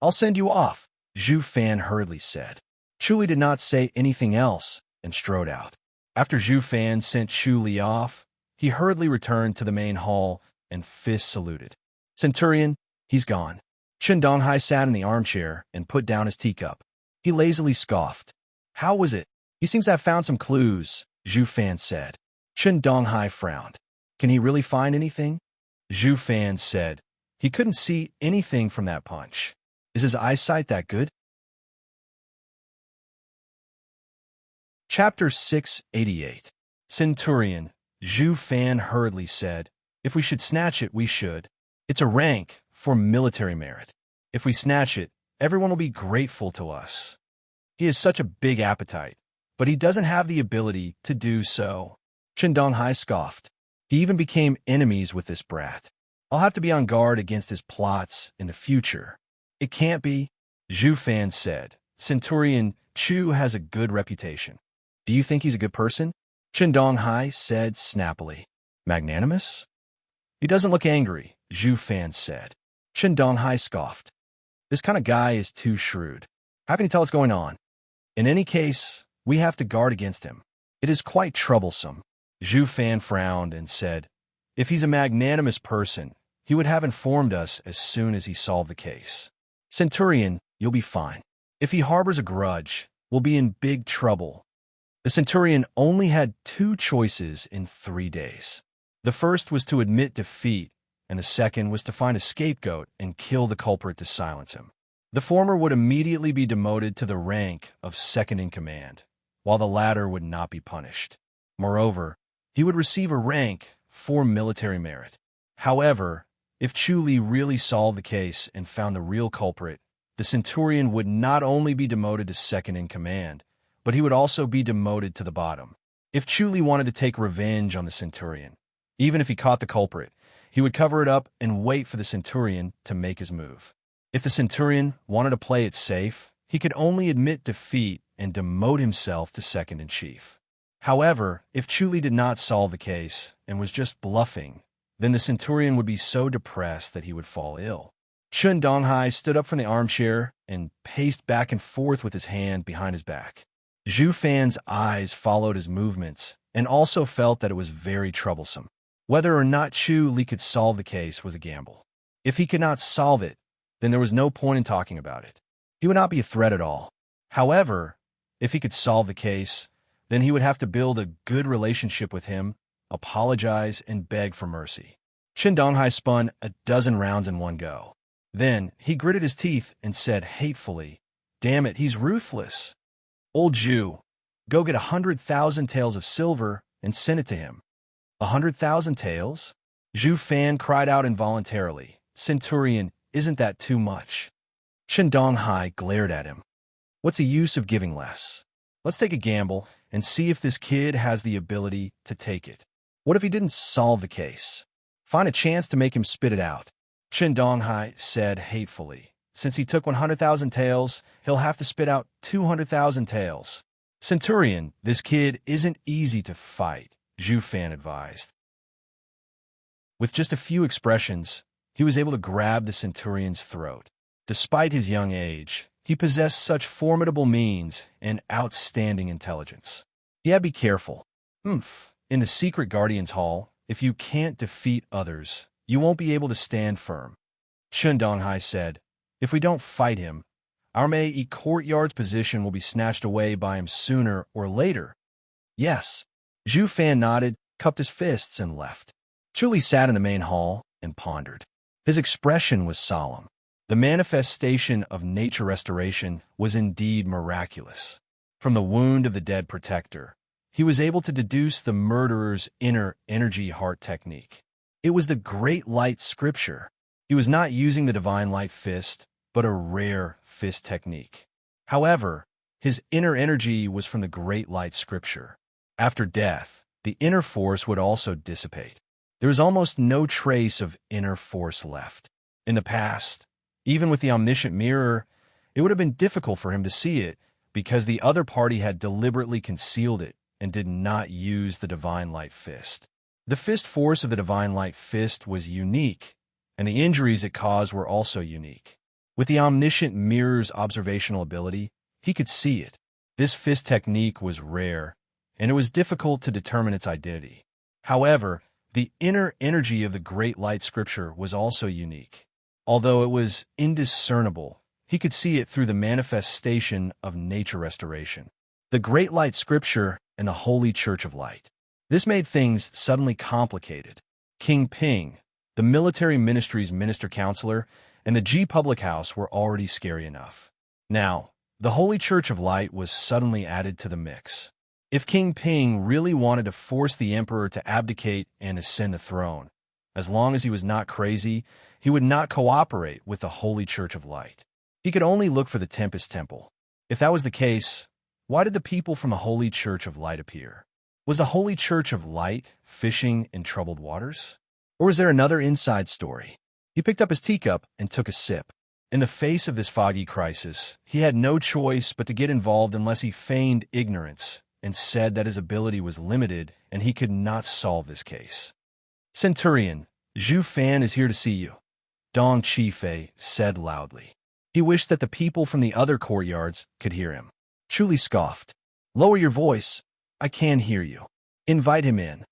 "I'll send you off," Zhu Fan hurriedly said. Chu Li did not say anything else and strode out. After Zhu Fan sent Chu Li off, he hurriedly returned to the main hall and fist saluted. "Centurion, he's gone." Shen Donghai sat in the armchair and put down his teacup. He lazily scoffed. "How was it? He seems to have found some clues," Zhu Fan said. Shen Donghai frowned. "Can he really find anything?" Zhu Fan said, "He couldn't see anything from that punch. Is his eyesight that good?" Chapter 688. Centurion, Zhu Fan hurriedly said, "If we should snatch it, we should. It's a rank, for military merit. If we snatch it, everyone will be grateful to us. He has such a big appetite, but he doesn't have the ability to do so. Chen Donghai scoffed. He even became enemies with this brat. I'll have to be on guard against his plots in the future. It can't be, Zhu Fan said. Centurion Chu has a good reputation. Do you think he's a good person? Chen Donghai said snappily. Magnanimous? He doesn't look angry, Zhu Fan said. Chen Donghai scoffed. This kind of guy is too shrewd. How can he tell what's going on? In any case, we have to guard against him. It is quite troublesome. Zhu Fan frowned and said, if he's a magnanimous person, he would have informed us as soon as he solved the case. Centurion, you'll be fine. If he harbors a grudge, we'll be in big trouble. The Centurion only had 2 choices in 3 days. The first was to admit defeat, and the second was to find a scapegoat and kill the culprit to silence him. The former would immediately be demoted to the rank of second in command, while the latter would not be punished. Moreover, he would receive a rank for military merit. However, if Chu Li really solved the case and found the real culprit, the Centurion would not only be demoted to second in command, but he would also be demoted to the bottom. If Chu Li wanted to take revenge on the Centurion, even if he caught the culprit, he would cover it up and wait for the Centurion to make his move. If the Centurion wanted to play it safe, he could only admit defeat and demote himself to second-in-chief. However, if Chu Li did not solve the case and was just bluffing, then the Centurion would be so depressed that he would fall ill. Chen Donghai stood up from the armchair and paced back and forth with his hand behind his back. Zhu Fan's eyes followed his movements and also felt that it was very troublesome. Whether or not Chu Li could solve the case was a gamble. If he could not solve it, then there was no point in talking about it. He would not be a threat at all. However, if he could solve the case, then he would have to build a good relationship with him, apologize, and beg for mercy. Chen Donghai spun a dozen rounds in one go. Then he gritted his teeth and said hatefully, "Damn it, he's ruthless. Old Zhu, go get 100,000 taels of silver and send it to him." 100,000 taels? Zhu Fan cried out involuntarily. Centurion, isn't that too much? Chen Donghai glared at him. What's the use of giving less? Let's take a gamble and see if this kid has the ability to take it. What if he didn't solve the case? Find a chance to make him spit it out. Chen Donghai said hatefully. Since he took 100,000 taels, he'll have to spit out 200,000 taels. Centurion, this kid isn't easy to fight, Zhu Fan advised. With just a few expressions, he was able to grab the Centurion's throat. Despite his young age, he possessed such formidable means and outstanding intelligence. Yeah, be careful. In the secret Guardian's Hall, if you can't defeat others, you won't be able to stand firm. Chen Donghai said, if we don't fight him, our Mei courtyard's position will be snatched away by him sooner or later. Yes. Zhu Fan nodded, cupped his fists, and left. Chu Li sat in the main hall and pondered. His expression was solemn. The manifestation of nature restoration was indeed miraculous. From the wound of the dead protector, he was able to deduce the murderer's inner energy heart technique. It was the Great Light Scripture. He was not using the Divine Light Fist, but a rare fist technique. However, his inner energy was from the Great Light Scripture. After death, the inner force would also dissipate. There was almost no trace of inner force left. In the past, even with the omniscient mirror, it would have been difficult for him to see it because the other party had deliberately concealed it and did not use the Divine Light Fist. The fist force of the Divine Light Fist was unique, and the injuries it caused were also unique. With the omniscient mirror's observational ability, he could see it. This fist technique was rare, and it was difficult to determine its identity. However, the inner energy of the Great Light Scripture was also unique. Although it was indiscernible, he could see it through the manifestation of nature restoration. The Great Light Scripture and the Holy Church of Light. This made things suddenly complicated. King Ping, the military ministry's minister counselor, and the Ji Public House were already scary enough. Now, the Holy Church of Light was suddenly added to the mix. If King Ping really wanted to force the emperor to abdicate and ascend the throne, As long as he was not crazy, he would not cooperate with the Holy Church of Light. He could only look for the Tempest Temple. If that was the case, why did the people from the Holy Church of Light appear? Was the Holy Church of Light fishing in troubled waters? Or was there another inside story? He picked up his teacup and took a sip. In the face of this foggy crisis, he had no choice but to get involved unless he feigned ignorance and said that his ability was limited and he could not solve this case. Centurion, Zhu Fan is here to see you, Dong Qifei said loudly. He wished that the people from the other courtyards could hear him. Chuli scoffed. Lower your voice. I can hear you. Invite him in.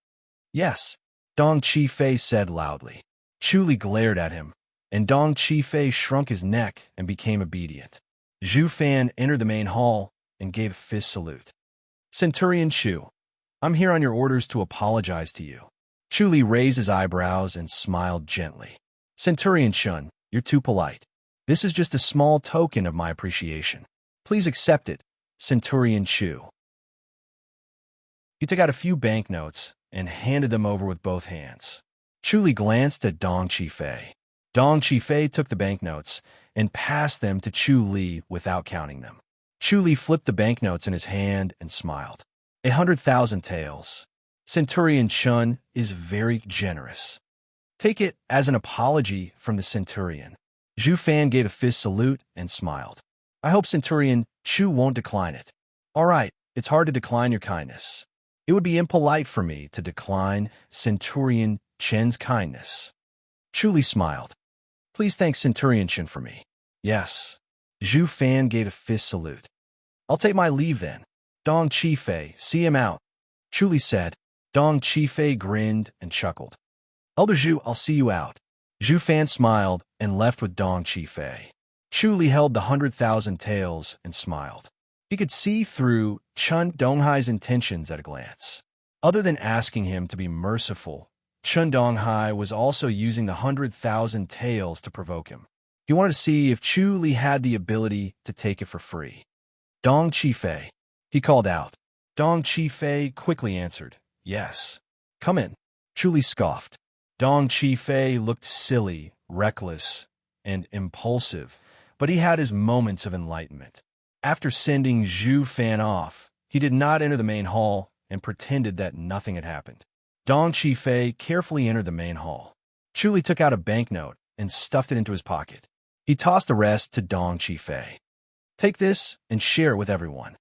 Yes, Dong Qifei said loudly. Chuli glared at him, and Dong Qifei shrunk his neck and became obedient. Zhu Fan entered the main hall and gave a fist salute. Centurion Chu, I'm here on your orders to apologize to you. Chuli raised his eyebrows and smiled gently. Centurion Shun, you're too polite. This is just a small token of my appreciation. Please accept it, Centurion Chu. He took out a few banknotes and handed them over with both hands. Chuli glanced at Dong Qifei. Dong Qifei took the banknotes and passed them to Chu Li without counting them. Chu Li flipped the banknotes in his hand and smiled. 100,000 taels. Centurion Chun is very generous. Take it as an apology from the Centurion. Zhu Fan gave a fist salute and smiled. I hope Centurion Chu won't decline it. All right, it's hard to decline your kindness. It would be impolite for me to decline Centurion Chen's kindness. Chu Li smiled. Please thank Centurion Chen for me. Yes. Zhu Fan gave a fist salute. I'll take my leave then. Dong Qifei, see him out. Chu Li said. Dong Qifei grinned and chuckled. Elder Zhu, I'll see you out. Zhu Fan smiled and left with Dong Qifei. Chu Li held the 100,000 taels and smiled. He could see through Chun Donghai's intentions at a glance. Other than asking him to be merciful, Chun Donghai was also using the 100,000 taels to provoke him. He wanted to see if Chu Li had the ability to take it for free. Dong Qifei, he called out. Dong Qifei quickly answered, yes. Come in. Chu Li scoffed. Dong Qifei looked silly, reckless, and impulsive, but he had his moments of enlightenment. After sending Zhu Fan off, he did not enter the main hall and pretended that nothing had happened. Dong Qifei carefully entered the main hall. Chu Li took out a banknote and stuffed it into his pocket. He tossed the rest to Dong Qifei. Take this and share it with everyone.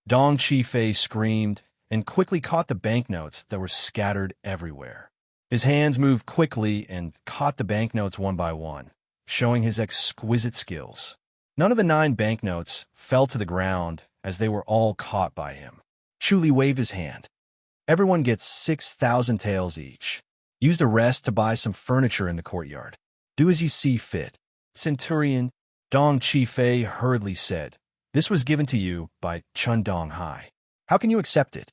Dong Qifei screamed and quickly caught the banknotes that were scattered everywhere. His hands moved quickly and caught the banknotes one by one, showing his exquisite skills. None of the 9 banknotes fell to the ground as they were all caught by him. Chu Li waved his hand. Everyone gets 6,000 taels each. Use the rest to buy some furniture in the courtyard. Do as you see fit. Centurion, Dong Qifei hurriedly said, this was given to you by Chun Donghai. How can you accept it?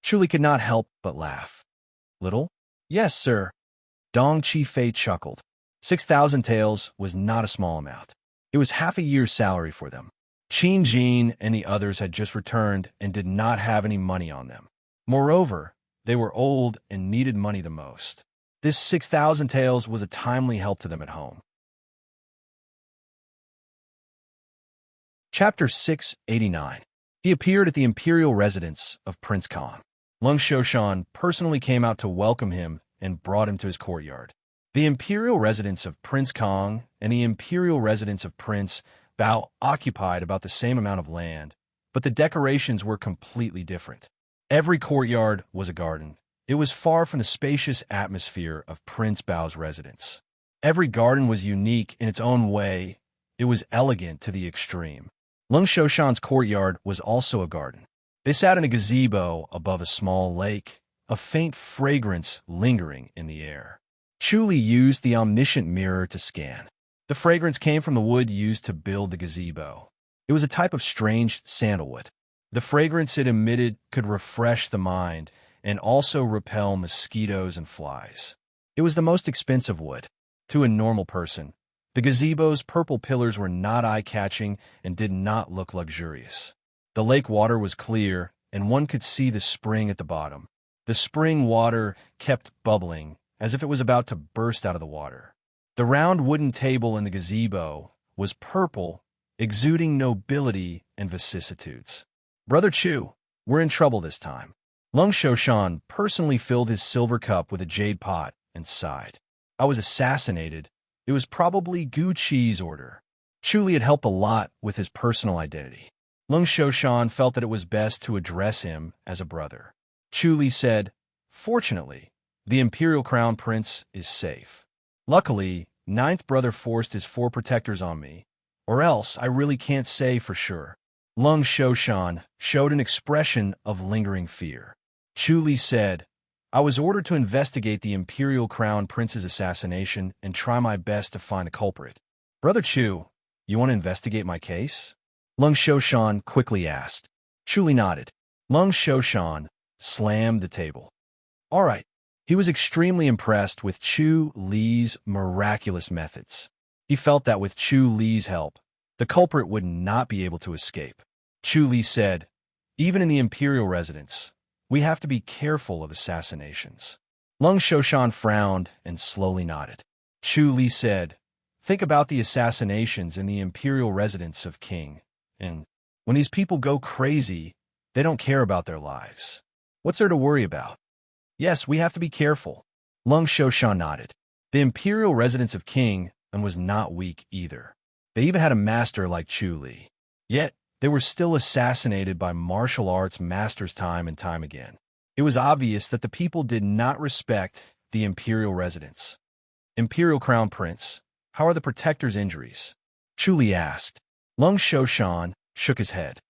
Chu Li could not help but laugh. Little? Yes, sir. Dong Qifei chuckled. 6,000 taels was not a small amount. It was half a year's salary for them. Qin Jin and the others had just returned and did not have any money on them. Moreover, they were old and needed money the most. This 6,000 taels was a timely help to them at home. Chapter 689. He appeared at the imperial residence of Prince Kong. Lung Shoshan personally came out to welcome him and brought him to his courtyard. The imperial residence of Prince Kong and the imperial residence of Prince Bao occupied about the same amount of land, but the decorations were completely different. Every courtyard was a garden. It was far from the spacious atmosphere of Prince Bao's residence. Every garden was unique in its own way. It was elegant to the extreme. Lung Shoshan's courtyard was also a garden. They sat in a gazebo above a small lake, a faint fragrance lingering in the air. Chu Li used the omniscient mirror to scan. The fragrance came from the wood used to build the gazebo. It was a type of strange sandalwood. The fragrance it emitted could refresh the mind and also repel mosquitoes and flies. It was the most expensive wood. To a normal person, the gazebo's purple pillars were not eye-catching and did not look luxurious. The lake water was clear, and one could see the spring at the bottom. The spring water kept bubbling as if it was about to burst out of the water. The round wooden table in the gazebo was purple, exuding nobility and vicissitudes. "Brother Chu, we're in trouble this time." Lung Shoshan personally filled his silver cup with a jade pot and sighed. "I was assassinated. It was probably Gu Chi's order." Chu Li had helped a lot with his personal identity. Lung Shoshan felt that it was best to address him as a brother. Chu Li said, "Fortunately, the Imperial Crown Prince is safe. Luckily, Ninth Brother forced his 4 protectors on me, or else I really can't say for sure." Lung Shoshan showed an expression of lingering fear. Chu Li said, "I was ordered to investigate the Imperial Crown Prince's assassination and try my best to find the culprit." "Brother Chu, you want to investigate my case?" Lung Shoshan quickly asked. Chu Li nodded. Lung Shoshan slammed the table. "All right." He was extremely impressed with Chu Li's miraculous methods. He felt that with Chu Li's help, the culprit would not be able to escape. Chu Li said, "Even in the Imperial residence, we have to be careful of assassinations." Lung Shoshan frowned and slowly nodded. Chu Li said, "Think about the assassinations in the Imperial residence of King. And when these people go crazy, they don't care about their lives. What's there to worry about?" "Yes, we have to be careful." Lung Shoshan nodded. The Imperial residence of King and was not weak either. They even had a master like Chu Li. Yet, they were still assassinated by martial arts masters time and time again. It was obvious that the people did not respect the Imperial residence. "Imperial Crown Prince, how are the Protector's injuries?" Chu Li asked. Lung Shoshan shook his head.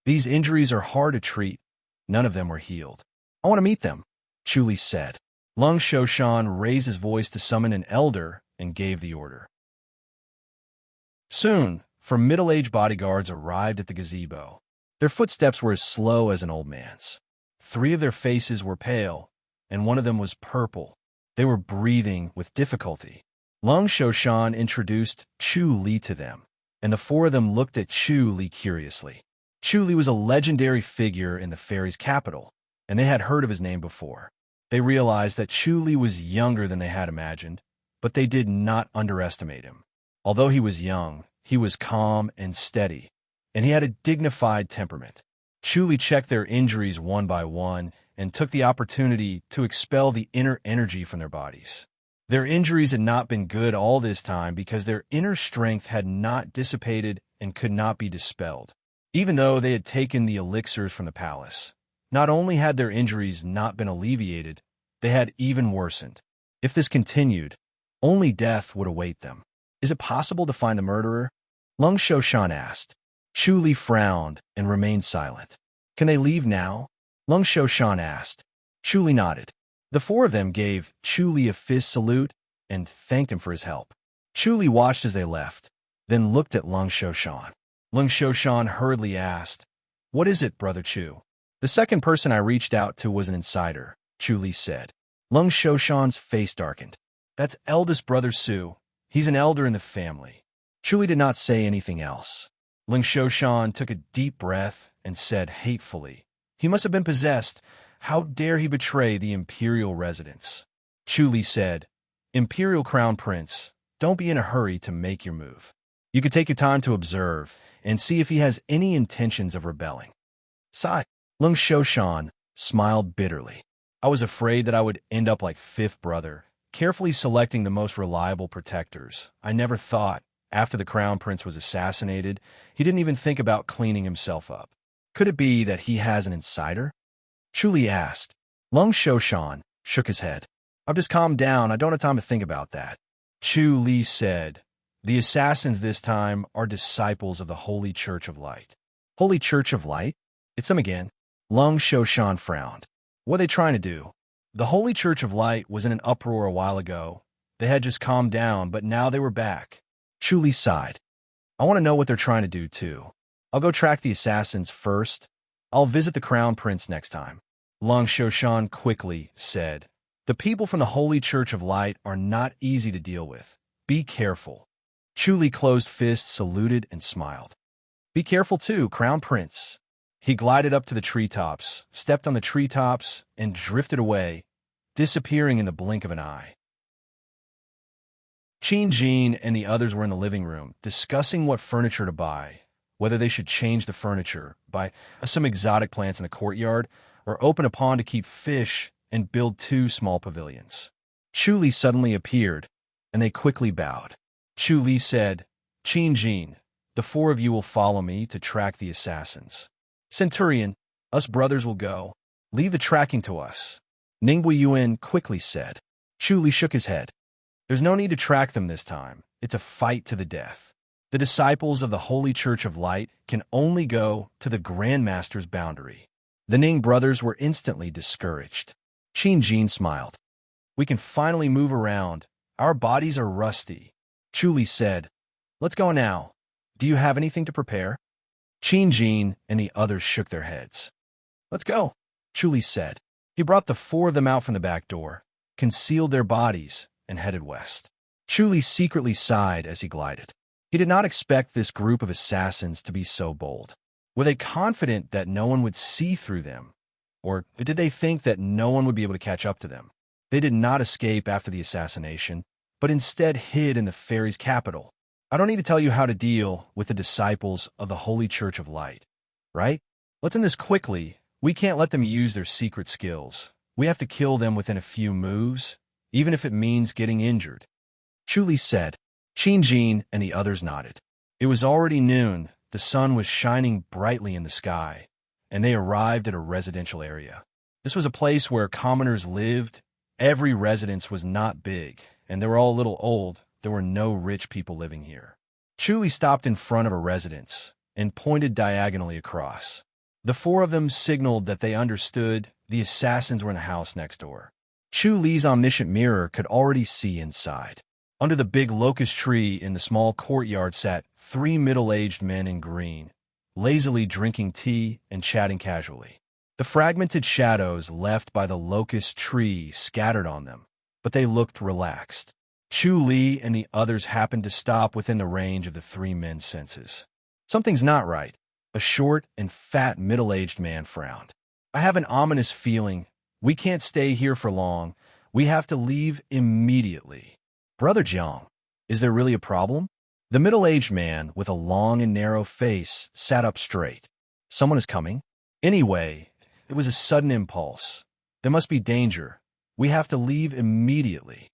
"These injuries are hard to treat. None of them were healed." "I want to meet them," Chu Li said. Lung Shoshan raised his voice to summon an elder and gave the order. Soon, middle-aged bodyguards arrived at the gazebo. Their footsteps were as slow as an old man's. 3 of their faces were pale, and one of them was purple. They were breathing with difficulty. Lung Shoshan introduced Chu Li to them, and the 4 of them looked at Chu Li curiously. Chu Li was a legendary figure in the fairies' capital, and they had heard of his name before. They realized that Chu Li was younger than they had imagined, but they did not underestimate him. Although he was young, he was calm and steady, and he had a dignified temperament. Chu Li checked their injuries one by one and took the opportunity to expel the inner energy from their bodies. Their injuries had not been good all this time because their inner strength had not dissipated and could not be dispelled. Even though they had taken the elixirs from the palace, not only had their injuries not been alleviated, they had even worsened. If this continued, only death would await them. "Is it possible to find the murderer?" Lung Shoshan asked. Chu Li frowned and remained silent. "Can they leave now?" Lung Shoshan asked. Chu Li nodded. The 4 of them gave Chu Li a fist salute and thanked him for his help. Chu Li watched as they left, then looked at Lung Shoshan. Lung Shoshan hurriedly asked, "What is it, Brother Chu?" "The second person I reached out to was an insider," Chu Li said. Lung Shoshan's face darkened. "That's eldest Brother Su. He's an elder in the family." Chu Li did not say anything else. Lung Shoshan took a deep breath and said hatefully, "He must have been possessed. How dare he betray the Imperial residence?" Chu Li said, "Imperial Crown Prince, don't be in a hurry to make your move. You could take your time to observe and see if he has any intentions of rebelling." Sigh. Lung Shoshan smiled bitterly. "I was afraid that I would end up like 5th Brother, carefully selecting the most reliable protectors. I never thought, after the Crown Prince was assassinated, he didn't even think about cleaning himself up. Could it be that he has an insider?" Chu Li asked. Lung Shoshan shook his head. "I've just calmed down. I don't have time to think about that." Chu Li said, "The assassins this time are disciples of the Holy Church of Light." "Holy Church of Light?" "It's them again." Lung Shoshan frowned. "What are they trying to do?" "The Holy Church of Light was in an uproar a while ago. They had just calmed down, but now they were back." Chu Li sighed. "I want to know what they're trying to do, too. I'll go track the assassins first. I'll visit the Crown Prince next time." Lung Shoshan quickly said, "The people from the Holy Church of Light are not easy to deal with. Be careful." Chu Li closed fists, saluted, and smiled. "Be careful too, Crown Prince." He glided up to the treetops, stepped on the treetops, and drifted away, disappearing in the blink of an eye. Qin Jin and the others were in the living room, discussing what furniture to buy, whether they should change the furniture, buy some exotic plants in the courtyard, or open a pond to keep fish and build 2 small pavilions. Chu Li suddenly appeared, and they quickly bowed. Chu Li said, Qin Jin, the 4 of you will follow me to track the assassins. Centurion, us brothers will go. Leave the tracking to us. Ningbo Yuan quickly said. Chu Li shook his head. There's no need to track them this time. It's a fight to the death. The disciples of the Holy Church of Light can only go to the Grand Master's boundary. The Ning brothers were instantly discouraged. Qin Jin smiled. We can finally move around. Our bodies are rusty. Chu Li said, Let's go now. Do you have anything to prepare? Qin Jin and the others shook their heads. Let's go, Chu Li said. He brought the 4 of them out from the back door, concealed their bodies, and headed west. Chu Li secretly sighed as he glided. He did not expect this group of assassins to be so bold. Were they confident that no one would see through them? Or did they think that no one would be able to catch up to them? They did not escape after the assassination, but instead hid in the fairies' capital. I don't need to tell you how to deal with the disciples of the Holy Church of Light, right? Let's end this quickly. We can't let them use their secret skills. We have to kill them within a few moves, even if it means getting injured. Chu Li said. Qin Jin and the others nodded. It was already noon, the sun was shining brightly in the sky, and they arrived at a residential area. This was a place where commoners lived. Every residence was not big, and they were all a little old. There were no rich people living here. Chu Li stopped in front of a residence and pointed diagonally across. The 4 of them signaled that they understood the assassins were in the house next door. Chu Li's omniscient mirror could already see inside. Under the big locust tree in the small courtyard sat 3 middle-aged men in green, lazily drinking tea and chatting casually. The fragmented shadows left by the locust tree scattered on them, but they looked relaxed. Chu Li and the others happened to stop within the range of the 3 men's senses. Something's not right. A short and fat middle-aged man frowned. I have an ominous feeling. We can't stay here for long. We have to leave immediately. Brother Jiang, is there really a problem? The middle-aged man with a long and narrow face sat up straight. Someone is coming? Anyway, it was a sudden impulse. There must be danger. We have to leave immediately.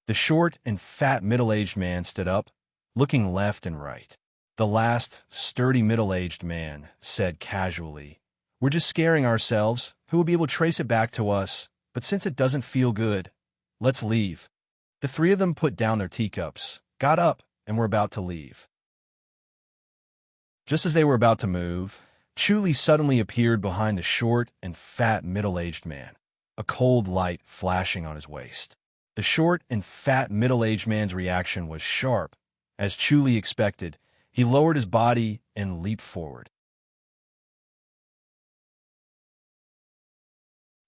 The short and fat middle-aged man stood up, looking left and right. The last sturdy middle-aged man said casually, We're just scaring ourselves. Who will be able to trace it back to us? But since it doesn't feel good, let's leave. The 3 of them put down their teacups, got up, and were about to leave. Just as they were about to move, Chu Li suddenly appeared behind the short and fat middle-aged man, a cold light flashing on his waist. The short and fat middle-aged man's reaction was sharp. As Chu Li expected, he lowered his body and leaped forward.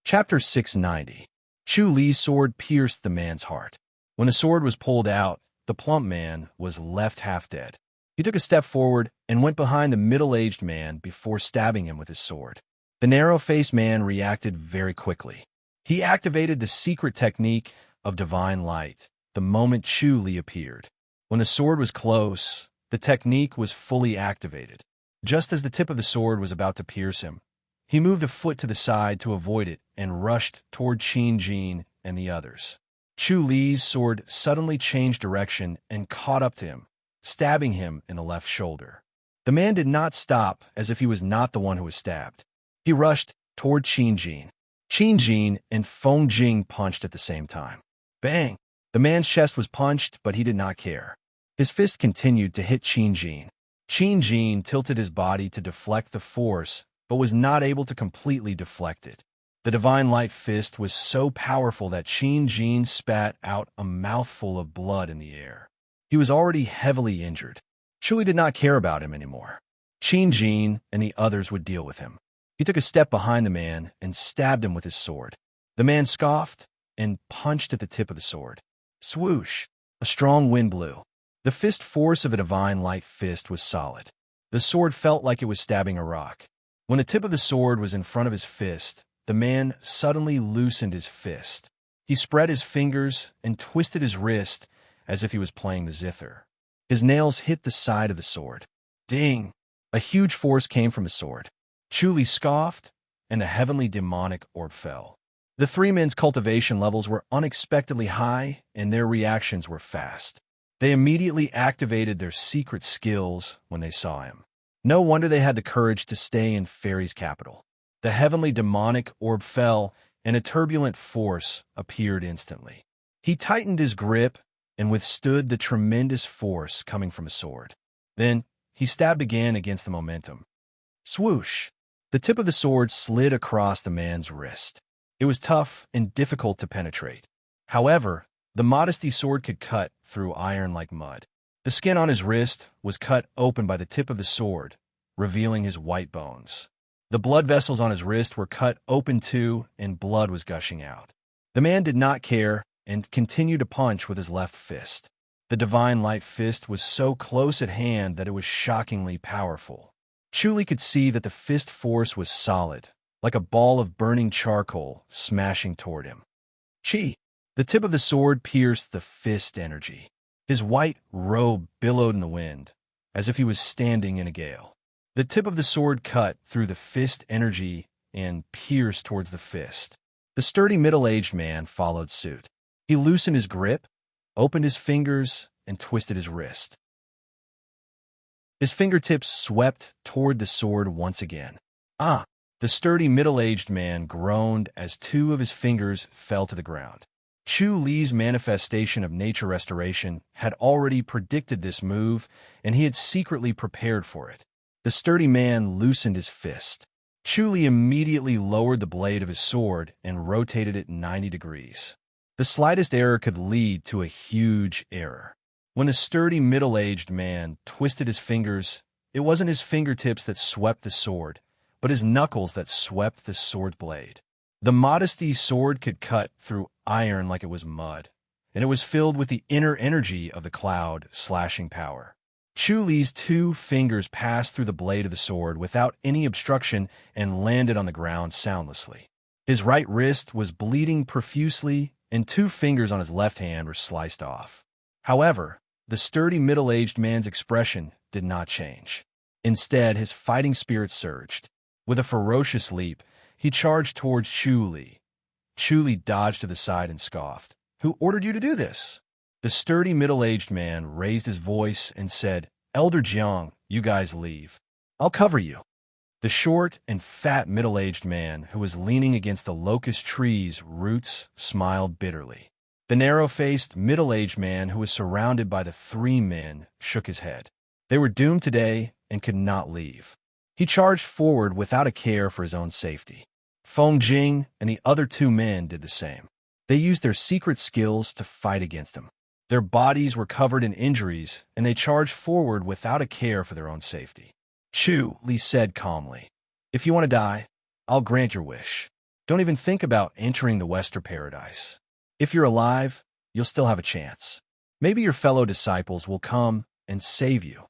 Chapter 690. Chu Li's sword pierced the man's heart. When the sword was pulled out, the plump man was left half dead. He took a step forward and went behind the middle-aged man before stabbing him with his sword. The narrow-faced man reacted very quickly. He activated the secret technique of divine light the moment Chu Li appeared. When the sword was close, the technique was fully activated. Just as the tip of the sword was about to pierce him, he moved a foot to the side to avoid it and rushed toward Qin Jin and the others. Chu Li's sword suddenly changed direction and caught up to him, stabbing him in the left shoulder. The man did not stop as if he was not the one who was stabbed. He rushed toward Qin Jin. Qin Jin and Feng Jing punched at the same time. Bang! The man's chest was punched, but he did not care. His fist continued to hit Qin Jin. Qin Jin tilted his body to deflect the force, but was not able to completely deflect it. The divine light fist was so powerful that Qin Jin spat out a mouthful of blood in the air. He was already heavily injured. Chu Li did not care about him anymore. Qin Jin and the others would deal with him. He took a step behind the man and stabbed him with his sword. The man scoffed and punched at the tip of the sword. Swoosh! A strong wind blew. The fist force of a divine light fist was solid. The sword felt like it was stabbing a rock. When the tip of the sword was in front of his fist, the man suddenly loosened his fist. He spread his fingers and twisted his wrist as if he was playing the zither. His nails hit the side of the sword. Ding! A huge force came from his sword. Chu scoffed, and the heavenly demonic orb fell. The three men's cultivation levels were unexpectedly high, and their reactions were fast. They immediately activated their secret skills when they saw him. No wonder they had the courage to stay in Fairy's capital. The heavenly demonic orb fell, and a turbulent force appeared instantly. He tightened his grip and withstood the tremendous force coming from his sword. Then he stabbed again against the momentum. Swoosh! The tip of the sword slid across the man's wrist. It was tough and difficult to penetrate. However, the modesty sword could cut through iron like mud. The skin on his wrist was cut open by the tip of the sword, revealing his white bones. The blood vessels on his wrist were cut open too, and blood was gushing out. The man did not care and continued to punch with his left fist. The divine light fist was so close at hand that it was shockingly powerful. Chu could see that the fist force was solid, like a ball of burning charcoal smashing toward him. Chi! The tip of the sword pierced the fist energy. His white robe billowed in the wind, as if he was standing in a gale. The tip of the sword cut through the fist energy and pierced towards the fist. The sturdy middle-aged man followed suit. He loosened his grip, opened his fingers, and twisted his wrist. His fingertips swept toward the sword once again. Ah! The sturdy middle-aged man groaned as two of his fingers fell to the ground. Chu Li's manifestation of nature restoration had already predicted this move, and he had secretly prepared for it. The sturdy man loosened his fist. Chu Li immediately lowered the blade of his sword and rotated it 90 degrees. The slightest error could lead to a huge error. When the sturdy middle-aged man twisted his fingers, it wasn't his fingertips that swept the sword, but his knuckles that swept the sword blade. The modesty sword could cut through iron like it was mud, and it was filled with the inner energy of the cloud slashing power. Chu Li's two fingers passed through the blade of the sword without any obstruction and landed on the ground soundlessly. His right wrist was bleeding profusely, and two fingers on his left hand were sliced off. However, the sturdy middle-aged man's expression did not change. Instead, his fighting spirit surged. With a ferocious leap, he charged towards Chu Li. Chu Li dodged to the side and scoffed. "Who ordered you to do this?" The sturdy middle-aged man raised his voice and said, "Elder Jiang, you guys leave. I'll cover you." The short and fat middle-aged man who was leaning against the locust tree's roots smiled bitterly. The narrow-faced middle-aged man who was surrounded by the three men shook his head. They were doomed today and could not leave. He charged forward without a care for his own safety. Feng Jing and the other two men did the same. They used their secret skills to fight against him. Their bodies were covered in injuries, and they charged forward without a care for their own safety. "Chu," Li said calmly, "if you want to die, I'll grant your wish. Don't even think about entering the Western Paradise. If you're alive, you'll still have a chance. Maybe your fellow disciples will come and save you."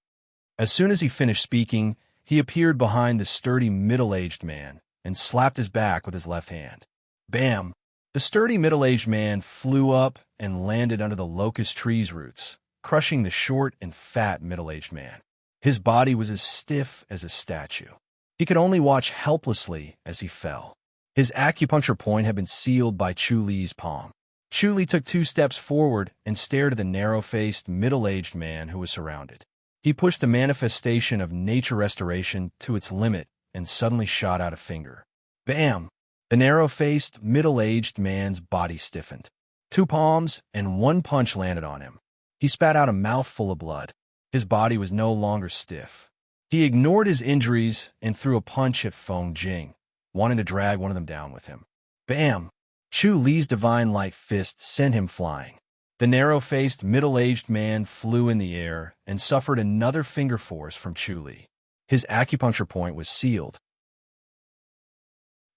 As soon as he finished speaking, he appeared behind the sturdy middle-aged man and slapped his back with his left hand. Bam! The sturdy middle-aged man flew up and landed under the locust tree's roots, crushing the short and fat middle-aged man. His body was as stiff as a statue. He could only watch helplessly as he fell. His acupuncture point had been sealed by Chu Li's palm. Chu Li took 2 steps forward and stared at the narrow-faced, middle-aged man who was surrounded. He pushed the manifestation of nature restoration to its limit and suddenly shot out a finger. Bam! The narrow-faced, middle-aged man's body stiffened. 2 palms and 1 punch landed on him. He spat out a mouthful of blood. His body was no longer stiff. He ignored his injuries and threw a punch at Feng Jing, wanting to drag one of them down with him. Bam! Chu Li's divine light fist sent him flying. The narrow-faced, middle-aged man flew in the air and suffered another finger force from Chu Li. His acupuncture point was sealed.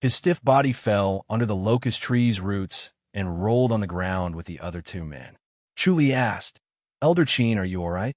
His stiff body fell under the locust tree's roots and rolled on the ground with the other 2 men. Chu Li asked, "Elder Qin, are you all right?"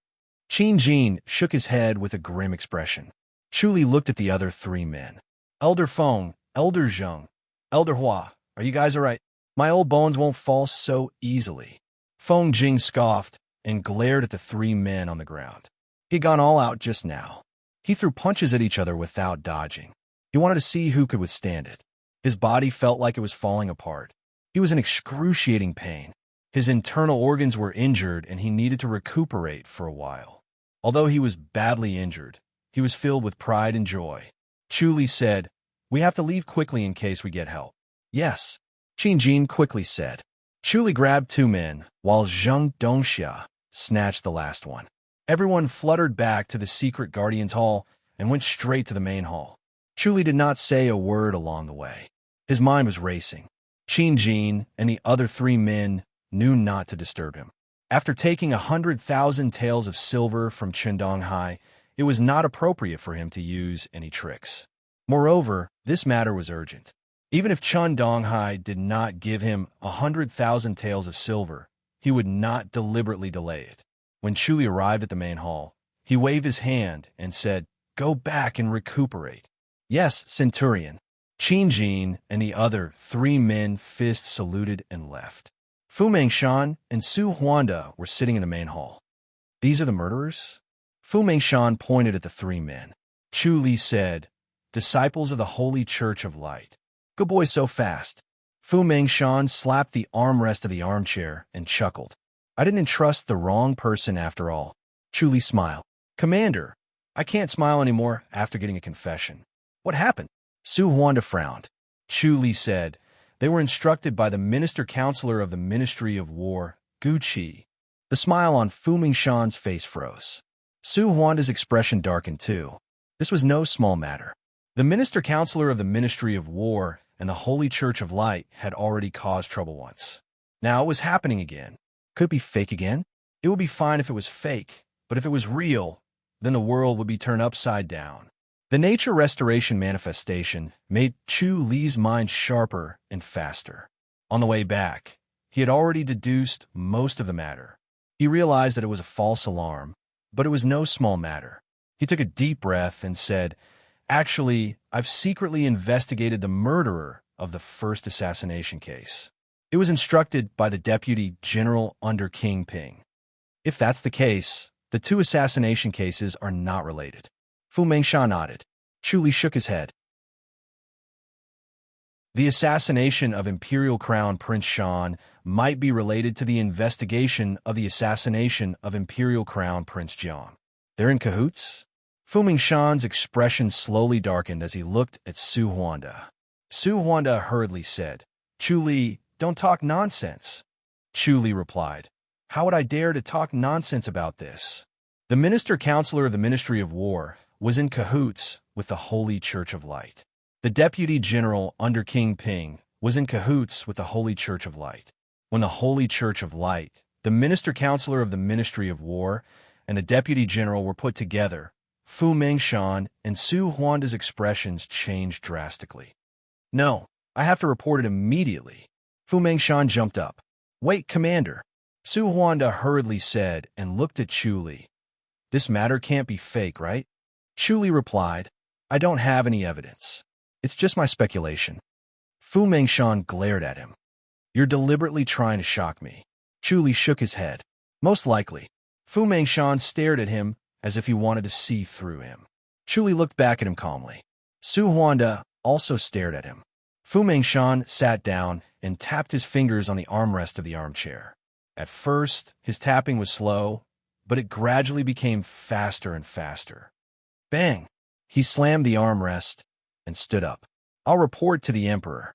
Qin Jin shook his head with a grim expression. Chu Li looked at the other 3 men. "Elder Feng, Elder Zheng, Elder Hua, are you guys all right? My old bones won't fall so easily." Feng Jing scoffed, and glared at the three men on the ground. He had gone all out just now. He threw punches at each other without dodging. He wanted to see who could withstand it. His body felt like it was falling apart. He was in excruciating pain. His internal organs were injured, and he needed to recuperate for a while. Although he was badly injured, he was filled with pride and joy. Chu Li said, "We have to leave quickly in case we get help." "Yes," Qin Jin quickly said. Chu Li grabbed two men, while Zheng Dongxia snatched the last one. Everyone fluttered back to the secret Guardian's Hall and went straight to the main hall. Chu Li did not say a word along the way. His mind was racing. Qin Jin and the other three men knew not to disturb him. After taking 100,000 taels of silver from Chundonghai, it was not appropriate for him to use any tricks. Moreover, this matter was urgent. Even if Chundonghai did not give him 100,000 taels of silver, he would not deliberately delay it. When Chu Li arrived at the main hall, he waved his hand and said, "Go back and recuperate." "Yes, Centurion." Qin Jin and the other three men fist saluted and left. Fu Mengshan and Su Huanda were sitting in the main hall. "These are the murderers?" Fu Mengshan pointed at the three men. Chu Li said, "Disciples of the Holy Church of Light." "Good boy so fast." Fu Mengshan slapped the armrest of the armchair and chuckled. "I didn't entrust the wrong person after all." Chu Li smiled. "Commander, I can't smile anymore after getting a confession." "What happened?" Su Huanda frowned. Chu Li said, "They were instructed by the Minister-Counselor of the Ministry of War, Gu Qi." The smile on Fu Mengshan's face froze. Su Huanda's expression darkened too. This was no small matter. The Minister-Counselor of the Ministry of War and the Holy Church of Light had already caused trouble once. Now it was happening again. Could it be fake again? It would be fine if it was fake, but if it was real, then the world would be turned upside down. The nature restoration manifestation made Chu Li's mind sharper and faster. On the way back, he had already deduced most of the matter. He realized that it was a false alarm, but it was no small matter. He took a deep breath and said, "Actually, I've secretly investigated the murderer of the first assassination case. It was instructed by the Deputy General under King Ping. If that's the case, the two assassination cases are not related." Fu Mengshan nodded. Chu Li shook his head. The assassination of Imperial Crown Prince Shan might be related to the investigation of the assassination of Imperial Crown Prince Jiang. They're in cahoots? Fu Mengshan's expression slowly darkened as he looked at Su Huanda. Su Huanda hurriedly said, "Chu Li, don't talk nonsense." Chu Li replied, "How would I dare to talk nonsense about this?" The Minister-Counselor of the Ministry of War was in cahoots with the Holy Church of Light. The Deputy General under King Ping was in cahoots with the Holy Church of Light. When the Holy Church of Light, the Minister-Counselor of the Ministry of War, and the Deputy General were put together, Fu Mengshan and Su Huanda's expressions changed drastically. "No, I have to report it immediately." Fu Mengshan jumped up. "Wait, Commander," Su Huanda hurriedly said and looked at Chu Li. "This matter can't be fake, right?" Chu Li replied, "I don't have any evidence. It's just my speculation." Fu Mengshan glared at him. "You're deliberately trying to shock me." Chu Li shook his head. "Most likely." Fu Mengshan stared at him as if he wanted to see through him. Chu Li looked back at him calmly. Su Huanda also stared at him. Fu Mengshan sat down and tapped his fingers on the armrest of the armchair. At first, his tapping was slow, but it gradually became faster and faster. Bang! He slammed the armrest and stood up. "I'll report to the Emperor."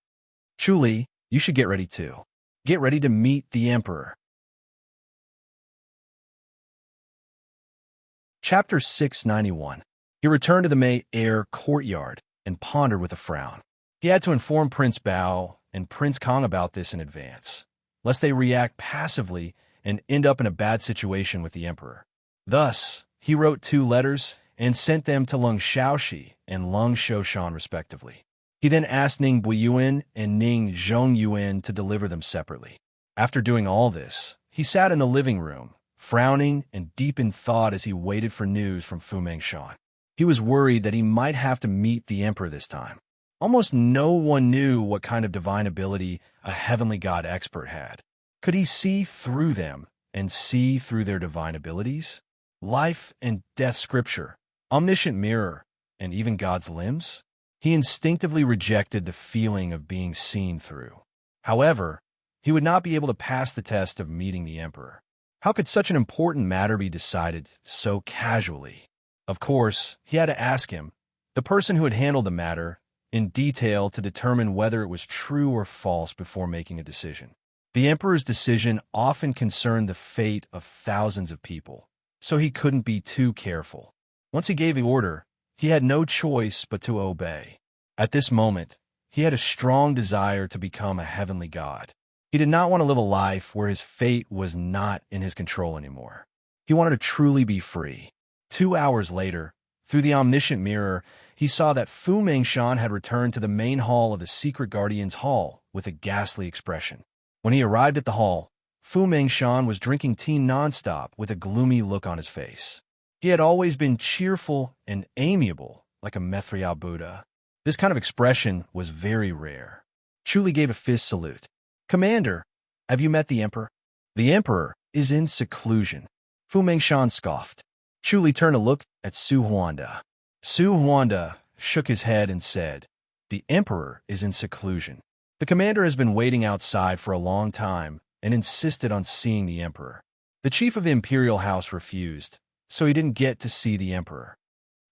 "Chu Li, you should get ready too. Get ready to meet the Emperor." Chapter 691. He returned to the May Air courtyard and pondered with a frown. He had to inform Prince Bao and Prince Kong about this in advance, lest they react passively and end up in a bad situation with the Emperor. Thus, he wrote 2 letters and sent them to Lung Shaoxi and Lung Shoshan respectively. He then asked Ning Buiyuan and Ning Zhongyuan to deliver them separately. After doing all this, he sat in the living room, frowning and deep in thought as he waited for news from Fu Mengshan. He was worried that he might have to meet the Emperor this time. Almost no one knew what kind of divine ability a heavenly god expert had. Could he see through them and see through their divine abilities? Life and death scripture, omniscient mirror, and even God's limbs? He instinctively rejected the feeling of being seen through. However, he would not be able to pass the test of meeting the emperor. How could such an important matter be decided so casually? Of course, he had to ask him, the person who had handled the matter, in detail to determine whether it was true or false before making a decision. The emperor's decision often concerned the fate of thousands of people, so he couldn't be too careful. Once he gave the order, he had no choice but to obey. At this moment, he had a strong desire to become a heavenly god. He did not want to live a life where his fate was not in his control anymore. He wanted to truly be free. 2 hours later, through the omniscient mirror, he saw that Fu Mengshan had returned to the main hall of the Secret Guardian's Hall with a ghastly expression. When he arrived at the hall, Fu Mengshan was drinking tea nonstop with a gloomy look on his face. He had always been cheerful and amiable, like a Mithriya Buddha. This kind of expression was very rare. Chu Li gave a fist salute. "Commander, have you met the emperor?" "The emperor is in seclusion," Fu Mengshan scoffed. Chu Li turned to look at Su Huanda. Su Huanda shook his head and said, "The emperor is in seclusion. The commander has been waiting outside for a long time and insisted on seeing the emperor. The chief of the imperial house refused, so he didn't get to see the emperor."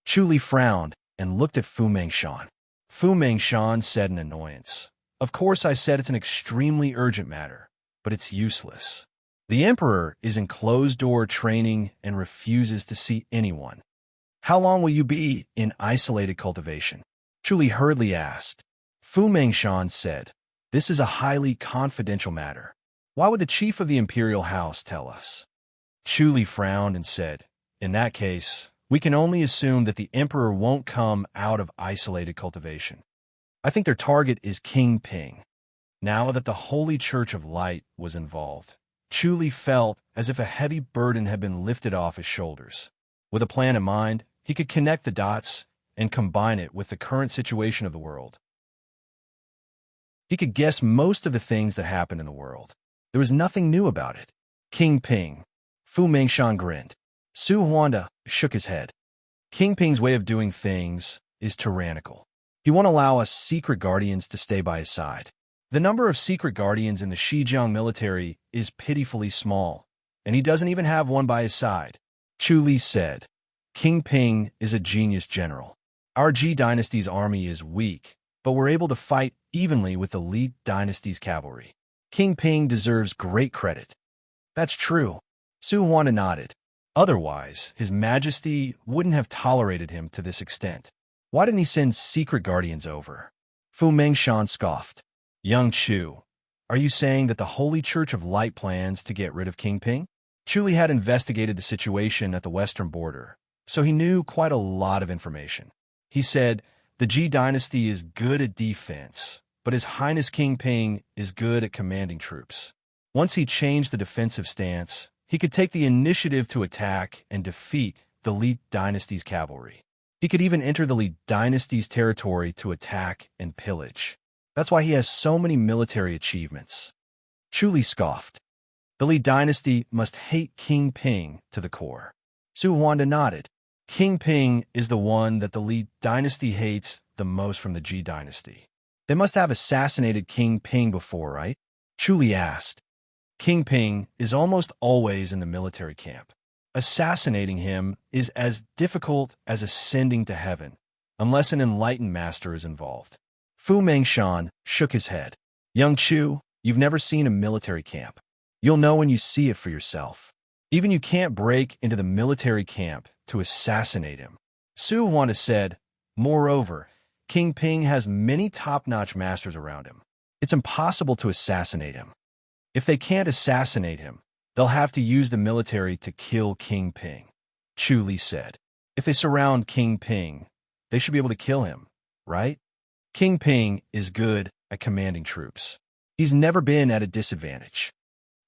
Chu Li frowned and looked at Fu Mengshan. Fu Mengshan said in annoyance, "Of course I said it's an extremely urgent matter, but it's useless. The emperor is in closed-door training and refuses to see anyone." "How long will you be in isolated cultivation?" Chu Li hurriedly asked. Fu Mengshan said, "This is a highly confidential matter. Why would the chief of the imperial house tell us?" Chu Li frowned and said, "In that case, we can only assume that the emperor won't come out of isolated cultivation. I think their target is King Ping." Now that the Holy Church of Light was involved, Chu Li felt as if a heavy burden had been lifted off his shoulders. With a plan in mind, he could connect the dots and combine it with the current situation of the world. He could guess most of the things that happened in the world. There was nothing new about it. King Ping. Fu Mengshan grinned. Su Huanda shook his head. King Ping's way of doing things is tyrannical. He won't allow us secret guardians to stay by his side. The number of secret guardians in the Xizjiang military is pitifully small, and he doesn't even have one by his side. Chu Li said, "King Ping is a genius general. Our Ji dynasty's army is weak, but we're able to fight evenly with the Li dynasty's cavalry. King Ping deserves great credit." "That's true." Su Huanda nodded. "Otherwise, His Majesty wouldn't have tolerated him to this extent. Why didn't he send secret guardians over?" Fu Mengshan scoffed. "Young Chu, are you saying that the Holy Church of Light plans to get rid of King Ping?" Chu Li had investigated the situation at the western border, so he knew quite a lot of information. He said, "The Ji dynasty is good at defense, but His Highness King Ping is good at commanding troops. Once he changed the defensive stance, he could take the initiative to attack and defeat the Li dynasty's cavalry. He could even enter the Li dynasty's territory to attack and pillage. That's why he has so many military achievements." Chu Li scoffed. "The Li dynasty must hate King Ping to the core." Su Huanda nodded. "King Ping is the one that the Li dynasty hates the most from the Ji dynasty. They must have assassinated King Ping before, right?" Chu Li asked. "King Ping is almost always in the military camp. Assassinating him is as difficult as ascending to heaven, unless an enlightened master is involved." Fu Mengshan shook his head. "Young Chu, you've never seen a military camp. You'll know when you see it for yourself. Even you can't break into the military camp to assassinate him." Su Huanda said, "Moreover, King Ping has many top-notch masters around him. It's impossible to assassinate him. If they can't assassinate him, they'll have to use the military to kill King Ping." Chu Li said, "If they surround King Ping, they should be able to kill him, right? King Ping is good at commanding troops. He's never been at a disadvantage."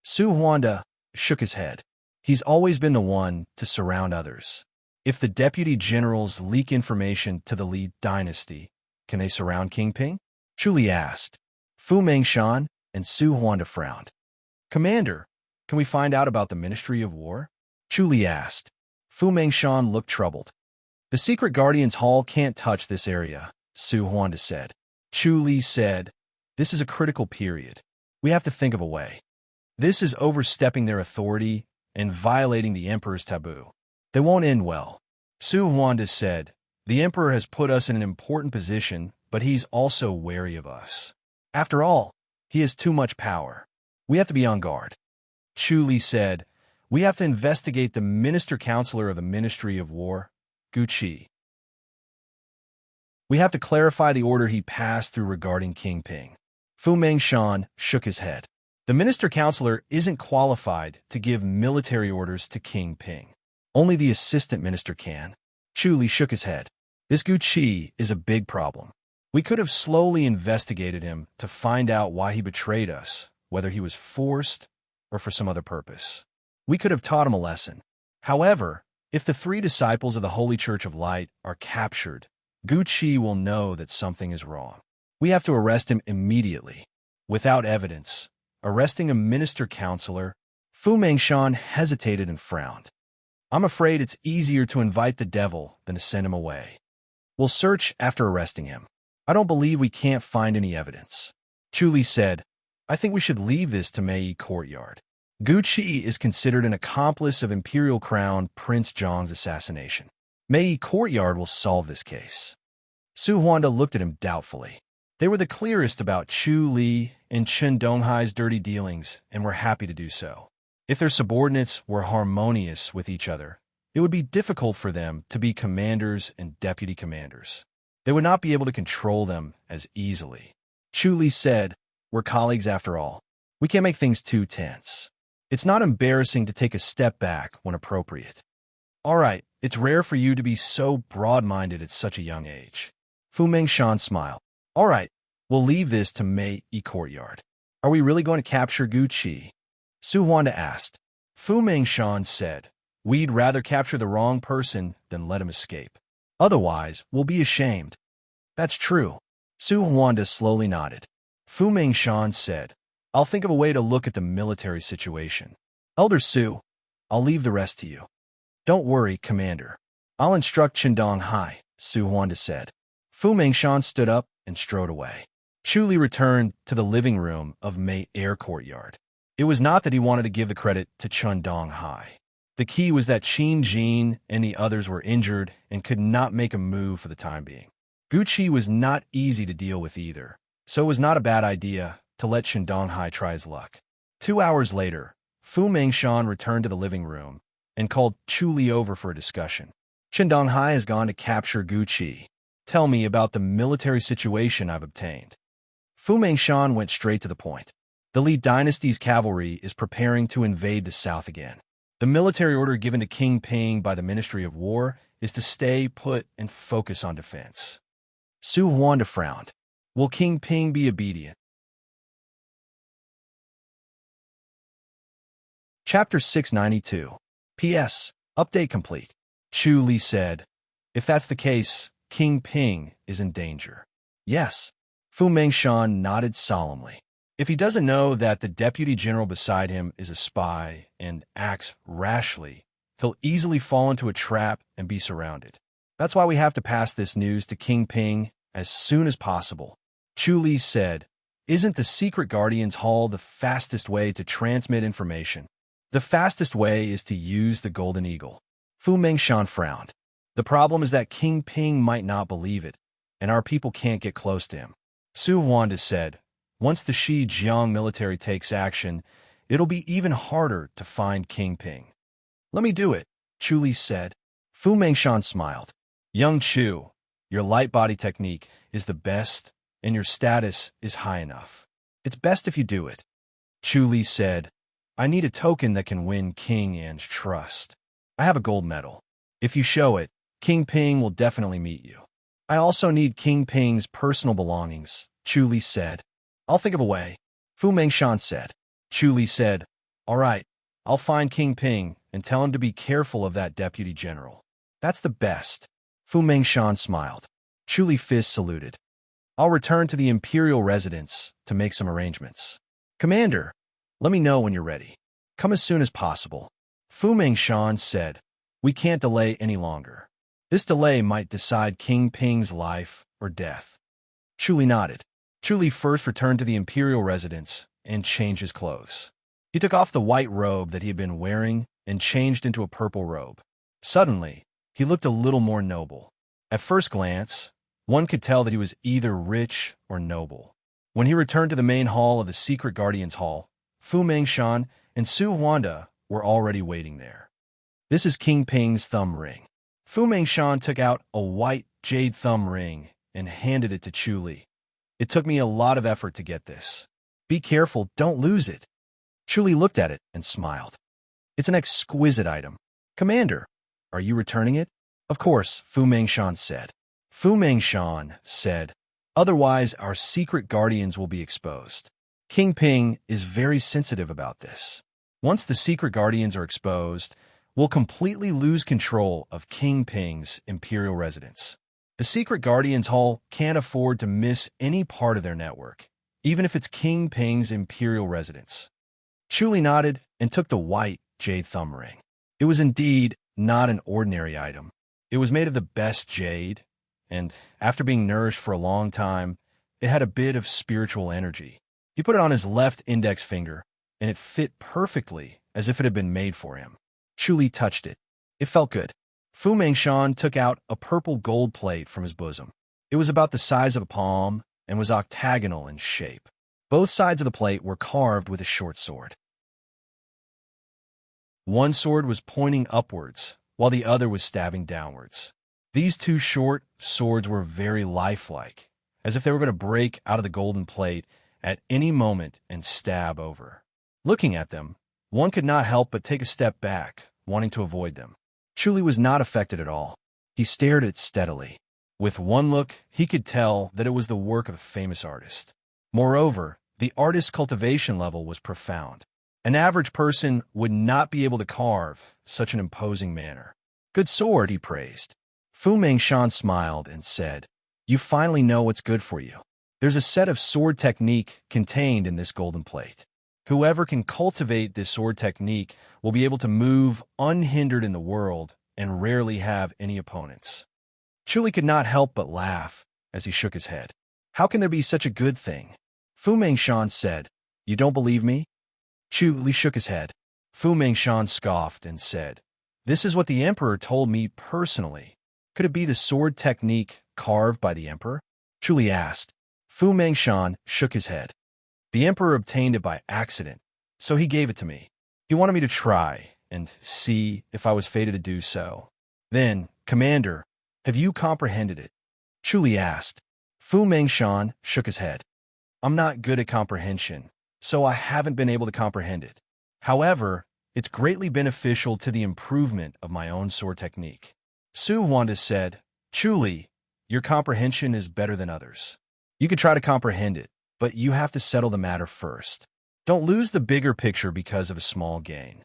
Su Huanda shook his head. "He's always been the one to surround others. If the deputy generals leak information to the Li dynasty, can they surround King Ping?" Chu Li asked. Fu Mengshan and Su Huanda frowned. "Commander, Can we find out about the Ministry of War? Chu Li asked. Fu Mengshan looked troubled. The secret Guardian's Hall can't touch this area, Su Huanda said. Chu Li said, this is a critical period. We have to think of a way. This is overstepping their authority and violating the Emperor's taboo. They won't end well. Su Huanda said, the Emperor has put us in an important position, but he's also wary of us. After all, he has too much power. We have to be on guard. Chu Li said, we have to investigate the Minister-Counselor of the Ministry of War, Gu Qi. We have to clarify the order he passed through regarding King Ping. Fu Mengshan shook his head. The Minister-Counselor isn't qualified to give military orders to King Ping. Only the Assistant Minister can. Chu Li shook his head. This Gu Qi is a big problem. We could have slowly investigated him to find out why he betrayed us, whether he was forced or for some other purpose. We could have taught him a lesson. However, if the 3 disciples of the Holy Church of Light are captured, Gu Qi will know that something is wrong. We have to arrest him immediately. Without evidence, arresting a minister-counselor, Fu Mengshan hesitated and frowned. I'm afraid it's easier to invite the devil than to send him away. We'll search after arresting him. I don't believe we can't find any evidence. Chu Li said, I think we should leave this to Mei Courtyard. Gu Qi is considered an accomplice of Imperial Crown Prince Zhong's assassination. Mei Courtyard will solve this case. Su Huanda looked at him doubtfully. They were the clearest about Chu Li and Chen Donghai's dirty dealings and were happy to do so. If their subordinates were harmonious with each other, it would be difficult for them to be commanders and deputy commanders. They would not be able to control them as easily. Chu Li said, we're colleagues after all. We can't make things too tense. It's not embarrassing to take a step back when appropriate. All right, it's rare for you to be so broad-minded at such a young age. Fu Mengshan smiled. All right, we'll leave this to Mei Courtyard. Are we really going to capture Gu Qi? Su Huanda asked. Fu Mengshan said, we'd rather capture the wrong person than let him escape. Otherwise, we'll be ashamed. That's true. Su Huanda slowly nodded. Fu Mengshan said, I'll think of a way to look at the military situation. Elder Su, I'll leave the rest to you. Don't worry, Commander. I'll instruct Chen Donghai, Su Huanda said. Fu Mengshan stood up and strode away. Chu Li returned to the living room of Mei Courtyard. It was not that he wanted to give the credit to Chen Donghai. The key was that Qin Jin and the others were injured and could not make a move for the time being. Gu Qi was not easy to deal with either, so it was not a bad idea to let Chen Donghai try his luck. 2 hours later, Fu Mengshan returned to the living room and called Chu Li over for a discussion. Chen Donghai has gone to capture Gu Qi. Tell me about the military situation I've obtained. Fu Mengshan went straight to the point. The Li dynasty's cavalry is preparing to invade the south again. The military order given to King Ping by the Ministry of War is to stay put and focus on defense. Su Huanda frowned. Will King Ping be obedient? Chapter 692. P.S. Update complete. Chu Li said, if that's the case, King Ping is in danger. Yes. Fu Mengshan nodded solemnly. If he doesn't know that the deputy general beside him is a spy and acts rashly, he'll easily fall into a trap and be surrounded. That's why we have to pass this news to King Ping as soon as possible. Chu Li said, isn't the secret Guardian's Hall the fastest way to transmit information? The fastest way is to use the Golden Eagle. Fu Mengshan frowned. The problem is that King Ping might not believe it, and our people can't get close to him. Su Huanda said, once the Xi military takes action, it'll be even harder to find King Ping. Let me do it, Chu Li said. Fu Mengshan smiled. Young Chu, your light body technique is the best, and your status is high enough. It's best if you do it. Chu Li said, I need a token that can win King An's trust. I have a gold medal. If you show it, King Ping will definitely meet you. I also need King Ping's personal belongings, Chu Li said. I'll think of a way, Fu Mengshan said. Chu Li said, all right, I'll find King Ping and tell him to be careful of that deputy general. That's the best. Fu Mengshan smiled. Chu Li fist saluted. I'll return to the imperial residence to make some arrangements. Commander, let me know when you're ready. Come as soon as possible. Fu Mengshan said, we can't delay any longer. This delay might decide King Ping's life or death. Chu Li nodded. Chu Li first returned to the imperial residence and changed his clothes. He took off the white robe that he had been wearing and changed into a purple robe. Suddenly, he looked a little more noble. At first glance, one could tell that he was either rich or noble. When he returned to the main hall of the Secret Guardians Hall, Fu Mengshan and Su Huanda were already waiting there. This is King Ping's thumb ring. Fu Mengshan took out a white jade thumb ring and handed it to Chu Li. It took me a lot of effort to get this. Be careful, don't lose it. Chu Li looked at it and smiled. It's an exquisite item. Commander, are you returning it? Of course, Fu Mengshan said. Fu Mengshan said, otherwise our secret guardians will be exposed. King Ping is very sensitive about this. Once the secret guardians are exposed, we'll completely lose control of King Ping's imperial residence. The Secret Guardians Hall can't afford to miss any part of their network, even if it's King Ping's imperial residence. Chu Li nodded and took the white jade thumb ring. It was indeed not an ordinary item. It was made of the best jade, and after being nourished for a long time, it had a bit of spiritual energy. He put it on his left index finger, and it fit perfectly as if it had been made for him. Chu Li touched it. It felt good. Fu Mengshan took out a purple gold plate from his bosom. It was about the size of a palm and was octagonal in shape. Both sides of the plate were carved with a short sword. One sword was pointing upwards, while the other was stabbing downwards. These two short swords were very lifelike, as if they were going to break out of the golden plate at any moment and stab over. Looking at them, one could not help but take a step back, wanting to avoid them. Chu Li was not affected at all. He stared at it steadily. With one look, he could tell that it was the work of a famous artist. Moreover, the artist's cultivation level was profound. An average person would not be able to carve such an imposing manner. Good sword, he praised. Fu Mengshan smiled and said, you finally know what's good for you. There's a set of sword technique contained in this golden plate. Whoever can cultivate this sword technique will be able to move unhindered in the world and rarely have any opponents. Chu Li could not help but laugh as he shook his head. How can there be such a good thing? Fu Mengshan said, you don't believe me? Chu Li shook his head. Fu Mengshan scoffed and said, this is what the emperor told me personally. Could it be the sword technique carved by the emperor? Chu Li asked. Fu Mengshan shook his head. The emperor obtained it by accident, so he gave it to me. He wanted me to try and see if I was fated to do so. Then, Commander, have you comprehended it? Chu Li asked. Fu Mengshan shook his head. I'm not good at comprehension, so I haven't been able to comprehend it. However, it's greatly beneficial to the improvement of my own sword technique. Su Huanda said, Chu Li, your comprehension is better than others. You could try to comprehend it, but you have to settle the matter first. Don't lose the bigger picture because of a small gain.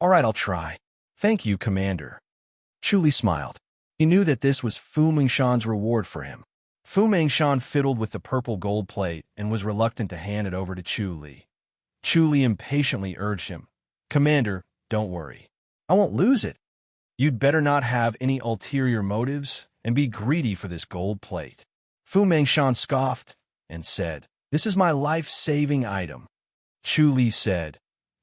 All right, I'll try. Thank you, Commander. Chu Li smiled. He knew that this was Fu Mengshan's reward for him. Fu Mengshan fiddled with the purple gold plate and was reluctant to hand it over to Chu Li. Chu Li impatiently urged him, Commander, don't worry. I won't lose it. You'd better not have any ulterior motives and be greedy for this gold plate. Fu Mengshan scoffed and said, this is my life-saving item. Chu Li said,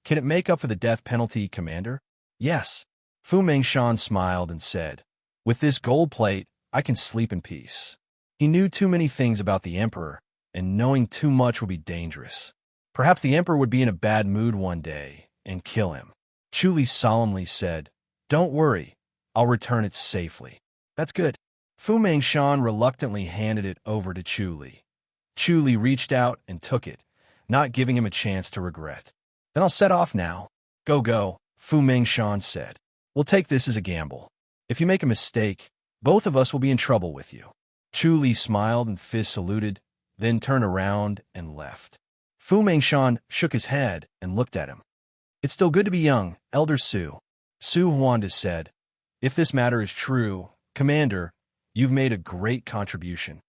can it make up for the death penalty, Commander? Yes. Fu Mengshan smiled and said, with this gold plate, I can sleep in peace. He knew too many things about the emperor, and knowing too much would be dangerous. Perhaps the emperor would be in a bad mood one day and kill him. Chu Li solemnly said, don't worry, I'll return it safely. That's good. Fu Mengshan reluctantly handed it over to Chu Li. Chu Li reached out and took it, not giving him a chance to regret. Then I'll set off now. Go, go, Fu Mengshan said. We'll take this as a gamble. If you make a mistake, both of us will be in trouble with you. Chu Li smiled and fist saluted, then turned around and left. Fu Mengshan shook his head and looked at him. It's still good to be young, Elder Su. Su Huanda said, if this matter is true, Commander, you've made a great contribution.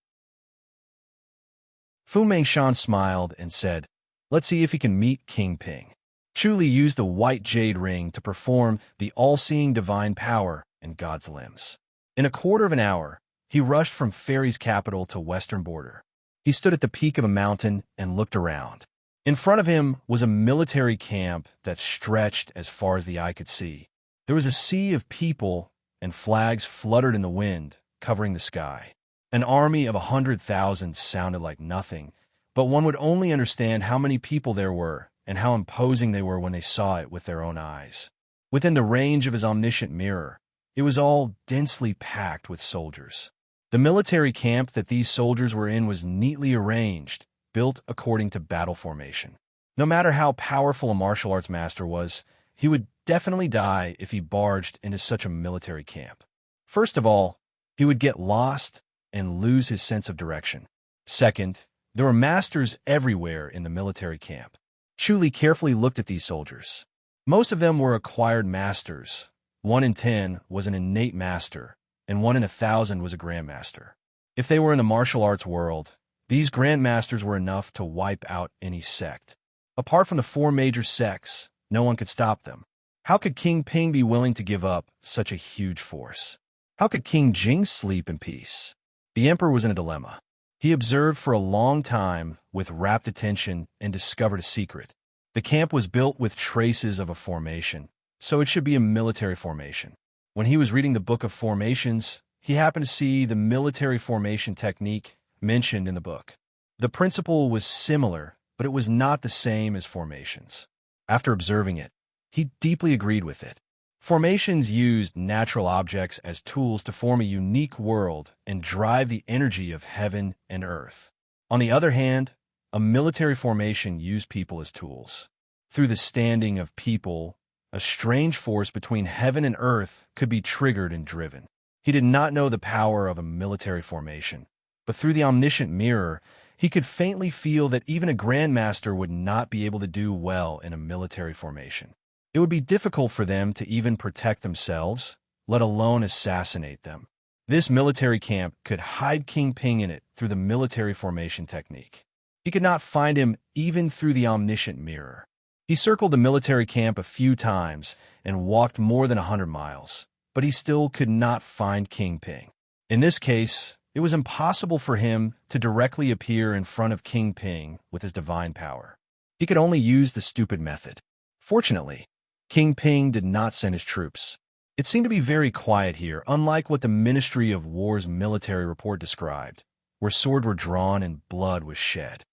Fu Mengshan smiled and said, let's see if he can meet King Ping. Chu Li used the white jade ring to perform the all-seeing divine power in God's limbs. In a quarter of an hour, he rushed from Fairy's capital to western border. He stood at the peak of a mountain and looked around. In front of him was a military camp that stretched as far as the eye could see. There was a sea of people, and flags fluttered in the wind, covering the sky. An army of 100,000 sounded like nothing, but one would only understand how many people there were and how imposing they were when they saw it with their own eyes. Within the range of his omniscient mirror, it was all densely packed with soldiers. The military camp that these soldiers were in was neatly arranged, built according to battle formation. No matter how powerful a martial arts master was, he would definitely die if he barged into such a military camp. First of all, he would get lost and lose his sense of direction. Second, there were masters everywhere in the military camp. Chu Li carefully looked at these soldiers. Most of them were acquired masters. 1 in 10 was an innate master, and 1 in 1,000 was a grandmaster. If they were in the martial arts world, these grandmasters were enough to wipe out any sect. Apart from the 4 major sects, no one could stop them. How could King Ping be willing to give up such a huge force? How could King Jing sleep in peace? The emperor was in a dilemma. He observed for a long time with rapt attention and discovered a secret. The camp was built with traces of a formation, so it should be a military formation. When he was reading the Book of Formations, he happened to see the military formation technique mentioned in the book. The principle was similar, but it was not the same as formations. After observing it, he deeply agreed with it. Formations used natural objects as tools to form a unique world and drive the energy of heaven and earth. On the other hand, a military formation used people as tools. Through the standing of people, a strange force between heaven and earth could be triggered and driven. He did not know the power of a military formation, but through the omniscient mirror, he could faintly feel that even a grandmaster would not be able to do well in a military formation. It would be difficult for them to even protect themselves, let alone assassinate them. This military camp could hide King Ping in it through the military formation technique. He could not find him even through the omniscient mirror. He circled the military camp a few times and walked more than 100 miles, but he still could not find King Ping. In this case, it was impossible for him to directly appear in front of King Ping with his divine power. He could only use the stupid method. Fortunately, King Ping did not send his troops. It seemed to be very quiet here, unlike what the Ministry of War's military report described, where swords were drawn and blood was shed.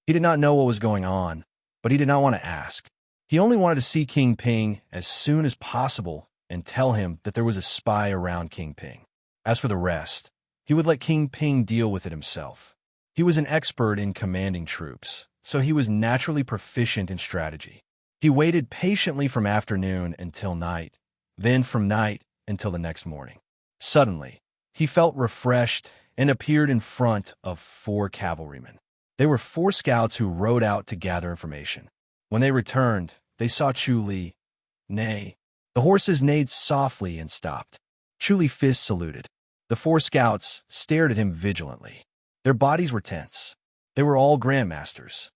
He did not know what was going on, but he did not want to ask. He only wanted to see King Ping as soon as possible and tell him that there was a spy around King Ping. As for the rest, he would let King Ping deal with it himself. He was an expert in commanding troops, so he was naturally proficient in strategy. He waited patiently from afternoon until night, then from night until the next morning. Suddenly, he felt refreshed and appeared in front of 4 cavalrymen. They were 4 scouts who rode out to gather information. When they returned, they saw Chu Li. Nay, the horses neighed softly and stopped. Chu Li fist saluted. The 4 scouts stared at him vigilantly. Their bodies were tense. They were all grandmasters.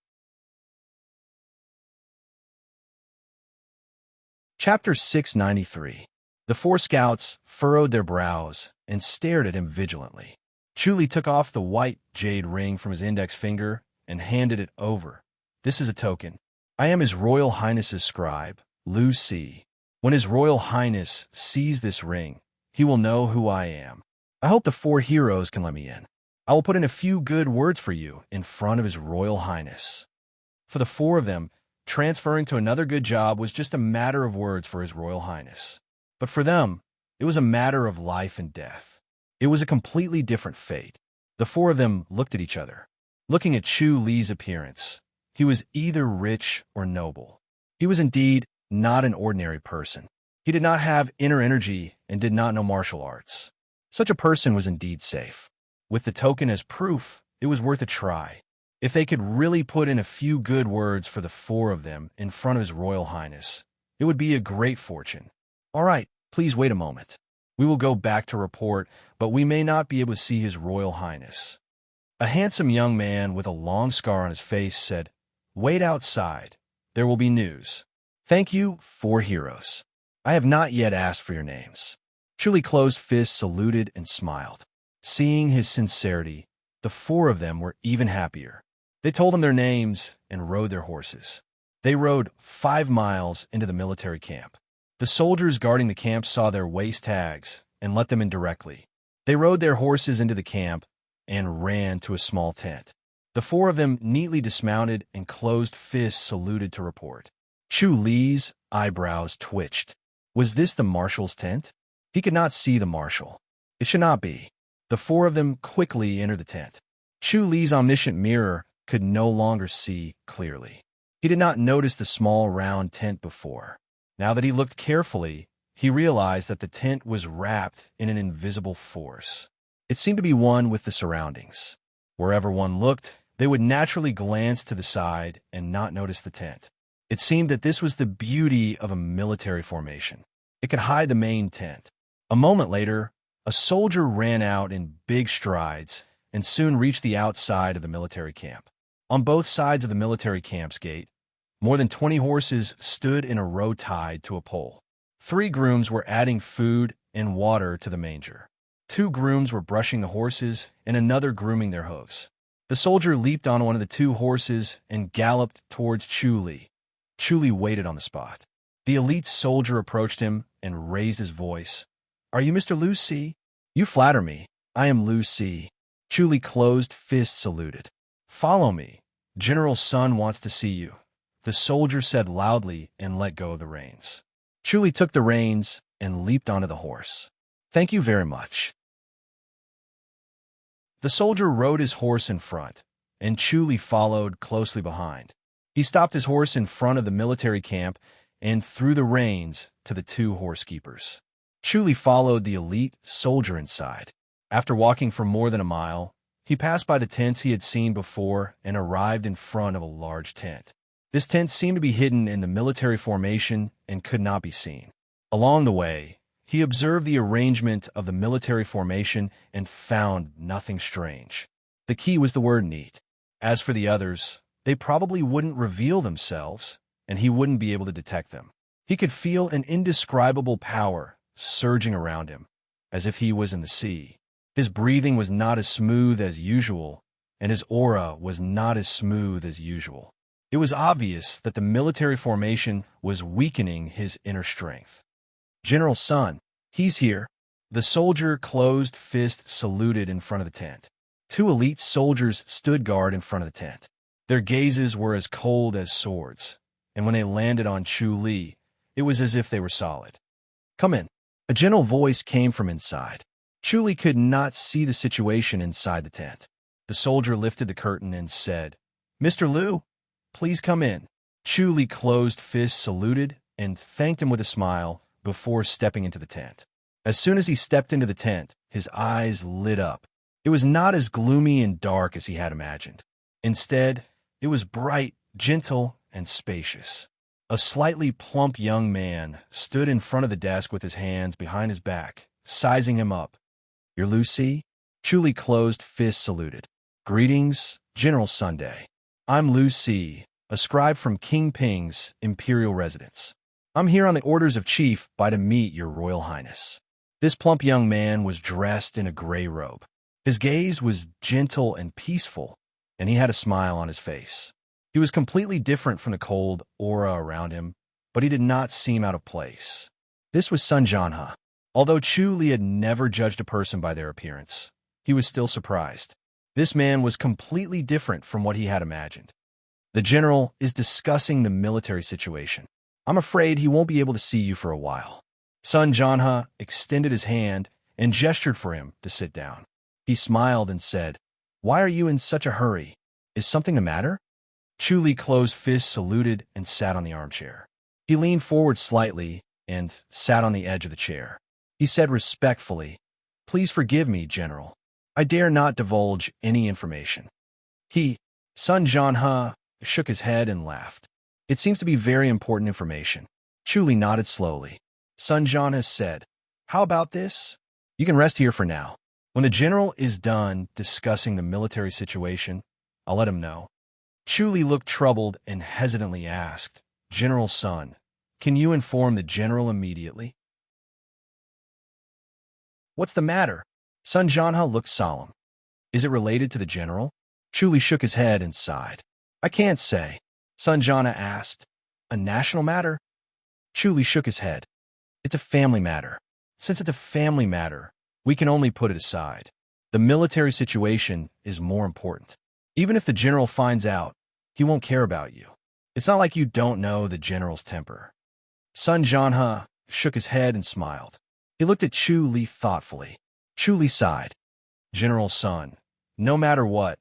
Chapter 693. The 4 scouts furrowed their brows and stared at him vigilantly. Chu Li took off the white jade ring from his index finger and handed it over. This is a token. I am His Royal Highness's scribe, Lu Si. When His Royal Highness sees this ring, he will know who I am. I hope the 4 heroes can let me in. I will put in a few good words for you in front of His Royal Highness. For the 4 of them, transferring to another good job was just a matter of words for His Royal Highness. But for them, it was a matter of life and death. It was a completely different fate. The 4 of them looked at each other. Looking at Chu Li's appearance, he was either rich or noble. He was indeed not an ordinary person. He did not have inner energy and did not know martial arts. Such a person was indeed safe. With the token as proof, it was worth a try. If they could really put in a few good words for the 4 of them in front of His Royal Highness, it would be a great fortune. All right, please wait a moment. We will go back to report, but we may not be able to see His Royal Highness. A handsome young man with a long scar on his face said, Wait outside. There will be news. Thank you, 4 heroes. I have not yet asked for your names. Truly closed fists saluted and smiled. Seeing his sincerity, the 4 of them were even happier. They told him their names and rode their horses. They rode 5 miles into the military camp. The soldiers guarding the camp saw their waist tags and let them in directly. They rode their horses into the camp and ran to a small tent. The 4 of them neatly dismounted and closed fists saluted to report. Chu Li's eyebrows twitched. Was this the marshal's tent? He could not see the marshal. It should not be. The 4 of them quickly entered the tent. Chu Li's omniscient mirror could no longer see clearly. He did not notice the small round tent before. Now that he looked carefully, he realized that the tent was wrapped in an invisible force. It seemed to be one with the surroundings. Wherever one looked, they would naturally glance to the side and not notice the tent. It seemed that this was the beauty of a military formation. It could hide the main tent. A moment later, a soldier ran out in big strides and soon reached the outside of the military camp. On both sides of the military camp's gate, more than 20 horses stood in a row tied to a pole. 3 grooms were adding food and water to the manger. 2 grooms were brushing the horses and another grooming their hooves. The soldier leaped on one of the 2 horses and galloped towards Chu Li. Chu Li waited on the spot. The elite soldier approached him and raised his voice. "Are you Mr. Lu Si?" "You flatter me. I am Lu Si." Chu Li closed fists saluted. "Follow me. General Sun wants to see you," the soldier said loudly and let go of the reins. Chu Li took the reins and leaped onto the horse. "Thank you very much." The soldier rode his horse in front, and Chu Li followed closely behind. He stopped his horse in front of the military camp and threw the reins to the 2 horsekeepers. Chu Li followed the elite soldier inside. After walking for more than a mile, he passed by the tents he had seen before and arrived in front of a large tent. This tent seemed to be hidden in the military formation and could not be seen. Along the way, he observed the arrangement of the military formation and found nothing strange. The key was the word neat. As for the others, they probably wouldn't reveal themselves, and he wouldn't be able to detect them. He could feel an indescribable power surging around him, as if he was in the sea. His breathing was not as smooth as usual, and his aura was not as smooth as usual. It was obvious that the military formation was weakening his inner strength. "General Sun, he's here." The soldier closed fist saluted in front of the tent. 2 elite soldiers stood guard in front of the tent. Their gazes were as cold as swords, and when they landed on Chu Li, it was as if they were solid. "Come in." A gentle voice came from inside. Chu Li could not see the situation inside the tent. The soldier lifted the curtain and said, "Mr. Lu, please come in." Chu Li closed fists saluted and thanked him with a smile before stepping into the tent. As soon as he stepped into the tent, his eyes lit up. It was not as gloomy and dark as he had imagined. Instead, it was bright, gentle, and spacious. A slightly plump young man stood in front of the desk with his hands behind his back, sizing him up. "You're Lu Si?" Chu Li closed fists saluted. "Greetings, General Sunday. I'm Lu Si, a scribe from King Ping's imperial residence. I'm here on the orders of Chief Bai to meet your Royal Highness." This plump young man was dressed in a gray robe. His gaze was gentle and peaceful, and he had a smile on his face. He was completely different from the cold aura around him, but he did not seem out of place. This was Sun Jianhe. Although Chu Li had never judged a person by their appearance, he was still surprised. This man was completely different from what he had imagined. "The general is discussing the military situation. I'm afraid he won't be able to see you for a while." Sun Jianhe extended his hand and gestured for him to sit down. He smiled and said, "Why are you in such a hurry? Is something the matter?" Chu Li closed fists saluted and sat on the armchair. He leaned forward slightly and sat on the edge of the chair. He said respectfully, "Please forgive me, General. I dare not divulge any information." Sun Jianhe shook his head and laughed. "It seems to be very important information." Chu Li nodded slowly. Sun Jianhe said, "How about this? You can rest here for now. When the general is done discussing the military situation, I'll let him know." Chu looked troubled and hesitantly asked, General Sun, can you inform the general immediately? What's the matter? Sun Jianhe looked solemn. Is it related to the general? Chu shook his head and sighed. I can't say. Sun Jianhe asked. A national matter? Chu shook his head. It's a family matter. Since it's a family matter, we can only put it aside. The military situation is more important. Even if the general finds out, he won't care about you. It's not like you don't know the general's temper. Sun Jianhe shook his head and smiled. He looked at Chu thoughtfully. Chu sighed. General Sun, no matter what,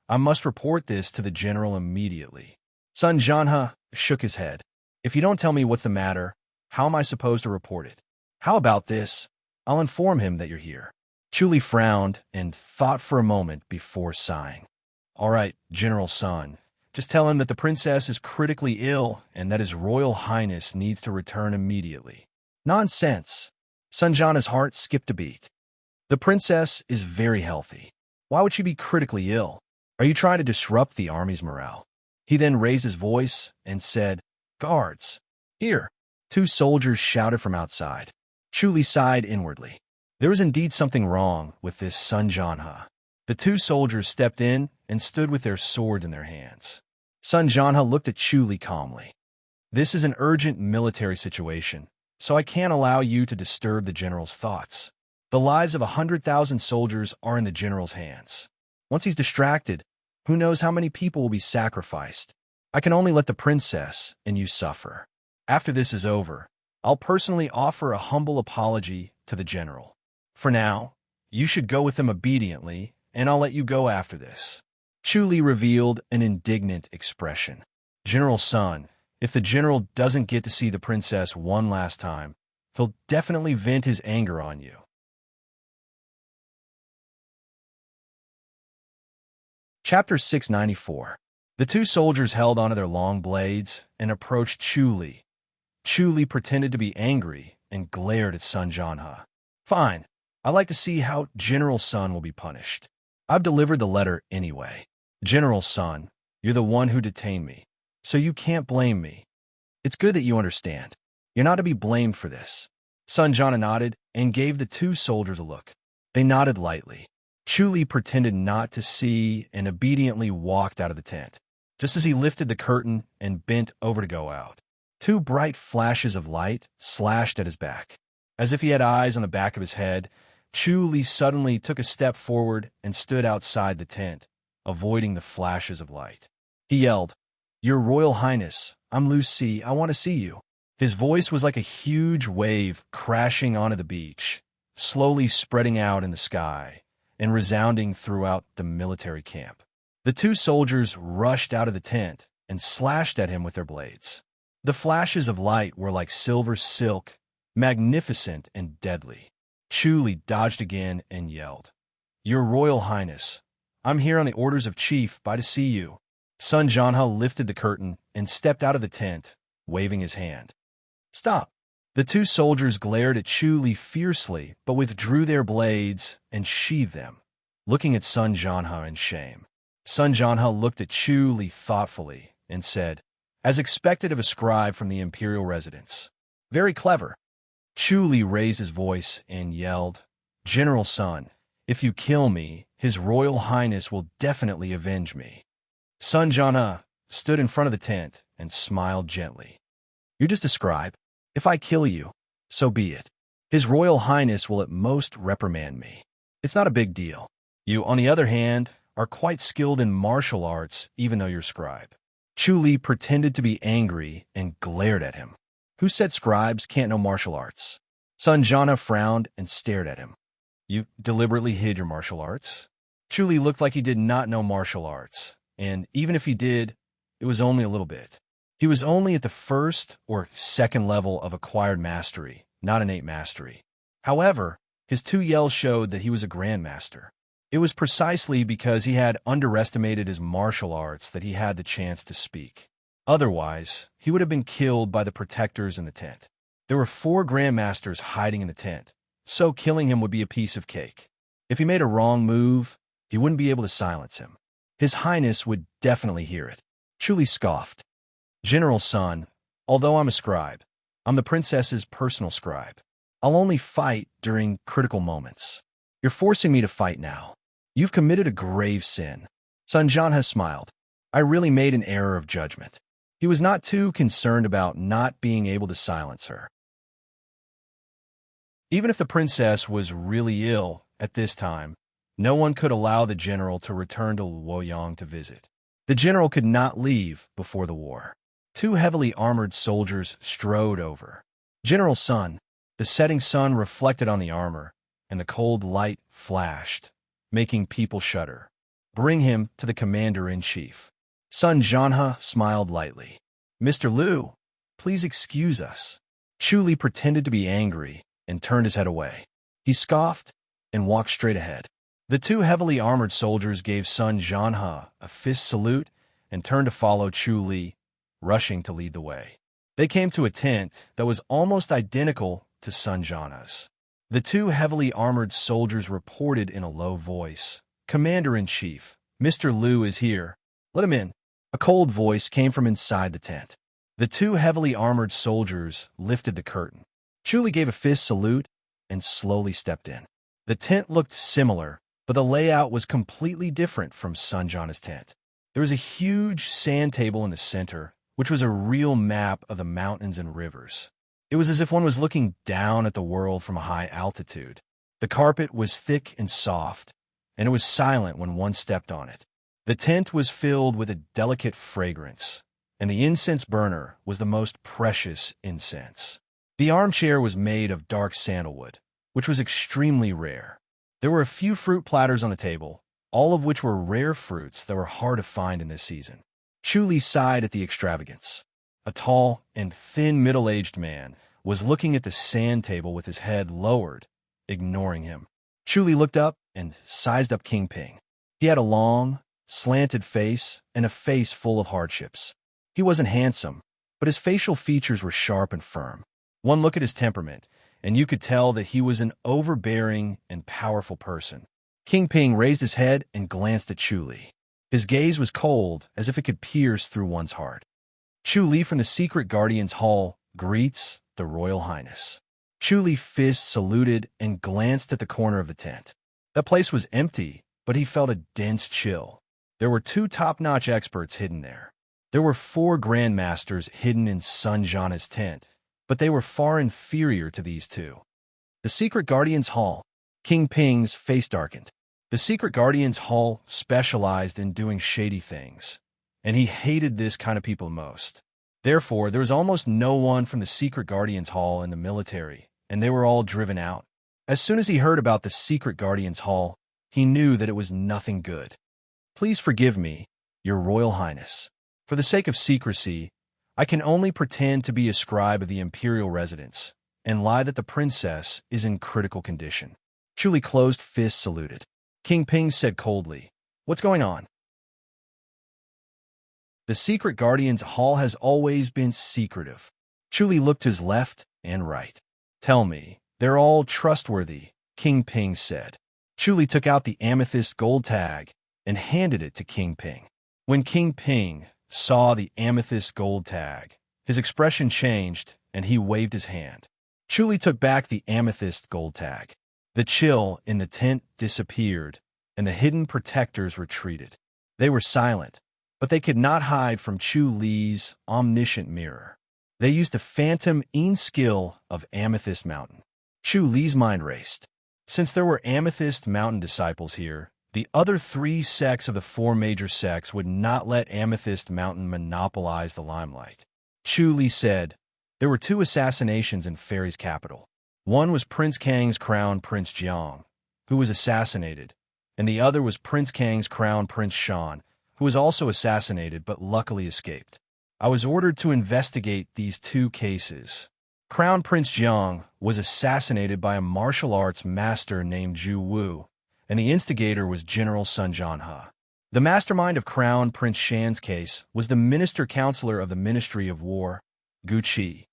I must report this to the general immediately. Sun Jianhe shook his head. If you don't tell me what's the matter, how am I supposed to report it? How about this? I'll inform him that you're here. Chu frowned and thought for a moment before sighing. All right, General Sun, just tell him that the princess is critically ill and that His Royal Highness needs to return immediately. Nonsense. Sun Jianhe's heart skipped a beat. The princess is very healthy. Why would she be critically ill? Are you trying to disrupt the army's morale? He then raised his voice and said, Guards, here. 2 soldiers shouted from outside. Chu sighed inwardly. There was indeed something wrong with this Sun Jianhe. The 2 soldiers stepped in and stood with their swords in their hands. Sun Jianhe looked at Chu calmly. This is an urgent military situation, so I can't allow you to disturb the general's thoughts. The lives of 100,000 soldiers are in the general's hands. Once he's distracted, who knows how many people will be sacrificed. I can only let the princess and you suffer. After this is over, I'll personally offer a humble apology to the general. For now, you should go with him obediently, and I'll let you go after this. Chu revealed an indignant expression. General Sun, if the general doesn't get to see the princess one last time, he'll definitely vent his anger on you. Chapter 694. The 2 soldiers held onto their long blades and approached Chu. Chu pretended to be angry and glared at Sun Jianhe. Fine, I'd like to see how General Sun will be punished. I've delivered the letter anyway. General Sun, you're the one who detained me, so you can't blame me. It's good that you understand. You're not to be blamed for this. Sun Jianhe nodded and gave the 2 soldiers a look. They nodded lightly. Chu pretended not to see and obediently walked out of the tent. Just as he lifted the curtain and bent over to go out, 2 bright flashes of light slashed at his back. As if he had eyes on the back of his head, Chu suddenly took a step forward and stood outside the tent, avoiding the flashes of light. He yelled, Your Royal Highness, I'm Lu Si, I want to see you. His voice was like a huge wave crashing onto the beach, slowly spreading out in the sky and resounding throughout the military camp. The 2 soldiers rushed out of the tent and slashed at him with their blades. The flashes of light were like silver silk, magnificent and deadly. Chu dodged again and yelled, Your Royal Highness, I'm here on the orders of Chief Bai to see you. Sun Jianhe lifted the curtain and stepped out of the tent, waving his hand. Stop. The 2 soldiers glared at Chu fiercely, but withdrew their blades and sheathed them, looking at Sun Jianhe in shame. Sun Jianhe looked at Chu thoughtfully and said, As expected of a scribe from the imperial residence. Very clever. Chu raised his voice and yelled, General Sun, if you kill me, His Royal Highness will definitely avenge me. Sun Jianhe stood in front of the tent and smiled gently. You're just a scribe. If I kill you, so be it. His Royal Highness will at most reprimand me. It's not a big deal. You, on the other hand, are quite skilled in martial arts, even though you're scribe. Chu pretended to be angry and glared at him. Who said scribes can't know martial arts? Sun Jianhe frowned and stared at him. You deliberately hid your martial arts? Chu looked like he did not know martial arts, and even if he did, it was only a little bit. He was only at the 1st or 2nd level of acquired mastery, not innate mastery. However, his 2 yells showed that he was a grandmaster. It was precisely because he had underestimated his martial arts that he had the chance to speak. Otherwise, he would have been killed by the protectors in the tent. There were 4 grandmasters hiding in the tent, so killing him would be a piece of cake. If he made a wrong move, he wouldn't be able to silence him. His Highness would definitely hear it. Chu Li scoffed. General Sun, although I'm a scribe, I'm the princess's personal scribe. I'll only fight during critical moments. You're forcing me to fight now. You've committed a grave sin. Sun Jianhe smiled. I really made an error of judgment. He was not too concerned about not being able to silence her. Even if the princess was really ill at this time, no one could allow the general to return to Luoyang to visit. The general could not leave before the war. Two heavily armored soldiers strode over. General Sun, the setting sun reflected on the armor, and the cold light flashed, making people shudder. Bring him to the commander-in-chief. Sun Jianhe smiled lightly. Mr. Liu, please excuse us. Chu Li pretended to be angry and turned his head away. He scoffed and walked straight ahead. The two heavily armored soldiers gave Sun Jianhe a fist salute and turned to follow Chu Li, rushing to lead the way. They came to a tent that was almost identical to Sun Jianhe's. The two heavily armored soldiers reported in a low voice, Commander-in-Chief, Mr. Liu is here. Let him in. A cold voice came from inside the tent. The two heavily armored soldiers lifted the curtain. Chu Li gave a fist salute and slowly stepped in. The tent looked similar, but the layout was completely different from Sun Jianhe's tent. There was a huge sand table in the center, which was a real map of the mountains and rivers. It was as if one was looking down at the world from a high altitude. The carpet was thick and soft, and it was silent when one stepped on it. The tent was filled with a delicate fragrance, and the incense burner was the most precious incense. The armchair was made of dark sandalwood, which was extremely rare. There were a few fruit platters on the table, all of which were rare fruits that were hard to find in this season. Chu Li sighed at the extravagance. A tall and thin middle-aged man was looking at the sand table with his head lowered, ignoring him. Chu Li looked up and sized up King Ping. He had a long, slanted face and a face full of hardships. He wasn't handsome, but his facial features were sharp and firm. One look at his temperament, and you could tell that he was an overbearing and powerful person. King Ping raised his head and glanced at Chu Li. His gaze was cold, as if it could pierce through one's heart. Chu Li from the Secret Guardians Hall greets the Royal Highness. Chu Li fist saluted and glanced at the corner of the tent. That place was empty, but he felt a dense chill. There were two top-notch experts hidden there. There were 4 grandmasters hidden in Sun Jianhe's tent, but they were far inferior to these two. The Secret Guardians Hall. King Ping's face darkened. The Secret Guardians Hall specialized in doing shady things, and he hated this kind of people most. Therefore, there was almost no one from the Secret Guardians Hall in the military, and they were all driven out. As soon as he heard about the Secret Guardians Hall, he knew that it was nothing good. Please forgive me, Your Royal Highness. For the sake of secrecy, I can only pretend to be a scribe of the imperial residence and lie that the princess is in critical condition. Chu Li closed fist saluted. King Ping said coldly, What's going on? The Secret Guardians Hall has always been secretive. Chu Li looked to his left and right. Tell me, they're all trustworthy, King Ping said. Chu Li took out the amethyst gold tag and handed it to King Ping. When King Ping saw the amethyst gold tag, his expression changed and he waved his hand. Chu Li took back the amethyst gold tag. The chill in the tent disappeared, and the hidden protectors retreated. They were silent, but they could not hide from Chu Li's omniscient mirror. They used the phantom skill of Amethyst Mountain. Chu Li's mind raced. Since there were Amethyst Mountain disciples here, the other 3 sects of the 4 major sects would not let Amethyst Mountain monopolize the limelight. Chu Li said, There were 2 assassinations in Fairy's capital. One was Prince Kang's crown Prince Jiang, who was assassinated, and the other was Prince Kang's crown Prince Shan, who was also assassinated but luckily escaped. I was ordered to investigate these 2 cases. Crown Prince Jiang was assassinated by a martial arts master named Zhu Wu, and the instigator was General Sun Jianhe. The mastermind of Crown Prince Shan's case was the minister-counselor of the Ministry of War, Gu Qi.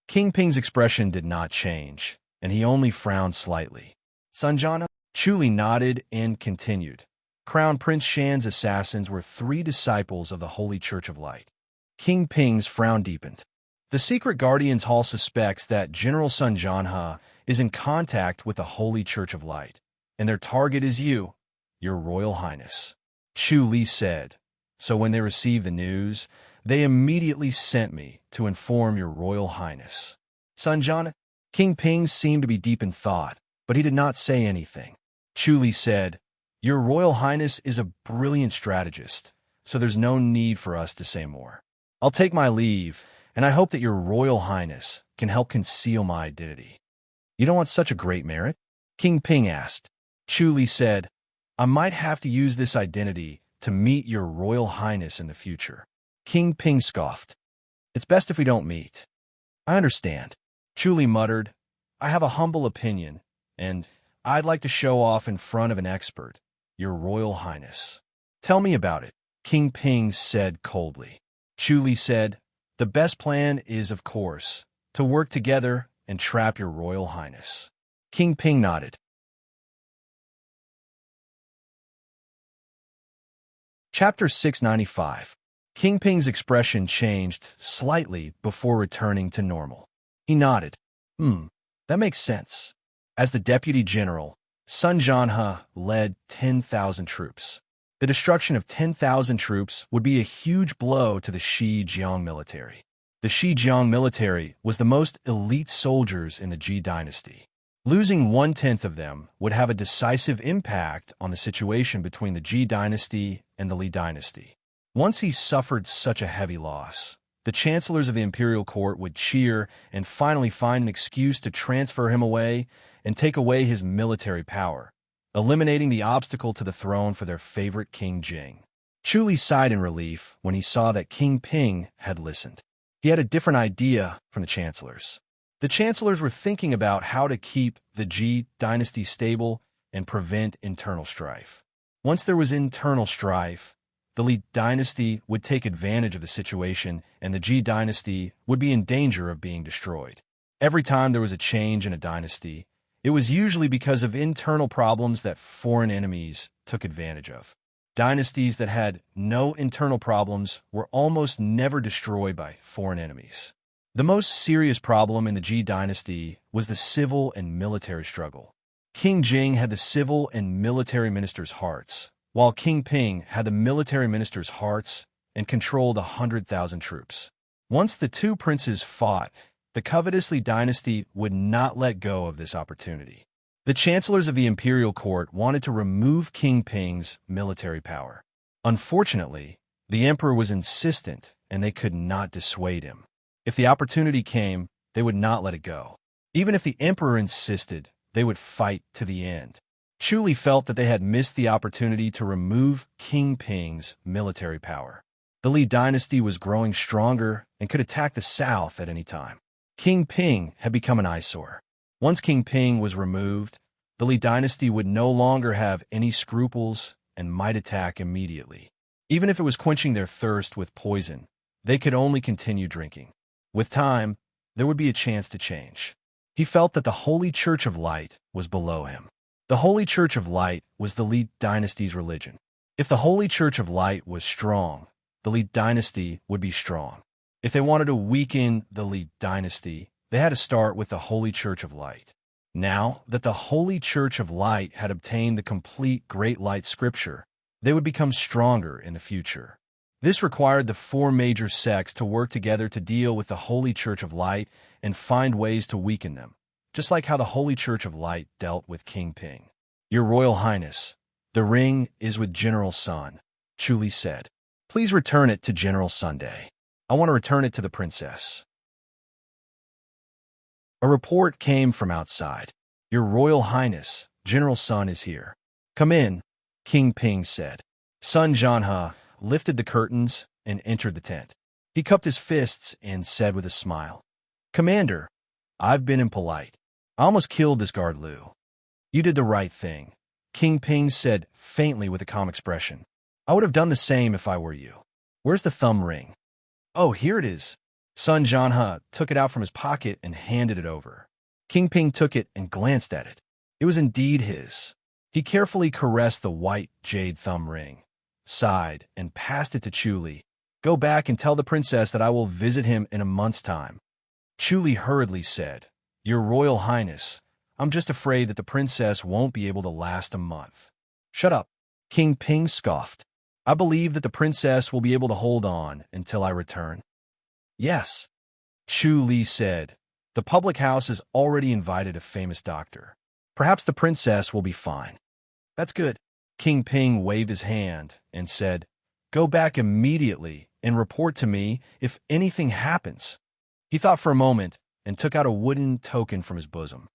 King Ping's expression did not change, and he only frowned slightly. Sun Jianhe? Chu Li nodded and continued. Crown Prince Shan's assassins were 3 disciples of the Holy Church of Light. King Ping's frown deepened. The secret Guardians Hall suspects that General Sun Janhe is in contact with the Holy Church of Light, and their target is you, Your Royal Highness. Chu Li said. So when they received the news, they immediately sent me to inform Your Royal Highness. Sun Janhe, King Ping seemed to be deep in thought, but he did not say anything. Chu Li said, Your Royal Highness is a brilliant strategist, so there's no need for us to say more. I'll take my leave, and I hope that Your Royal Highness can help conceal my identity. You don't want such a great merit? King Ping asked. Chu Li said, I might have to use this identity to meet Your Royal Highness in the future. King Ping scoffed. It's best if we don't meet. I understand. Chu Li muttered, I have a humble opinion, and I'd like to show off in front of an expert, Your Royal Highness. Tell me about it, King Ping said coldly. Chu Li said, the best plan is, of course, to work together and trap Your Royal Highness. King Ping nodded. Chapter 695. King Ping's expression changed slightly before returning to normal. He nodded. That makes sense. As the Deputy General, Sun Janhe led 10,000 troops. The destruction of 10,000 troops would be a huge blow to the Shijiang military. The Shijiang military was the most elite soldiers in the Ji dynasty. Losing 1/10 of them would have a decisive impact on the situation between the Ji dynasty and the Li dynasty. Once he suffered such a heavy loss, the chancellors of the imperial court would cheer and finally find an excuse to transfer him away and take away his military power, eliminating the obstacle to the throne for their favorite King Jing. Chu Li sighed in relief when he saw that King Ping had listened. He had a different idea from the chancellors. The chancellors were thinking about how to keep the Ji dynasty stable and prevent internal strife. Once there was internal strife, the Li dynasty would take advantage of the situation and the Ji dynasty would be in danger of being destroyed. Every time there was a change in a dynasty, it was usually because of internal problems that foreign enemies took advantage of. Dynasties that had no internal problems were almost never destroyed by foreign enemies. The most serious problem in the Ji dynasty was the civil and military struggle. King Jing had the civil and military ministers' hearts, while King Ping had the military ministers' hearts and controlled 100,000 troops. Once the two princes fought, the covetous Li dynasty would not let go of this opportunity. The chancellors of the imperial court wanted to remove King Ping's military power. Unfortunately, the emperor was insistent and they could not dissuade him. If the opportunity came, they would not let it go. Even if the emperor insisted, they would fight to the end. Chu Li felt that they had missed the opportunity to remove King Ping's military power. The Li dynasty was growing stronger and could attack the south at any time. King Ping had become an eyesore. Once King Ping was removed, the Li dynasty would no longer have any scruples and might attack immediately. Even if it was quenching their thirst with poison, they could only continue drinking. With time, there would be a chance to change. He felt that the Holy Church of Light was below him. The Holy Church of Light was the Li dynasty's religion. If the Holy Church of Light was strong, the Li dynasty would be strong. If they wanted to weaken the Li dynasty, they had to start with the Holy Church of Light. Now that the Holy Church of Light had obtained the complete Great Light Scripture, they would become stronger in the future. This required the 4 major sects to work together to deal with the Holy Church of Light and find ways to weaken them, just like how the Holy Church of Light dealt with King Ping. Your Royal Highness, the ring is with General Sun, Chu Li said. Please return it to General Sunday. I want to return it to the princess. A report came from outside. Your Royal Highness, General Sun is here. Come in, King Ping said. Sun Janhe lifted the curtains and entered the tent. He cupped his fists and said with a smile, Commander, I've been impolite. I almost killed this guard Lu. You did the right thing, King Ping said faintly with a calm expression. I would have done the same if I were you. Where's the thumb ring? Oh, here it is. Sun Janhe took it out from his pocket and handed it over. King Ping took it and glanced at it. It was indeed his. He carefully caressed the white jade thumb ring, sighed, and passed it to Chuli. Go back and tell the princess that I will visit him in a month's time. Chuli hurriedly said, Your Royal Highness, I'm just afraid that the princess won't be able to last a month. Shut up, King Ping scoffed. I believe that the princess will be able to hold on until I return. Yes, Chu Li said. The public house has already invited a famous doctor. Perhaps the princess will be fine. That's good. King Ping waved his hand and said, Go back immediately and report to me if anything happens. He thought for a moment and took out a wooden token from his bosom.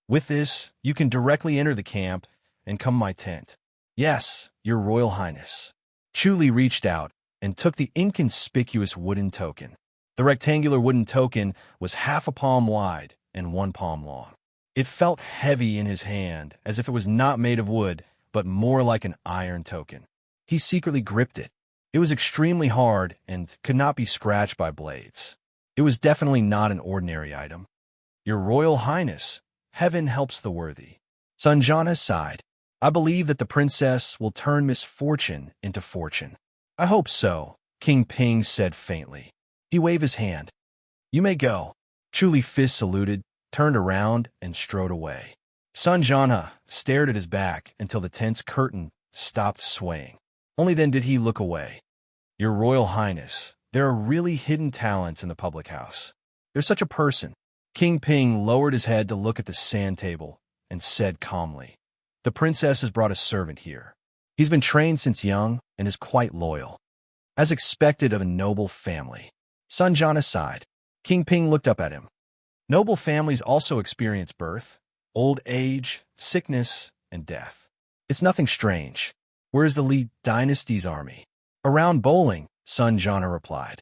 With this, you can directly enter the camp and come my tent. Yes, Your Royal Highness. Chu Li reached out and took the inconspicuous wooden token. The rectangular wooden token was half a palm wide and 1 palm long. It felt heavy in his hand, as if it was not made of wood, but more like an iron token. He secretly gripped it. It was extremely hard and could not be scratched by blades. It was definitely not an ordinary item. Your Royal Highness, heaven helps the worthy. Sanjana sighed. I believe that the princess will turn misfortune into fortune. I hope so, King Ping said faintly. He waved his hand. You may go. Chuli Fist saluted, turned around, and strode away. Sanjana stared at his back until the tent's curtain stopped swaying. Only then did he look away. Your Royal Highness, there are really hidden talents in the public house. There's such a person. King Ping lowered his head to look at the sand table and said calmly, The princess has brought a servant here. He's been trained since young and is quite loyal, as expected of a noble family. Sanjana sighed. King Ping looked up at him. Noble families also experience birth, old age, sickness, and death. It's nothing strange. Where is the Li dynasty's army? Around bowling, Sanjana replied.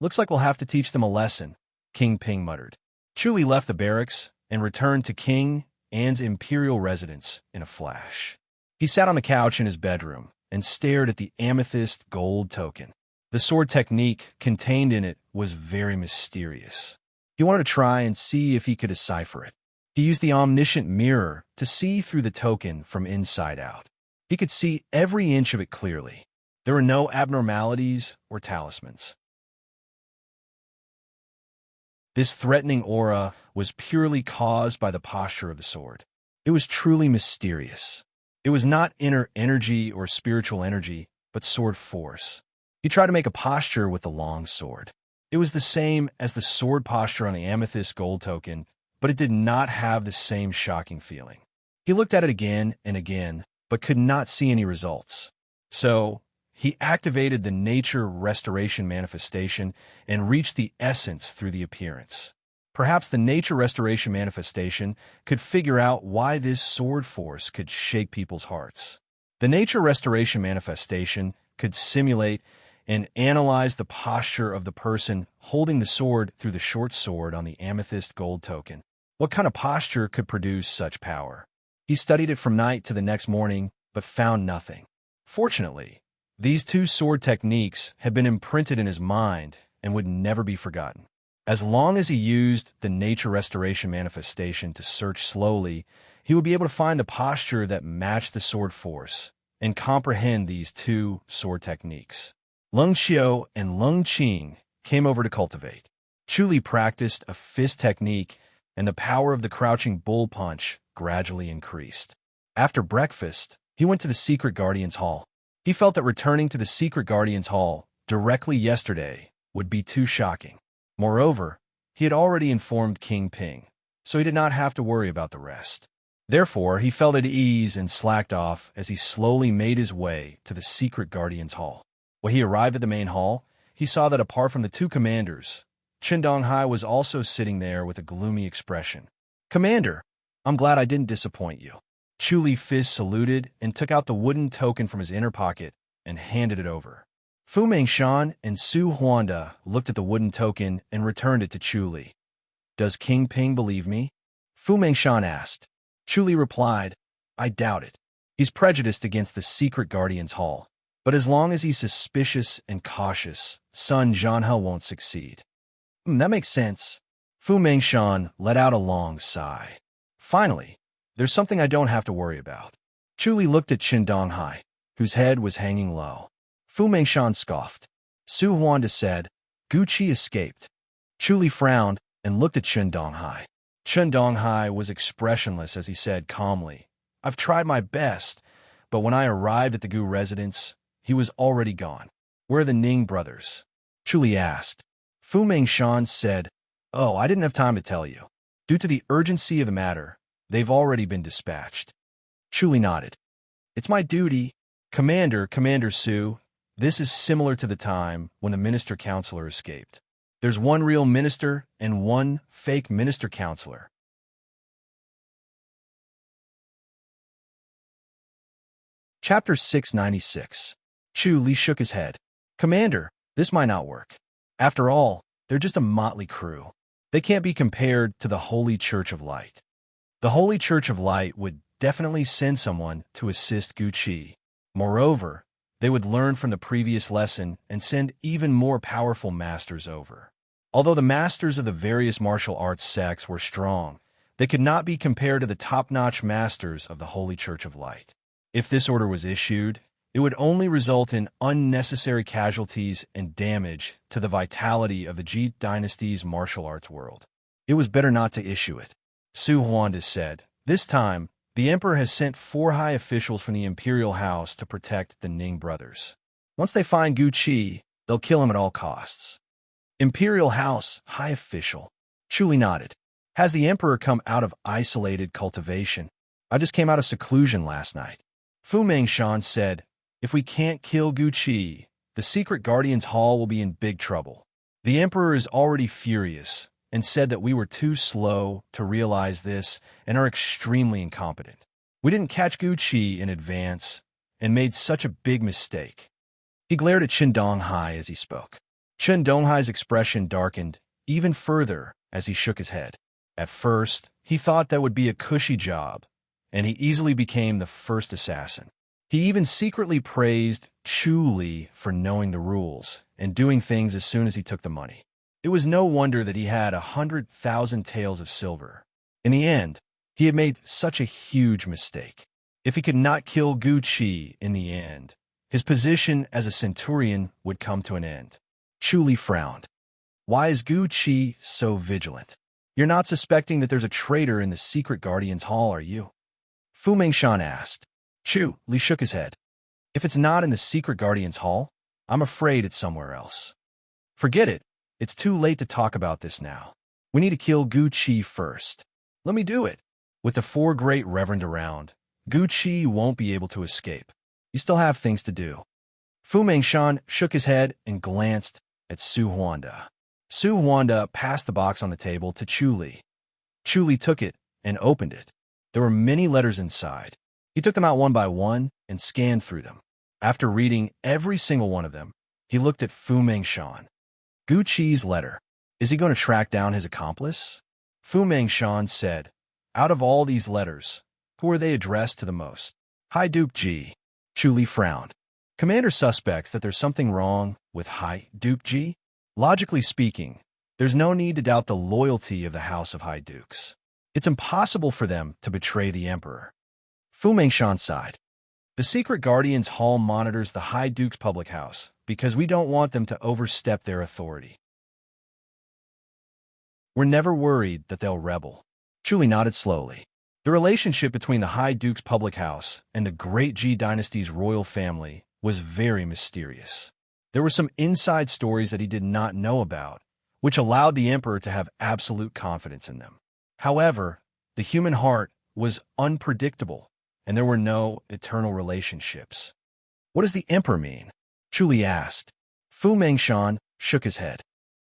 Looks like we'll have to teach them a lesson, King Ping muttered. Chuli left the barracks and returned to King An's imperial residence in a flash. He sat on the couch in his bedroom and stared at the amethyst gold token. The sword technique contained in it was very mysterious. He wanted to try and see if he could decipher it. He used the omniscient mirror to see through the token from inside out. He could see every inch of it clearly. There were no abnormalities or talismans. This threatening aura was purely caused by the posture of the sword. It was truly mysterious. It was not inner energy or spiritual energy, but sword force. He tried to make a posture with the long sword. It was the same as the sword posture on the amethyst gold token, but it did not have the same shocking feeling. He looked at it again and again, but could not see any results. So, he activated the nature restoration manifestation and reached the essence through the appearance. Perhaps the nature restoration manifestation could figure out why this sword force could shake people's hearts. The nature restoration manifestation could simulate and analyze the posture of the person holding the sword through the short sword on the amethyst gold token. What kind of posture could produce such power? He studied it from night to the next morning, but found nothing. Fortunately, these two sword techniques had been imprinted in his mind and would never be forgotten. As long as he used the nature restoration manifestation to search slowly, he would be able to find the posture that matched the sword force and comprehend these two sword techniques. Lung Xiao and Lung Qing came over to cultivate. Chuli practiced a fist technique, and the power of the crouching bull punch gradually increased. After breakfast, he went to the Secret Guardians Hall. He felt that returning to the Secret Guardians Hall directly yesterday would be too shocking. Moreover, he had already informed King Ping, so he did not have to worry about the rest. Therefore, he felt at ease and slacked off as he slowly made his way to the Secret Guardians Hall. When he arrived at the main hall, he saw that apart from the two commanders, Qin Donghai was also sitting there with a gloomy expression. Commander, I'm glad I didn't disappoint you. Chuli Fizz saluted and took out the wooden token from his inner pocket and handed it over. Fu Mengshan and Su Huanda looked at the wooden token and returned it to Chuli. Does King Ping believe me? Fu Mengshan asked. Chuli replied, I doubt it. He's prejudiced against the Secret Guardians Hall. But as long as he's suspicious and cautious, Sun Zhanhe won't succeed. That makes sense. Fu Mengshan let out a long sigh. Finally, There's something I don't have to worry about. Chu Li looked at Qin Donghai, whose head was hanging low. Fu Mengshan scoffed. Su Huanda said, Gu Qi escaped. Chu Li frowned and looked at Qin Donghai. Qin Donghai was expressionless as he said calmly, I've tried my best, but when I arrived at the Gu residence, he was already gone. Where are the Ning brothers? Chu Li asked. Fu Mengshan said, Oh, I didn't have time to tell you. Due to the urgency of the matter, they've already been dispatched. Chu Li nodded. It's my duty. Commander Su, this is similar to the time when the minister-counselor escaped. There's one real minister and one fake minister-counselor. Chapter 696. Chu Li shook his head. Commander, this might not work. After all, they're just a motley crew. They can't be compared to the Holy Church of Light. The Holy Church of Light would definitely send someone to assist Gu Qi. Moreover, they would learn from the previous lesson and send even more powerful masters over. Although the masters of the various martial arts sects were strong, they could not be compared to the top-notch masters of the Holy Church of Light. If this order was issued, it would only result in unnecessary casualties and damage to the vitality of the Ji dynasty's martial arts world. It was better not to issue it. Su Huanda said, This time, the Emperor has sent 4 high officials from the Imperial House to protect the Ning brothers. Once they find Gu Qi, they'll kill him at all costs. Imperial House, high official. Chu Li nodded. Has the Emperor come out of isolated cultivation? I just came out of seclusion last night. Fu Mengshan said, If we can't kill Gu Qi, the secret Guardian's Hall will be in big trouble. The Emperor is already furious and said that we were too slow to realize this and are extremely incompetent. We didn't catch Gu Qi in advance and made such a big mistake. He glared at Qin Donghai as he spoke. Qin Donghai's expression darkened even further as he shook his head. At first, he thought that would be a cushy job, and he easily became the first assassin. He even secretly praised Chu Li for knowing the rules and doing things as soon as he took the money. It was no wonder that he had 100,000 taels of silver. In the end, he had made such a huge mistake. If he could not kill Gu Qi in the end, his position as a centurion would come to an end. Chu Li frowned. Why is Gu Qi so vigilant? You're not suspecting that there's a traitor in the secret Guardian's Hall, are you? Fu Mengshan asked. Chu Li shook his head. If it's not in the secret Guardian's Hall, I'm afraid it's somewhere else. Forget it. It's too late to talk about this now. We need to kill Gu Qi first. Let me do it. With the 4 great reverend around, Gu Qi won't be able to escape. You still have things to do. Fu Mengshan shook his head and glanced at Su Huanda. Su Huanda passed the box on the table to Chu Li. Chu Li took it and opened it. There were many letters inside. He took them out one by one and scanned through them. After reading every single one of them, he looked at Fu Mengshan. Gu Qi's letter. Is he going to track down his accomplice? Fu Mengshan said, Out of all these letters, who are they addressed to the most? High Duke Ji. Chu Li frowned. Commander suspects that there's something wrong with High Duke Ji. Logically speaking, there's no need to doubt the loyalty of the House of High Dukes. It's impossible for them to betray the Emperor. Fu Mengshan sighed. The secret Guardian's Hall monitors the High Duke's public house because we don't want them to overstep their authority. We're never worried that they'll rebel. Chu Li nodded slowly. The relationship between the High Duke's public house and the great Ji dynasty's royal family was very mysterious. There were some inside stories that he did not know about, which allowed the Emperor to have absolute confidence in them. However, the human heart was unpredictable, and there were no eternal relationships. What does the Emperor mean? Chu Li asked. Fu Mengshan shook his head.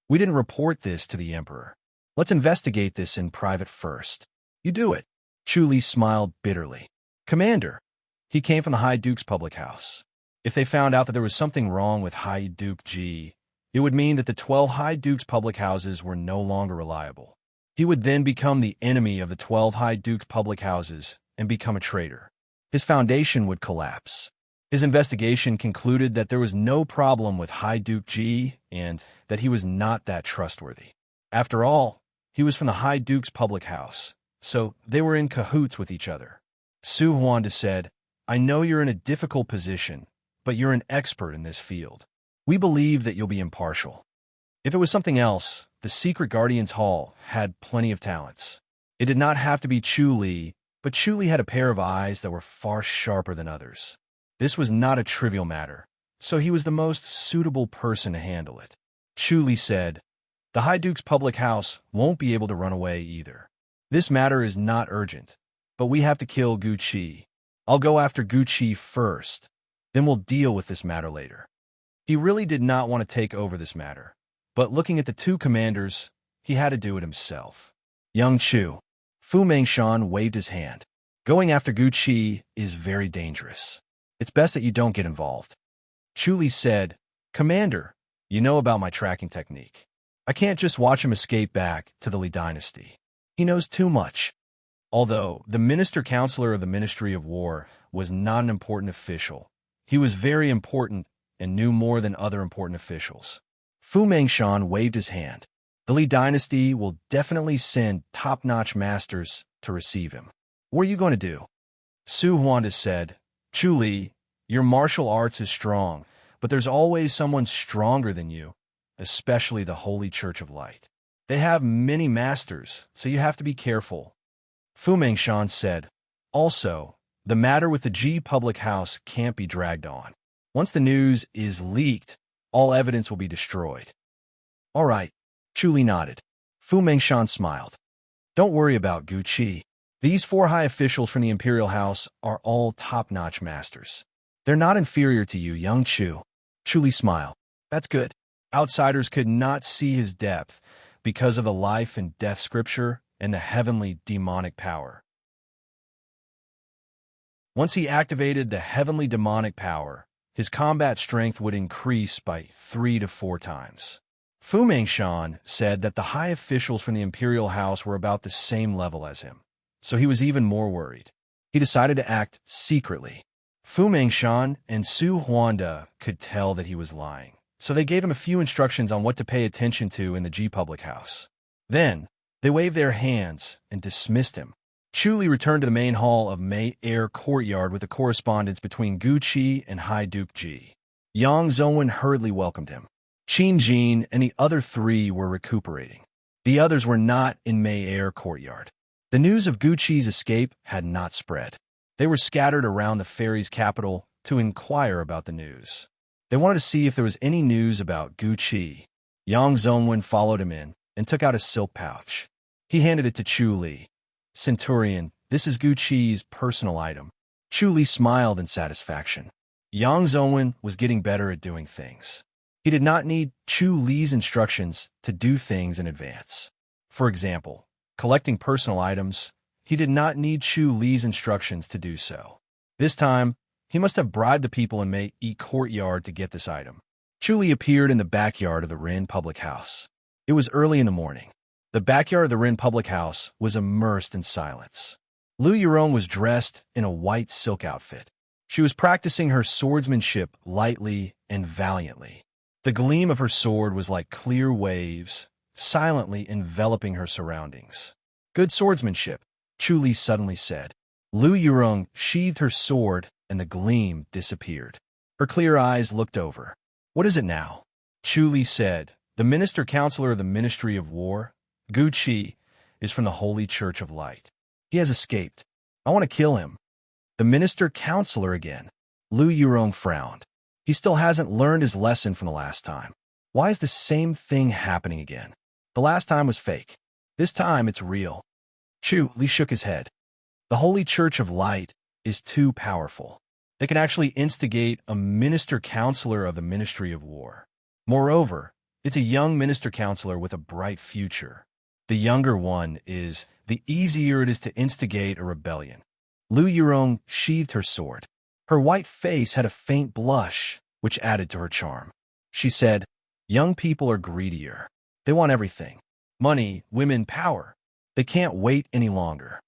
We didn't report this to the Emperor. Let's investigate this in private first. You do it. Chu Li smiled bitterly. Commander, he came from the High Duke's public house. If they found out that there was something wrong with High Duke Ji, it would mean that the 12 High Dukes' public houses were no longer reliable. He would then become the enemy of the 12 High Dukes' public houses and become a traitor. His foundation would collapse. His investigation concluded that there was no problem with High Duke Ji and that he was not that trustworthy. After all, he was from the High Duke's public house, so they were in cahoots with each other. Su Huanda said, I know you're in a difficult position, but you're an expert in this field. We believe that you'll be impartial. If it was something else, the Secret Guardians Hall had plenty of talents. It did not have to be Chu Li, but Chu Li had a pair of eyes that were far sharper than others. This was not a trivial matter, so he was the most suitable person to handle it. Chu Li said, The High Duke's public house won't be able to run away either. This matter is not urgent, but we have to kill Gu Qi. I'll go after Gu Qi first, then we'll deal with this matter later. He really did not want to take over this matter, but looking at the two commanders, he had to do it himself. Young Chu. Fu Mengshan waved his hand. Going after Gu Qi is very dangerous. It's best that you don't get involved. Chu Li said, Commander, you know about my tracking technique. I can't just watch him escape back to the Li dynasty. He knows too much. Although the Minister-Counselor of the Ministry of War was not an important official, he was very important and knew more than other important officials. Fu Mengshan waved his hand. The Li dynasty will definitely send top-notch masters to receive him. What are you going to do? Su Huanda said, Chu Li, your martial arts is strong, but there's always someone stronger than you, especially the Holy Church of Light. They have many masters, so you have to be careful. Fu Mengshan said, Also, the matter with the G public house can't be dragged on. Once the news is leaked, all evidence will be destroyed. All right, Chu Li nodded. Fu Mengshan smiled. Don't worry about Gu Qi. These 4 high officials from the Imperial House are all top-notch masters. They're not inferior to you, young Chu. Chu Li smiled. That's good. Outsiders could not see his depth because of the life and death scripture and the heavenly demonic power. Once he activated the heavenly demonic power, his combat strength would increase by 3 to 4 times. Fu Mengshan said that the high officials from the Imperial House were about the same level as him, so he was even more worried. He decided to act secretly. Fu Mengshan and Su Huanda could tell that he was lying, so they gave him a few instructions on what to pay attention to in the G public house. Then, they waved their hands and dismissed him. Chu Li returned to the main hall of Mei Air Courtyard with the correspondence between Gu Qi and High Duke Ji. Yang Zhongwen hurriedly welcomed him. Qin Jin and the other 3 were recuperating. The others were not in Mei Air Courtyard. The news of Gu Qi's escape had not spread. They were scattered around the fairy's capital to inquire about the news. They wanted to see if there was any news about Gu Qi. Yang Zhongwen followed him in and took out a silk pouch. He handed it to Chu Li. Centurion, this is Gu Qi's personal item. Chu Li smiled in satisfaction. Yang Zhongwen was getting better at doing things. He did not need Chu Li's instructions to do things in advance. For example, collecting personal items, he did not need Chu Li's instructions to do so. This time, he must have bribed the people in Mei Yi Courtyard to get this item. Chu Li appeared in the backyard of the Rin public house. It was early in the morning. The backyard of the Rin public house was immersed in silence. Lu Yurong was dressed in a white silk outfit. She was practicing her swordsmanship lightly and valiantly. The gleam of her sword was like clear waves, silently enveloping her surroundings. Good swordsmanship, Chu Li suddenly said. Lu Yurong sheathed her sword and the gleam disappeared. Her clear eyes looked over. What is it now? Chu Li said, The Minister-Counselor of the Ministry of War, Gu Qi, is from the Holy Church of Light. He has escaped. I want to kill him. The Minister-Counselor again. Lu Yurong frowned. He still hasn't learned his lesson from the last time. Why is the same thing happening again? The last time was fake. This time it's real. Chu Li shook his head. The Holy Church of Light is too powerful. They can actually instigate a Minister-Counselor of the Ministry of War. Moreover, it's a young Minister-Counselor with a bright future. The younger one is, the easier it is to instigate a rebellion. Lu Yurong sheathed her sword. Her white face had a faint blush, which added to her charm. She said, Young people are greedier. They want everything. Money, women, power. They can't wait any longer.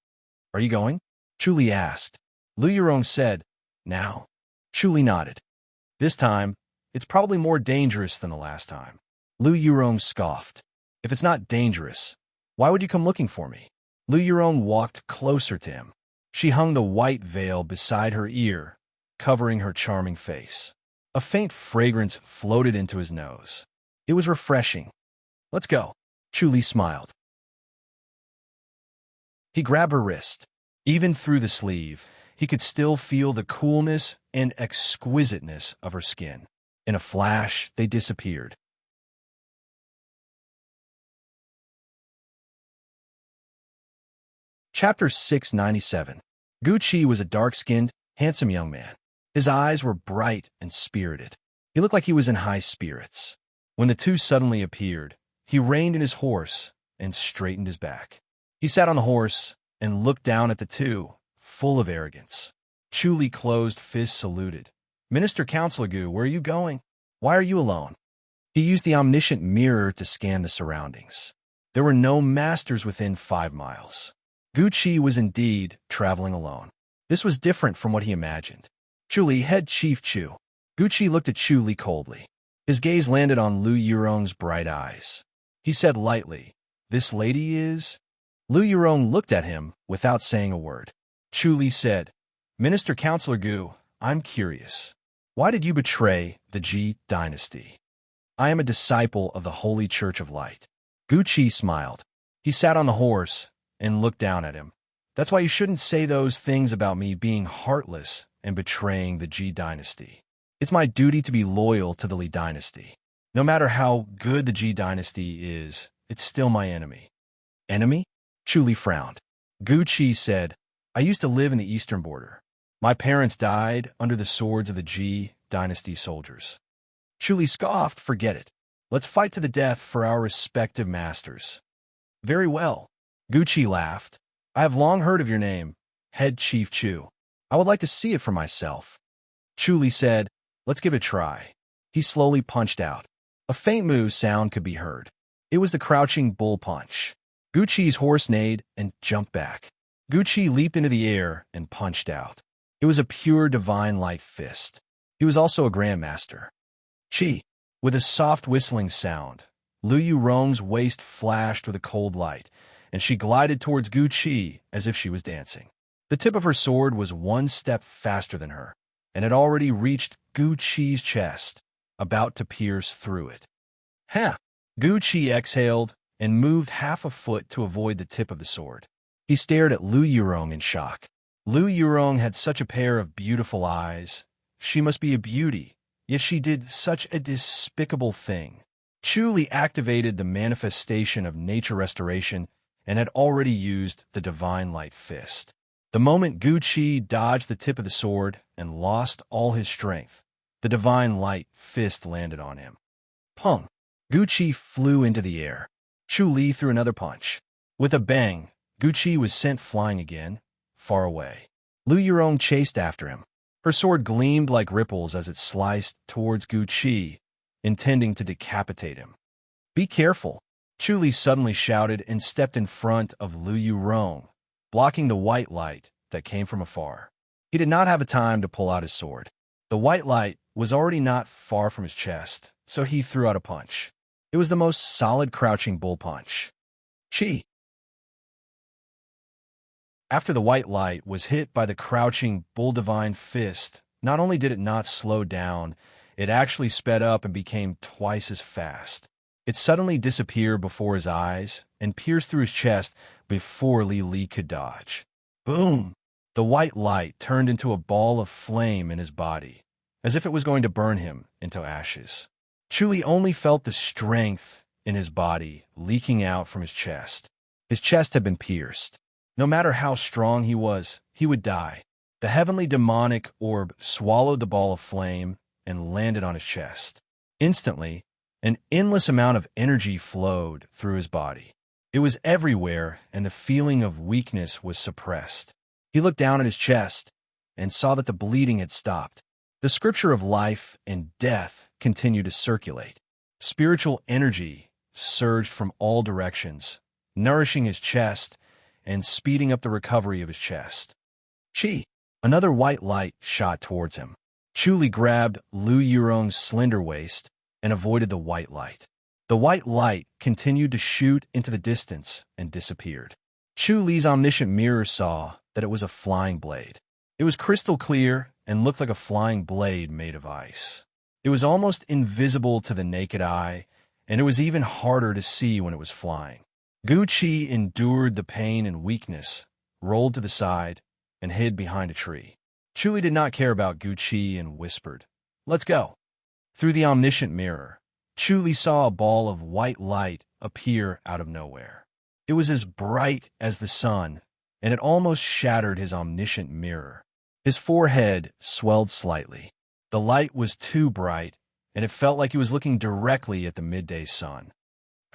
Are you going? Chu Li asked. Lu Yurong said, Now. Chu Li nodded. This time, it's probably more dangerous than the last time. Lu Yurong scoffed. If it's not dangerous, why would you come looking for me? Lu Yurong walked closer to him. She hung the white veil beside her ear, covering her charming face. A faint fragrance floated into his nose. It was refreshing. "Let's go." Chu Li smiled. He grabbed her wrist. Even through the sleeve, he could still feel the coolness and exquisiteness of her skin. In a flash, they disappeared. Chapter 697. Gu Qi was a dark-skinned, handsome young man. His eyes were bright and spirited. He looked like he was in high spirits. When the two suddenly appeared, he reined in his horse and straightened his back. He sat on the horse and looked down at the two, full of arrogance. Chu Li closed fists saluted. "Minister Counselor Gu, where are you going? Why are you alone?" He used the omniscient mirror to scan the surroundings. There were no masters within 5 miles. Gu Qi was indeed traveling alone. This was different from what he imagined. "Chu Li, head Chief Chu." Gu Qi looked at Chu Li coldly. His gaze landed on Lu Yurong's bright eyes. He said lightly, "This lady is—" Lu Yurong looked at him without saying a word. Chu Li said, "Minister Counselor Gu, I'm curious. Why did you betray the Ji dynasty?" "I am a disciple of the Holy Church of Light." Gu Qi smiled. He sat on the horse and looked down at him. "That's why you shouldn't say those things about me being heartless and betraying the Ji dynasty. It's my duty to be loyal to the Li dynasty. No matter how good the Ji dynasty is, it's still my enemy." "Enemy?" Chu Li frowned. Gu Qi said, "I used to live in the eastern border. My parents died under the swords of the Ji dynasty soldiers." Chu Li scoffed, "Forget it. Let's fight to the death for our respective masters." "Very well." Gu Qi laughed. "I have long heard of your name, Head Chief Chu. I would like to see it for myself." Chu Li said, "Let's give it a try." He slowly punched out. A faint moo sound could be heard. It was the crouching bull punch. Gu Qi's horse neighed and jumped back. Gu Qi leaped into the air and punched out. It was a pure divine light fist. He was also a grandmaster. "Qi." With a soft whistling sound, Lu Yurong's waist flashed with a cold light, and she glided towards Gu Qi as if she was dancing. The tip of her sword was 1 step faster than her, and had already reached Gu Qi's chest, about to pierce through it. "Ha!" Gu Qi exhaled and moved half a foot to avoid the tip of the sword. He stared at Lu Yurong in shock. Lu Yurong had such a pair of beautiful eyes. She must be a beauty, yet she did such a despicable thing. Chu Li activated the manifestation of nature restoration and had already used the divine light fist. The moment Gu Qi dodged the tip of the sword and lost all his strength, the divine light fist landed on him. Pung! Gu Qi flew into the air. Chu Li threw another punch. With a bang, Gu Qi was sent flying again, far away. Lu Yurong chased after him. Her sword gleamed like ripples as it sliced towards Gu Qi, intending to decapitate him. "Be careful!" Chu Li suddenly shouted and stepped in front of Lu Yurong, blocking the white light that came from afar. He did not have a time to pull out his sword. The white light was already not far from his chest, so he threw out a punch. It was the most solid crouching bull punch. Chi! After the white light was hit by the crouching bull divine fist, not only did it not slow down, it actually sped up and became twice as fast. It suddenly disappeared before his eyes and pierced through his chest before Li could dodge. Boom! The white light turned into a ball of flame in his body, as if it was going to burn him into ashes. Chu Li only felt the strength in his body leaking out from his chest. His chest had been pierced. No matter how strong he was, he would die. The heavenly demonic orb swallowed the ball of flame and landed on his chest. Instantly, an endless amount of energy flowed through his body. It was everywhere, and the feeling of weakness was suppressed. He looked down at his chest and saw that the bleeding had stopped. The scripture of life and death continued to circulate. Spiritual energy surged from all directions, nourishing his chest and speeding up the recovery of his chest. Chi! Another white light shot towards him. Chu Li grabbed Lu Yurong's slender waist and avoided the white light. The white light continued to shoot into the distance and disappeared. Chu Li's omniscient mirror saw that it was a flying blade. It was crystal clear and looked like a flying blade made of ice. It was almost invisible to the naked eye, and it was even harder to see when it was flying. Gu Qi endured the pain and weakness, rolled to the side, and hid behind a tree. Chu Li did not care about Gu Qi and whispered, "Let's go." Through the omniscient mirror, Chu Li saw a ball of white light appear out of nowhere. It was as bright as the sun, and it almost shattered his omniscient mirror. His forehead swelled slightly. The light was too bright, and it felt like he was looking directly at the midday sun.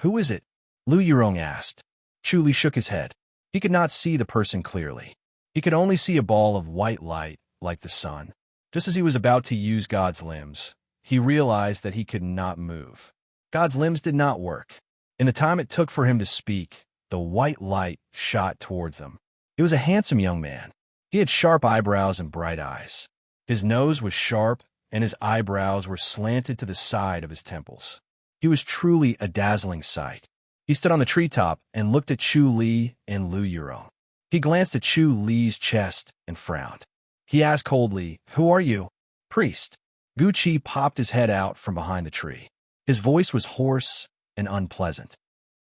"Who is it?" Lu Yurong asked. Chu Li shook his head. He could not see the person clearly. He could only see a ball of white light, like the sun. Just as he was about to use God's limbs, he realized that he could not move. God's limbs did not work. In the time it took for him to speak, the white light shot towards them. It was a handsome young man. He had sharp eyebrows and bright eyes. His nose was sharp, and his eyebrows were slanted to the side of his temples. He was truly a dazzling sight. He stood on the treetop and looked at Chu Li and Lu Yurong. He glanced at Chu Li's chest and frowned. He asked coldly, "Who are you?" "Priest." Gu Qi popped his head out from behind the tree. His voice was hoarse and unpleasant.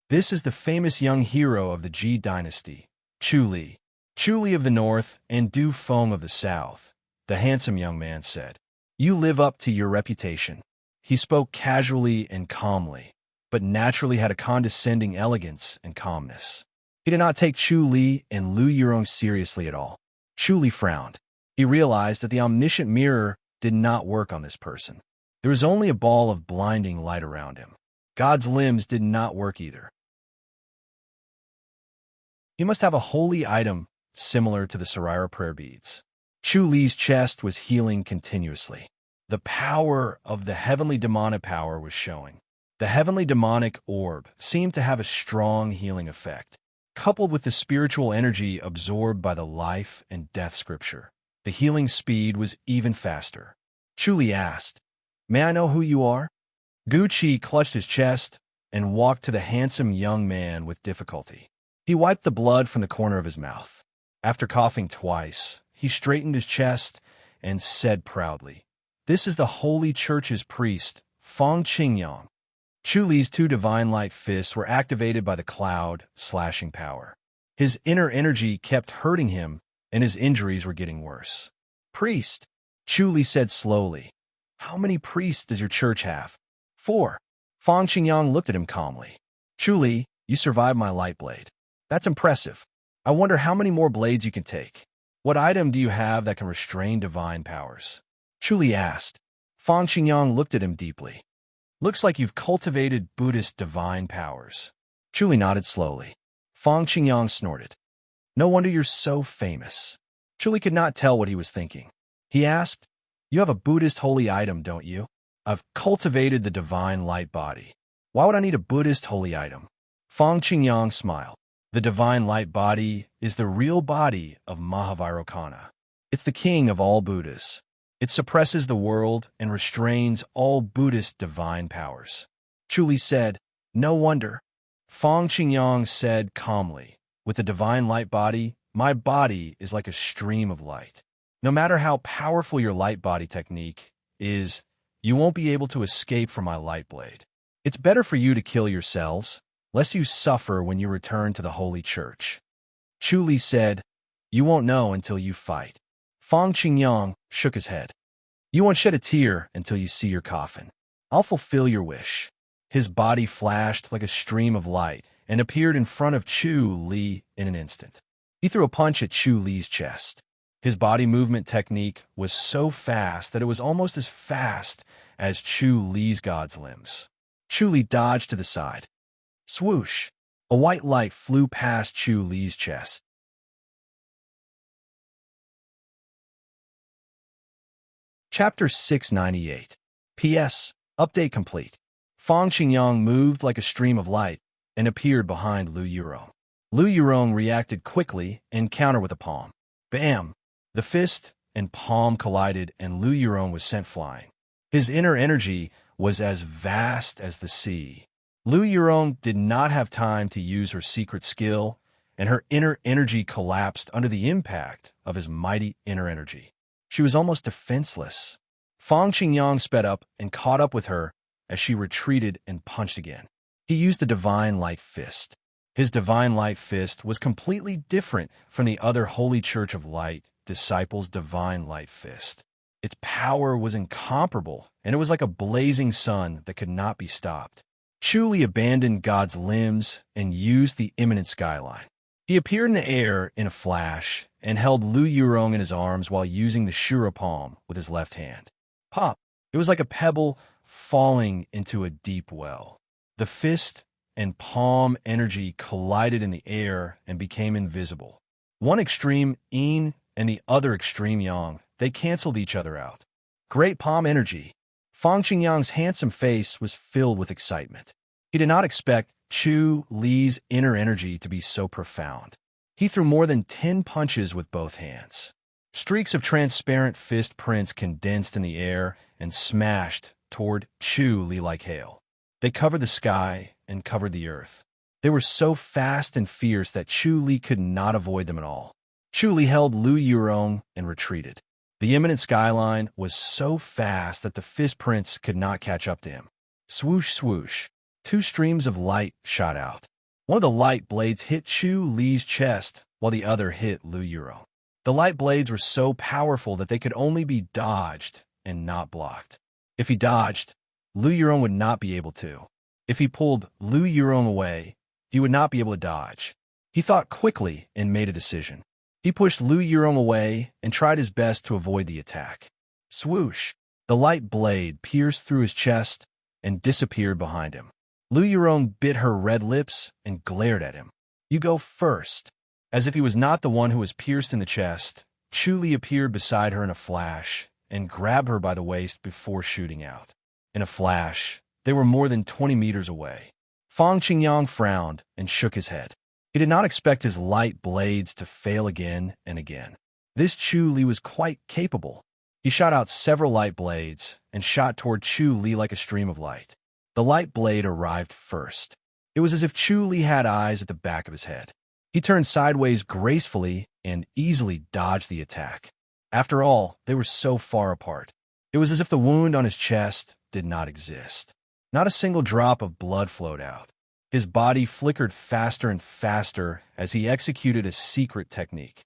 "This is the famous young hero of the Ji dynasty, Chu Li. Chu Li of the north and Du Feng of the south," the handsome young man said. "You live up to your reputation." He spoke casually and calmly, but naturally had a condescending elegance and calmness. He did not take Chu Li and Lu Yurong seriously at all. Chu Li frowned. He realized that the omniscient mirror did not work on this person. There was only a ball of blinding light around him. God's limbs did not work either. He must have a holy item similar to the Sarira prayer beads. Chu Li's chest was healing continuously. The power of the heavenly demonic power was showing. The heavenly demonic orb seemed to have a strong healing effect, coupled with the spiritual energy absorbed by the life and death scripture. The healing speed was even faster. Chu Li asked, "May I know who you are?" Gu Qi clutched his chest and walked to the handsome young man with difficulty. He wiped the blood from the corner of his mouth. After coughing twice, he straightened his chest and said proudly, "This is the Holy Church's priest, Feng Qingyang." Chu Li's two divine light fists were activated by the cloud slashing power. His inner energy kept hurting him, and his injuries were getting worse. "Priest," Chu Li said slowly, "how many priests does your church have?" "4." Feng Qingyang looked at him calmly. "Chu Li, you survived my light blade. That's impressive. I wonder how many more blades you can take. What item do you have that can restrain divine powers?" Chu Li asked. Feng Qingyang looked at him deeply. "Looks like you've cultivated Buddhist divine powers." Chu Li nodded slowly. Feng Qingyang snorted. "No wonder you're so famous." Chu Li could not tell what he was thinking. He asked, "You have a Buddhist holy item, don't you?" "I've cultivated the divine light body. Why would I need a Buddhist holy item?" Feng Qingyang smiled. "The divine light body is the real body of Mahavairokkana. It's the king of all Buddhas. It suppresses the world and restrains all Buddhist divine powers." Chu Li said, "No wonder." Feng Qingyang said calmly, "With the divine light body, my body is like a stream of light. No matter how powerful your light body technique is, you won't be able to escape from my light blade. It's better for you to kill yourselves, lest you suffer when you return to the Holy Church." Chu Li said, "You won't know until you fight." Feng Qingyang shook his head. "You won't shed a tear until you see your coffin. I'll fulfill your wish." His body flashed like a stream of light and appeared in front of Chu Li in an instant. He threw a punch at Chu Li's chest. His body movement technique was so fast that it was almost as fast as Chu Li's God's limbs. Chu Li dodged to the side. Swoosh! A white light flew past Chu Li's chest. Chapter 698. P.S. Update complete. Feng Qingyang moved like a stream of light and appeared behind Lu Yurong. Lu Yurong reacted quickly and countered with a palm. Bam! The fist and palm collided and Lu Yurong was sent flying. His inner energy was as vast as the sea. Lu Yurong did not have time to use her secret skill, and her inner energy collapsed under the impact of his mighty inner energy. She was almost defenseless. Fang Qingyang sped up and caught up with her as she retreated and punched again. He used the Divine Light Fist. His Divine Light Fist was completely different from the other Holy Church of Light disciples' Divine Light Fist. Its power was incomparable, and it was like a blazing sun that could not be stopped. Chu Li abandoned God's limbs and used the imminent skyline. He appeared in the air in a flash and held Lu Yurong in his arms while using the Shura palm with his left hand. Pop! It was like a pebble falling into a deep well. The fist and palm energy collided in the air and became invisible. One extreme yin and the other extreme yang, they canceled each other out. Great palm energy. Fang Qingyang's handsome face was filled with excitement. He did not expect Chu Li's inner energy to be so profound. He threw more than 10 punches with both hands. Streaks of transparent fist prints condensed in the air and smashed toward Chu Li like hail. They covered the sky and covered the earth. They were so fast and fierce that Chu Li could not avoid them at all. Chu Li held Lu Yurong and retreated. The imminent skyline was so fast that the fist prints could not catch up to him. Swoosh, swoosh. 2 streams of light shot out. One of the light blades hit Chu Li's chest, while the other hit Lu Yurong. The light blades were so powerful that they could only be dodged and not blocked. If he dodged, Lu Yurong would not be able to. If he pulled Lu Yurong away, he would not be able to dodge. He thought quickly and made a decision. He pushed Lu Yurong away and tried his best to avoid the attack. Swoosh! The light blade pierced through his chest and disappeared behind him. Lu Yurong bit her red lips and glared at him. You go first. As if he was not the one who was pierced in the chest, Chu Li appeared beside her in a flash and grabbed her by the waist before shooting out. In a flash, they were more than 20 meters away. Fang Qingyang frowned and shook his head. He did not expect his light blades to fail again and again. This Chu Li was quite capable. He shot out several light blades and shot toward Chu Li like a stream of light. The light blade arrived first. It was as if Chu Li had eyes at the back of his head. He turned sideways gracefully and easily dodged the attack. After all, they were so far apart. It was as if the wound on his chest did not exist. Not a single drop of blood flowed out. His body flickered faster and faster as he executed a secret technique.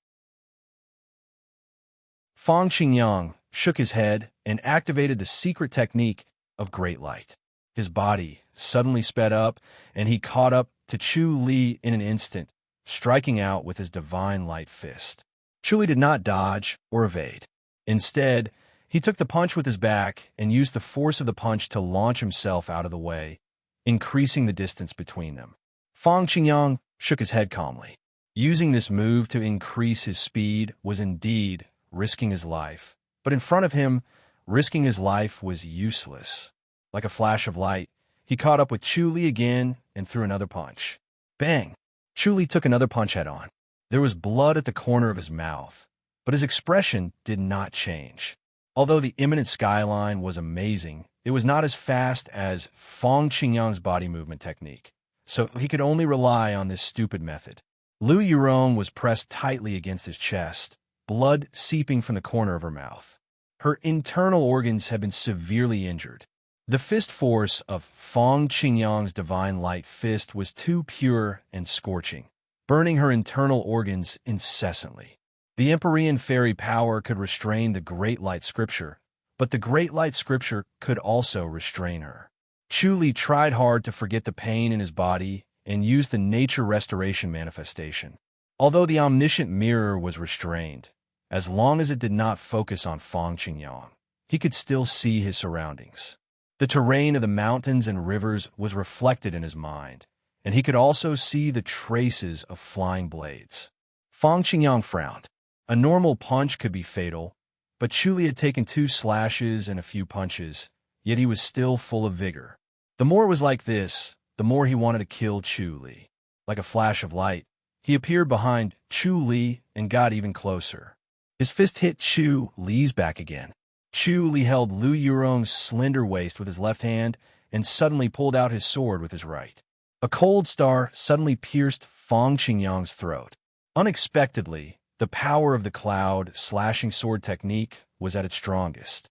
Fang Qingyang shook his head and activated the secret technique of great light. His body suddenly sped up, and he caught up to Chu Li in an instant, striking out with his divine light fist. Chu Li did not dodge or evade. Instead, he took the punch with his back and used the force of the punch to launch himself out of the way, increasing the distance between them. Fang Qingyang shook his head calmly. Using this move to increase his speed was indeed risking his life, but in front of him, risking his life was useless. Like a flash of light, he caught up with Chu Li again and threw another punch. Bang! Chu Li took another punch head-on. There was blood at the corner of his mouth, but his expression did not change. Although the imminent skyline was amazing, it was not as fast as Fang Qingyang's body movement technique, so he could only rely on this stupid method. Lu Yurong was pressed tightly against his chest, blood seeping from the corner of her mouth. Her internal organs had been severely injured. The fist force of Fang Qingyang's divine light fist was too pure and scorching, burning her internal organs incessantly. The Empyrean fairy power could restrain the Great Light Scripture, but the Great Light Scripture could also restrain her. Chu Li tried hard to forget the pain in his body and used the nature restoration manifestation. Although the omniscient mirror was restrained, as long as it did not focus on Fang Qingyang, he could still see his surroundings. The terrain of the mountains and rivers was reflected in his mind, and he could also see the traces of flying blades. Fang Qingyang frowned. A normal punch could be fatal, but Chu Li had taken 2 slashes and a few punches, yet he was still full of vigor. The more it was like this, the more he wanted to kill Chu Li. Like a flash of light, he appeared behind Chu Li and got even closer. His fist hit Chu Li's back again. Chu Li held Lu Yurong's slender waist with his left hand and suddenly pulled out his sword with his right. A cold star suddenly pierced Fong Qingyang's throat. Unexpectedly, the power of the cloud slashing sword technique was at its strongest.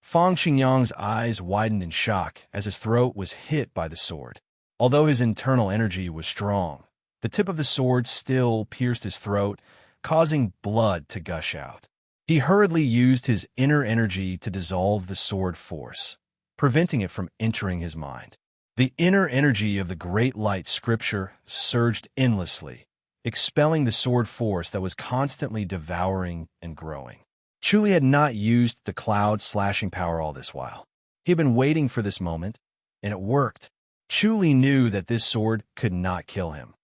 Fong Qingyang's eyes widened in shock as his throat was hit by the sword. Although his internal energy was strong, the tip of the sword still pierced his throat, causing blood to gush out. He hurriedly used his inner energy to dissolve the sword force, preventing it from entering his mind. The inner energy of the great light scripture surged endlessly, expelling the sword force that was constantly devouring and growing. Chu Li had not used the cloud slashing power all this while. He had been waiting for this moment, and it worked. Chu Li knew that this sword could not kill him,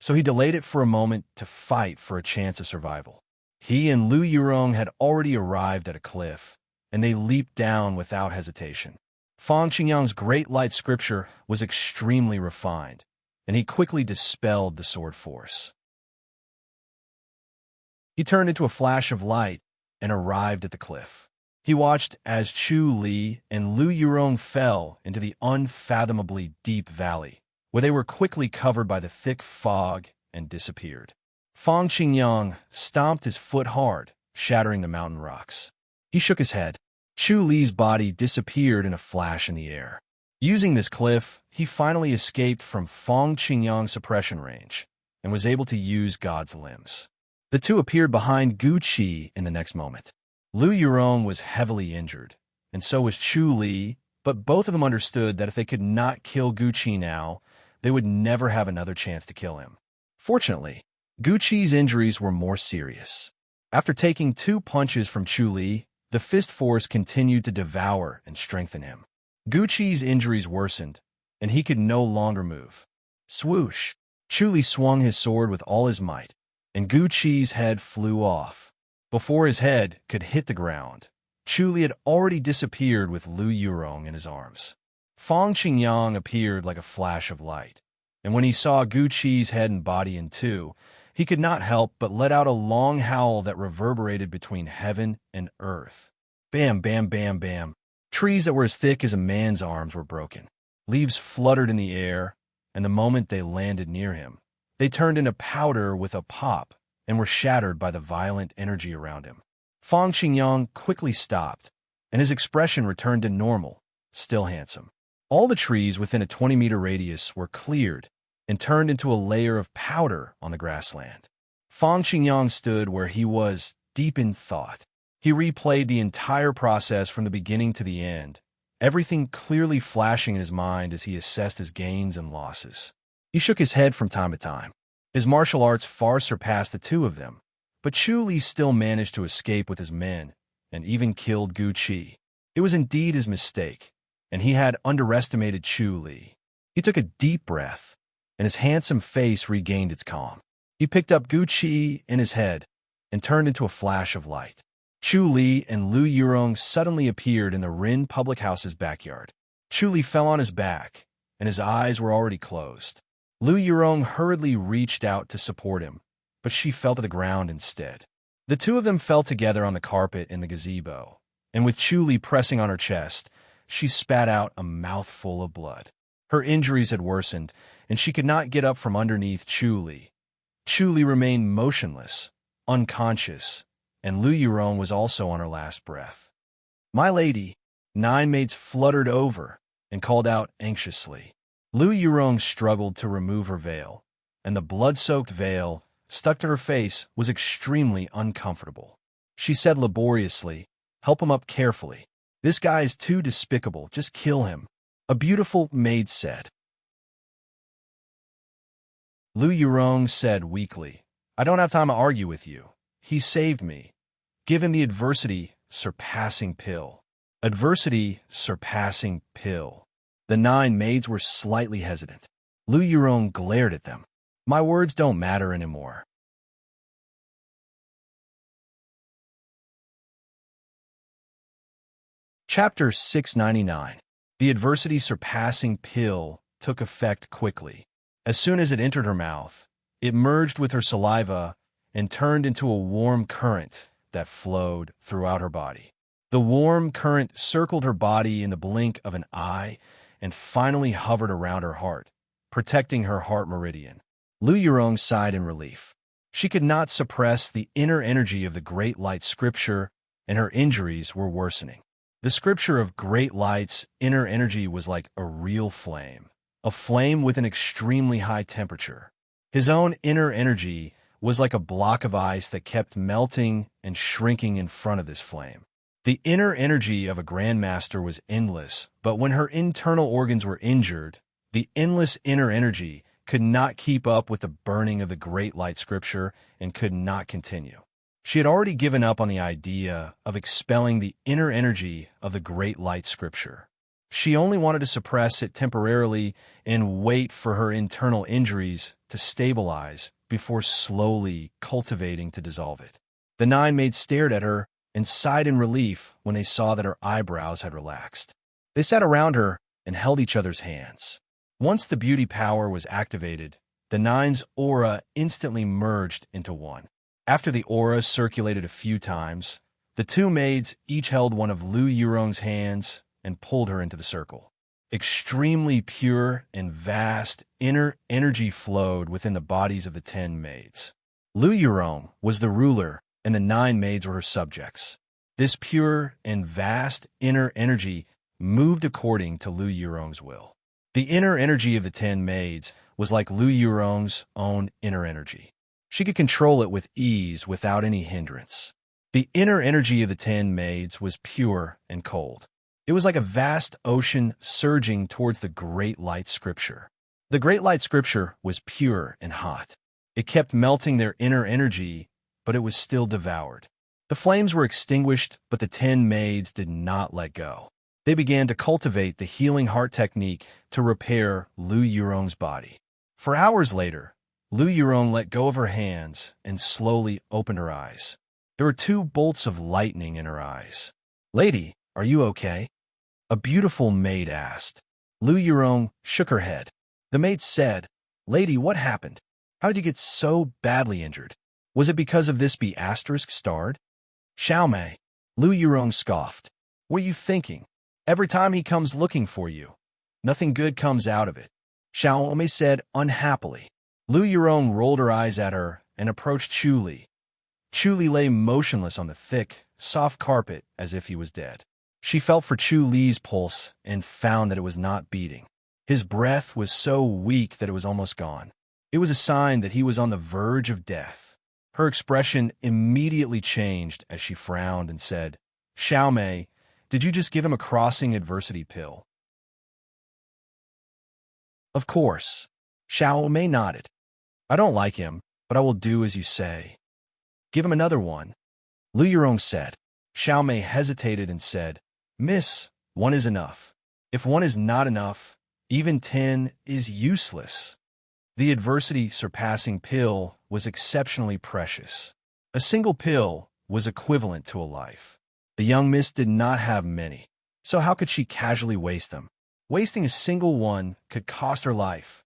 so he delayed it for a moment to fight for a chance of survival. He and Lu Yurong had already arrived at a cliff, and they leaped down without hesitation. Fong Qingyang's great light scripture was extremely refined, and he quickly dispelled the sword force. He turned into a flash of light and arrived at the cliff. He watched as Chu Li and Lu Yurong fell into the unfathomably deep valley, where they were quickly covered by the thick fog and disappeared. Fong Qingyang stomped his foot hard, shattering the mountain rocks. He shook his head. Chu Li's body disappeared in a flash in the air. Using this cliff, he finally escaped from Fong Qingyang's suppression range and was able to use God's limbs. The two appeared behind Gu Qi in the next moment. Lu Yurong was heavily injured, and so was Chu Li, but both of them understood that if they could not kill Gu Qi now, they would never have another chance to kill him. Fortunately, Gu Qi's injuries were more serious. After taking 2 punches from Chu Li, the fist force continued to devour and strengthen him. Gu Qi's injuries worsened, and he could no longer move. Swoosh! Chu Li swung his sword with all his might, and Gu Qi's head flew off. Before his head could hit the ground, Chu Li had already disappeared with Lu Yurong in his arms. Fong Qingyang appeared like a flash of light, and when he saw Gu Qi's head and body in two, he could not help but let out a long howl that reverberated between heaven and earth. Bam, bam, bam, bam. Trees that were as thick as a man's arms were broken. Leaves fluttered in the air, and the moment they landed near him, they turned into powder with a pop and were shattered by the violent energy around him. Fong Qingyang quickly stopped, and his expression returned to normal, still handsome. All the trees within a 20-meter radius were cleared and turned into a layer of powder on the grassland. Fong Qingyang stood where he was, deep in thought. He replayed the entire process from the beginning to the end, everything clearly flashing in his mind as he assessed his gains and losses. He shook his head from time to time. His martial arts far surpassed the two of them, but Chu Li still managed to escape with his men and even killed Gu Qi. It was indeed his mistake, and he had underestimated Chu Li. He took a deep breath, and his handsome face regained its calm. He picked up Gu Qi in his head and turned into a flash of light. Chu Li and Lu Yurong suddenly appeared in the Rin public house's backyard. Chu Li fell on his back, and his eyes were already closed. Lu Yurong hurriedly reached out to support him, but she fell to the ground instead. The two of them fell together on the carpet in the gazebo, and with Chu Li pressing on her chest, she spat out a mouthful of blood. Her injuries had worsened, and she could not get up from underneath Chu Li. Chu Li remained motionless, unconscious, and Lu Yurong was also on her last breath. "My lady," 9 maids fluttered over and called out anxiously. Lu Yurong struggled to remove her veil, and the blood-soaked veil stuck to her face was extremely uncomfortable. She said laboriously, "Help him up carefully. This guy is too despicable. Just kill him." A beautiful maid said. Lu Yurong said weakly, "I don't have time to argue with you. He saved me. Give him the adversity surpassing pill." Adversity surpassing pill. The 9 maids were slightly hesitant. Lu Yurong glared at them. "My words don't matter anymore." Chapter 699. The adversity surpassing pill took effect quickly. As soon as it entered her mouth, it merged with her saliva and turned into a warm current that flowed throughout her body. The warm current circled her body in the blink of an eye and finally hovered around her heart, protecting her heart meridian. Lu Yurong sighed in relief. She could not suppress the inner energy of the Great Light Scripture, and her injuries were worsening. The Scripture of Great Light's inner energy was like a real flame, a flame with an extremely high temperature. His own inner energy was like a block of ice that kept melting and shrinking in front of this flame. The inner energy of a grandmaster was endless, but when her internal organs were injured, the endless inner energy could not keep up with the burning of the Great Light Scripture and could not continue. She had already given up on the idea of expelling the inner energy of the Great Light Scripture. She only wanted to suppress it temporarily and wait for her internal injuries to stabilize before slowly cultivating to dissolve it. The 9 maids stared at her and sighed in relief when they saw that her eyebrows had relaxed. They sat around her and held each other's hands. Once the beauty power was activated, the 9's aura instantly merged into one. After the aura circulated a few times, the 2 maids each held one of Lu Yurong's hands and pulled her into the circle. Extremely pure and vast inner energy flowed within the bodies of the 10 maids. Lu Yurong was the ruler, and the 9 maids were her subjects. This pure and vast inner energy moved according to Lu Yurong's will. The inner energy of the 10 maids was like Lu Yurong's own inner energy. She could control it with ease without any hindrance. The inner energy of the 10 maids was pure and cold. It was like a vast ocean surging towards the Great Light Scripture. The Great Light Scripture was pure and hot. It kept melting their inner energy, but it was still devoured. The flames were extinguished, but the 10 maids did not let go. They began to cultivate the healing heart technique to repair Lu Yurong's body. For hours later, Lu Yurong let go of her hands and slowly opened her eyes. There were 2 bolts of lightning in her eyes. "Lady, are you okay?" a beautiful maid asked. Lu Yurong shook her head. The maid said, "Lady, what happened? How did you get so badly injured? Was it because of this be asterisk starred?" "Xiaomei," Lu Yurong scoffed. "What are you thinking? Every time he comes looking for you, nothing good comes out of it," Xiaomei said unhappily. Lu Yurong rolled her eyes at her and approached Chu Li. Chu Li lay motionless on the thick, soft carpet as if he was dead. She felt for Chu Li's pulse and found that it was not beating. His breath was so weak that it was almost gone. It was a sign that he was on the verge of death. Her expression immediately changed as she frowned and said, "Xiaomei, did you just give him a crossing adversity pill?" "Of course." Xiaomei nodded. "I don't like him, but I will do as you say." "Give him another one," Lu Yurong said. Xiaomei hesitated and said, "Miss, 1 is enough. If 1 is not enough, even 10 is useless." The adversity-surpassing pill was exceptionally precious. A single pill was equivalent to a life. The young miss did not have many, so how could she casually waste them? Wasting a single one could cost her life.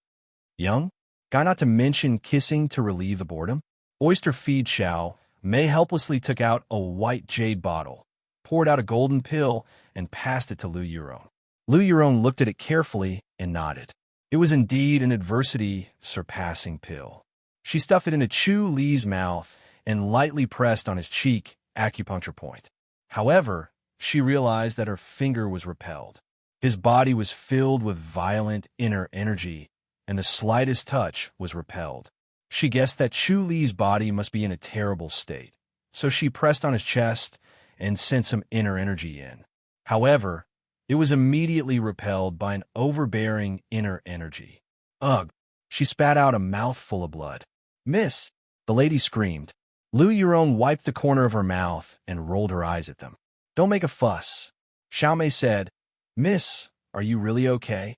Young? Guy not to mention kissing to relieve the boredom? Oyster feed Xiao Mei helplessly took out a white jade bottle, poured out a golden pill, and passed it to Lu Yurong. Lu Yurong looked at it carefully and nodded. It was indeed an adversity-surpassing pill. She stuffed it into Chu Li's mouth and lightly pressed on his cheek acupuncture point. However, she realized that her finger was repelled. His body was filled with violent inner energy, and the slightest touch was repelled. She guessed that Chu Li's body must be in a terrible state, so she pressed on his chest and sent some inner energy in. However, it was immediately repelled by an overbearing inner energy. Ugh! She spat out a mouthful of blood. "Miss!" the lady screamed. Lu Yurong wiped the corner of her mouth and rolled her eyes at them. "Don't make a fuss," Xiaomei said. "Miss, are you really okay?"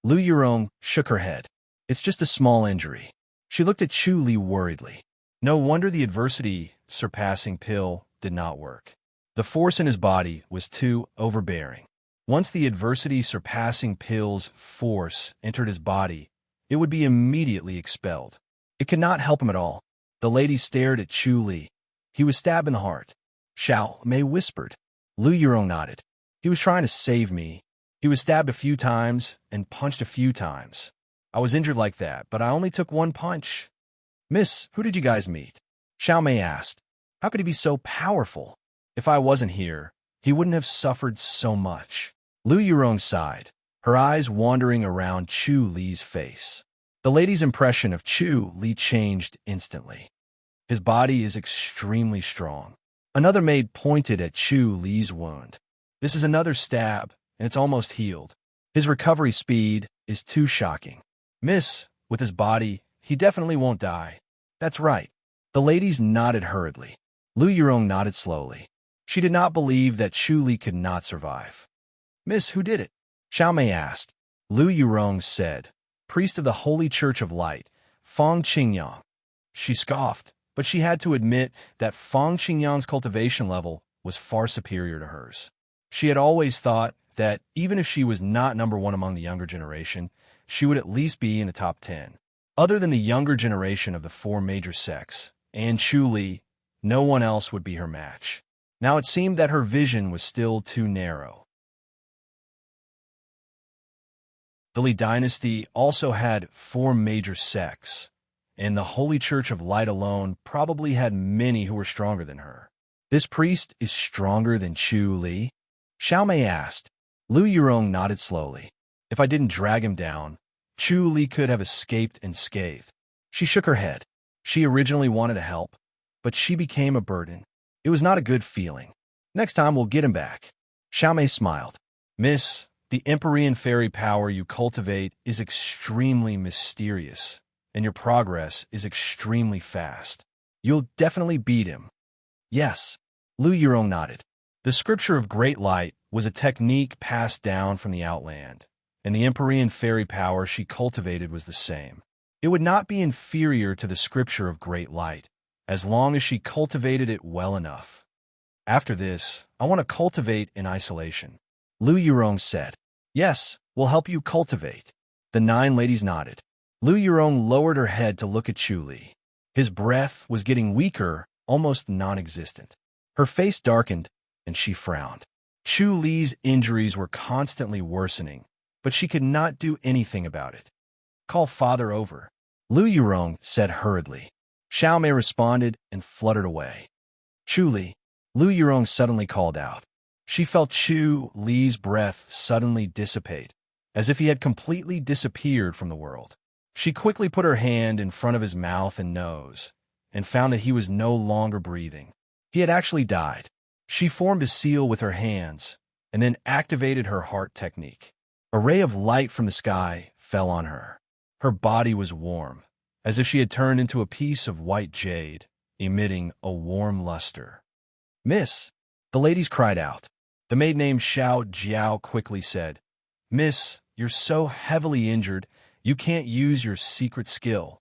Lu Yurong shook her head. "It's just a small injury." She looked at Chu Li worriedly. No wonder the adversity-surpassing pill did not work. The force in his body was too overbearing. Once the adversity-surpassing pill's force entered his body, it would be immediately expelled. It could not help him at all. The lady stared at Chu Li. He was stabbed in the heart. Xiaomei whispered. Lu Yurong nodded. "He was trying to save me. He was stabbed a few times and punched a few times. I was injured like that, but I only took one punch. Miss, who did you guys meet? Xiao Mei asked. How could he be so powerful? If I wasn't here, he wouldn't have suffered so much. Lu Yurong sighed, her eyes wandering around Chu Li's face. The lady's impression of Chu Li changed instantly. His body is extremely strong. Another maid pointed at Chu Li's wound. This is another stab, and it's almost healed. His recovery speed is too shocking. Miss, with his body, he definitely won't die. That's right. The ladies nodded hurriedly. Lu Yurong nodded slowly. She did not believe that Chu Li could not survive. Miss, who did it? Xiao Mei asked. Lu Yurong said, priest of the Holy Church of Light, Fang Qingyang. She scoffed, but she had to admit that Fang Qingyang's cultivation level was far superior to hers. She had always thought that even if she was not number one among the younger generation, she would at least be in the top 10. Other than the younger generation of the four major sects, and Chu Li, no one else would be her match. Now it seemed that her vision was still too narrow. The Li dynasty also had four major sects, and the Holy Church of Light alone probably had many who were stronger than her. This priest is stronger than Chu Li? Xiao Mei asked. Lu Yurong nodded slowly. If I didn't drag him down, Chu Li could have escaped unscathed. She shook her head. She originally wanted to help, but she became a burden. It was not a good feeling. Next time we'll get him back. Xiao Mei smiled. Miss, the Empyrean fairy power you cultivate is extremely mysterious, and your progress is extremely fast. You'll definitely beat him. Yes. Lu Yurong nodded. The scripture of great light was a technique passed down from the Outland, and the Empyrean fairy power she cultivated was the same. It would not be inferior to the scripture of great light, as long as she cultivated it well enough. After this, I want to cultivate in isolation. Lu Yurong said. Yes, we'll help you cultivate. The 9 ladies nodded. Lu Yurong lowered her head to look at Chu Li. His breath was getting weaker, almost non-existent. Her face darkened, and she frowned. Chu Li's injuries were constantly worsening, but she could not do anything about it. Call father over. Lu Yurong said hurriedly. Xiao Mei responded and fluttered away. Chu Li, Lu Yurong suddenly called out. She felt Chu Li's breath suddenly dissipate, as if he had completely disappeared from the world. She quickly put her hand in front of his mouth and nose, and found that he was no longer breathing. He had actually died. She formed a seal with her hands, and then activated her heart technique. A ray of light from the sky fell on her. Her body was warm, as if she had turned into a piece of white jade, emitting a warm luster. Miss, the ladies cried out. The maid named Xiao Jiao quickly said, Miss, you're so heavily injured, you can't use your secret skill.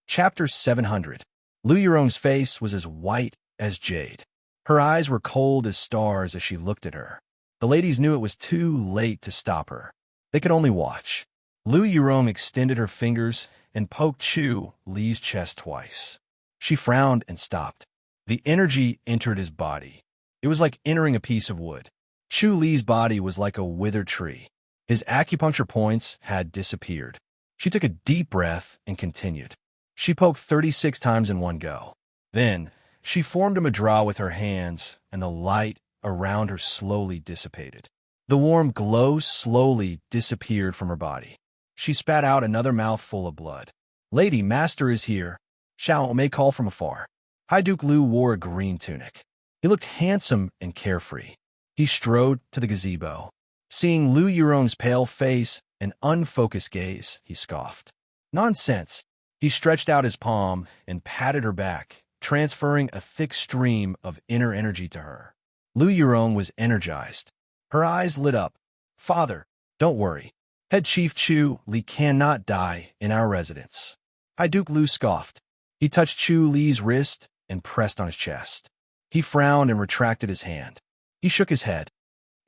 Chapter 700. Lu Yurong's face was as white as jade. Her eyes were cold as stars as she looked at her. The ladies knew it was too late to stop her. They could only watch. Lu Yurong extended her fingers and poked Chu Li's chest twice. She frowned and stopped. The energy entered his body. It was like entering a piece of wood. Chu Li's body was like a withered tree. His acupuncture points had disappeared. She took a deep breath and continued. She poked 36 times in one go. Then, she formed a mudra with her hands, and the light around her slowly dissipated. The warm glow slowly disappeared from her body. She spat out another mouthful of blood. Lady, master is here. Xiao Mei called from afar. High Duke Lu wore a green tunic. He looked handsome and carefree. He strode to the gazebo. Seeing Lu Yurong's pale face and unfocused gaze, he scoffed. Nonsense. He stretched out his palm and patted her back, transferring a thick stream of inner energy to her. Lu Yurong was energized. Her eyes lit up. Father, don't worry. Head Chief Chu Li cannot die in our residence. High Duke Lu scoffed. He touched Chu Li's wrist and pressed on his chest. He frowned and retracted his hand. He shook his head.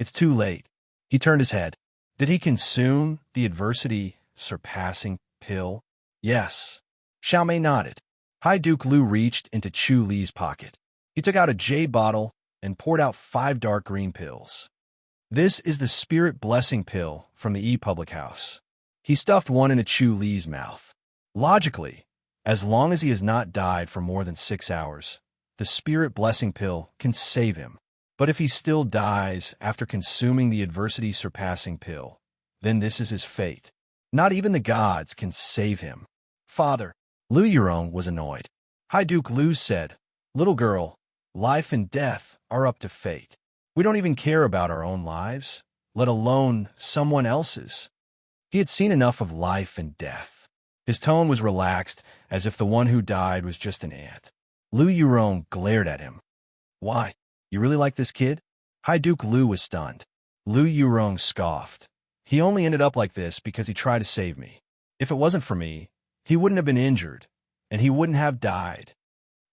It's too late. He turned his head. Did he consume the adversity surpassing pill? Yes. Xiao Mei nodded. High Duke Lu reached into Chu Li's pocket. He took out a jade bottle and poured out 5 dark green pills. This is the spirit blessing pill from the public house. He stuffed one into Chu Li's mouth. Logically, as long as he has not died for more than 6 hours, the spirit blessing pill can save him. But if he still dies after consuming the adversity-surpassing pill, then this is his fate. Not even the gods can save him. Father, Lu Yurong was annoyed. High Duke Lu said, "Little girl, life and death are up to fate. We don't even care about our own lives, let alone someone else's." He had seen enough of life and death. His tone was relaxed, as if the one who died was just an ant. Lu Yurong glared at him. "Why? You really like this kid?" High Duke Lu was stunned. Lu Yurong scoffed. "He only ended up like this because he tried to save me. If it wasn't for me, he wouldn't have been injured, and he wouldn't have died.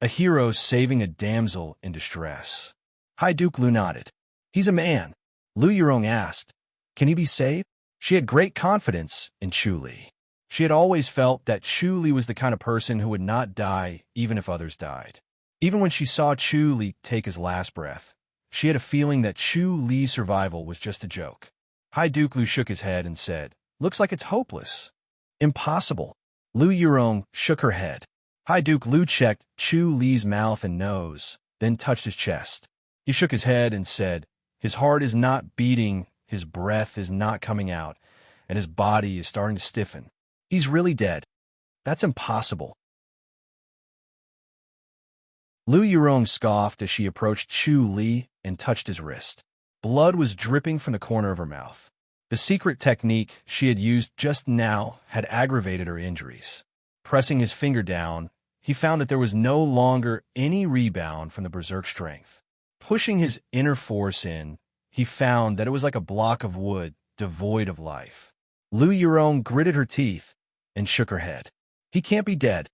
A hero saving a damsel in distress." High Duke Lu nodded. "He's a man." Lu Yurong asked, "Can he be saved?" She had great confidence in Chu Li. She had always felt that Chu Li was the kind of person who would not die even if others died. Even when she saw Chu Li take his last breath, she had a feeling that Chu Li's survival was just a joke. High Duke Lu shook his head and said, "Looks like it's hopeless. Impossible." Lu Yurong shook her head. High Duke Lu checked Chu Li's mouth and nose, then touched his chest. He shook his head and said, "His heart is not beating, his breath is not coming out, and his body is starting to stiffen. He's really dead. That's impossible." Lu Yurong scoffed as she approached Chu Li and touched his wrist. Blood was dripping from the corner of her mouth. The secret technique she had used just now had aggravated her injuries. Pressing his finger down, he found that there was no longer any rebound from the berserk strength. Pushing his inner force in, he found that it was like a block of wood devoid of life. Lu Yurong gritted her teeth and shook her head. "He can't be dead."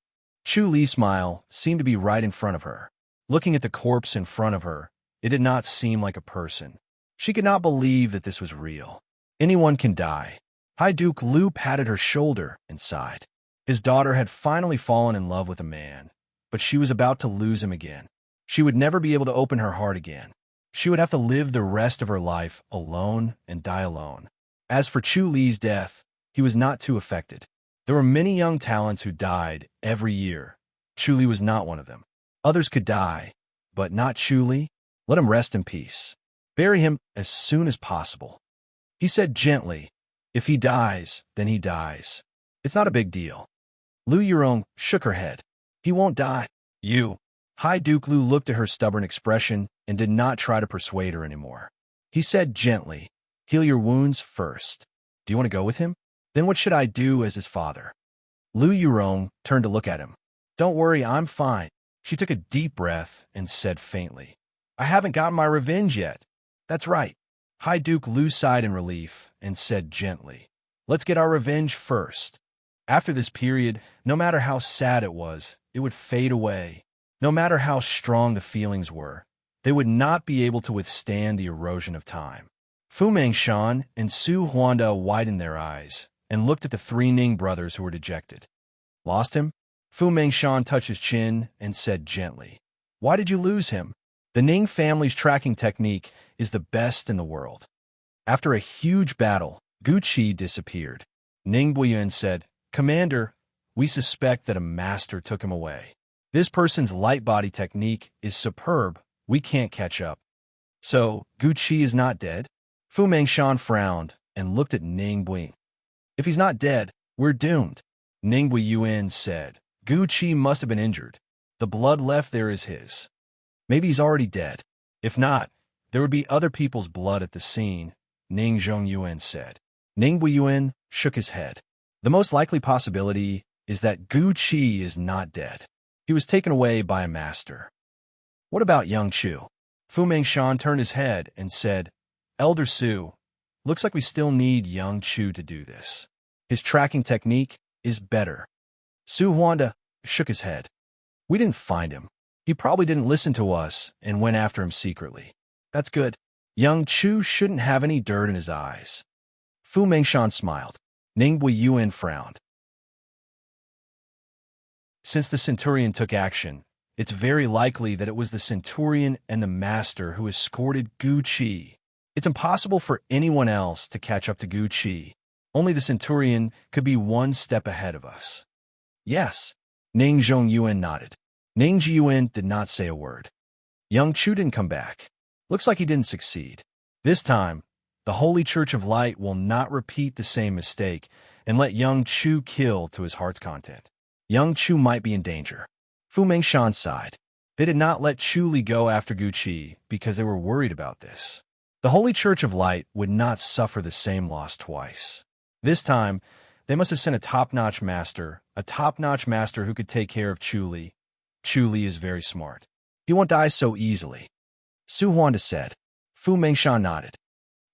Chu Li's smile seemed to be right in front of her. Looking at the corpse in front of her, it did not seem like a person. She could not believe that this was real. Anyone can die. High Duke Lu patted her shoulder and sighed. His daughter had finally fallen in love with a man, but she was about to lose him again. She would never be able to open her heart again. She would have to live the rest of her life alone and die alone. As for Chu Li's death, he was not too affected. There were many young talents who died every year. Chu Li was not one of them. Others could die, but not Chu Li. Let him rest in peace. Bury him as soon as possible. He said gently, "If he dies, then he dies. It's not a big deal." Lu Yurong shook her head. "He won't die." "You." High Duke Lu looked at her stubborn expression and did not try to persuade her anymore. He said gently, "Heal your wounds first. Do you want to go with him? Then what should I do as his father?" Lu Yurong turned to look at him. "Don't worry, I'm fine." She took a deep breath and said faintly, "I haven't gotten my revenge yet." "That's right." High Duke Lu sighed in relief and said gently, "Let's get our revenge first." After this period, no matter how sad it was, it would fade away. No matter how strong the feelings were, they would not be able to withstand the erosion of time. Fu Mangshan and Su Huanda widened their eyes and looked at the three Ning brothers who were dejected. "Lost him?" Fu Mangshan touched his chin and said gently, "Why did you lose him?" The Ning family's tracking technique is the best in the world. After a huge battle, Gu Qi disappeared. Ning Buiyuan said, "Commander, we suspect that a master took him away. This person's light body technique is superb. We can't catch up." "So, Gu Qi is not dead?" Fu Mangshan frowned and looked at Ning Buiyuan. "If he's not dead, we're doomed." Ning Buiyuan said, "Gu Qi must have been injured. The blood left there is his. Maybe he's already dead. If not, there would be other people's blood at the scene," Ning Zhongyuan said. Ning Buiyuan shook his head. "The most likely possibility is that Gu Qi is not dead. He was taken away by a master." "What about young Chu?" Fu Mangshan turned his head and said, "Elder Su, looks like we still need young Chu to do this. His tracking technique is better." Su Huanda shook his head. "We didn't find him. He probably didn't listen to us and went after him secretly. That's good. Young Chu shouldn't have any dirt in his eyes." Fu Mangshan smiled. Ning Buiyuan frowned. Since the Centurion took action, it's very likely that it was the Centurion and the Master who escorted Gu Qi. It's impossible for anyone else to catch up to Gu Qi. Only the centurion could be one step ahead of us. Yes. Ning Zhongyuan nodded. Ning Zhiyuan did not say a word. Young Chu didn't come back. Looks like he didn't succeed. This time, the Holy Church of Light will not repeat the same mistake and let young Chu kill to his heart's content. Young Chu might be in danger. Fu Mengshan sighed. They did not let Chu Li go after Gu Qi because they were worried about this. The Holy Church of Light would not suffer the same loss twice. This time, they must have sent a top-notch master who could take care of Chu Li. Chu Li is very smart. He won't die so easily. Su Huanda said. Fu Mengshan nodded.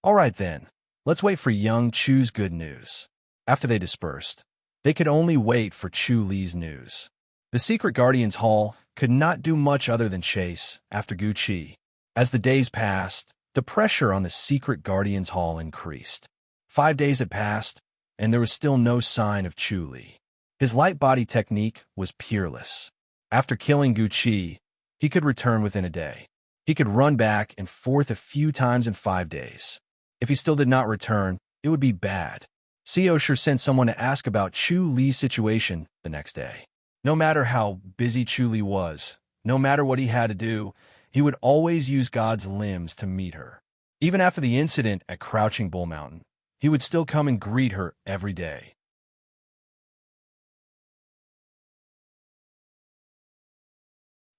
All right then, let's wait for young Chu's good news. After they dispersed, they could only wait for Chu Li's news. The Secret Guardians Hall could not do much other than chase after Gu Qi. As the days passed, the pressure on the Secret Guardians Hall increased. 5 days had passed, and there was still no sign of Chu Li. His light body technique was peerless. After killing Gu Qi, he could return within a day. He could run back and forth a few times in 5 days. If he still did not return, it would be bad. Sio sure sent someone to ask about Chu Li's situation the next day. No matter how busy Chu Li was, no matter what he had to do, he would always use God's limbs to meet her. Even after the incident at Crouching Bull Mountain, he would still come and greet her every day.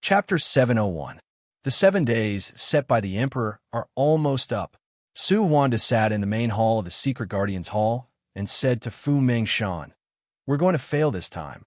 Chapter 701. The 7 days set by the Emperor are almost up. Su Huanda sat in the main hall of the Secret Guardians Hall and said to Fu Mengshan, "We're going to fail this time."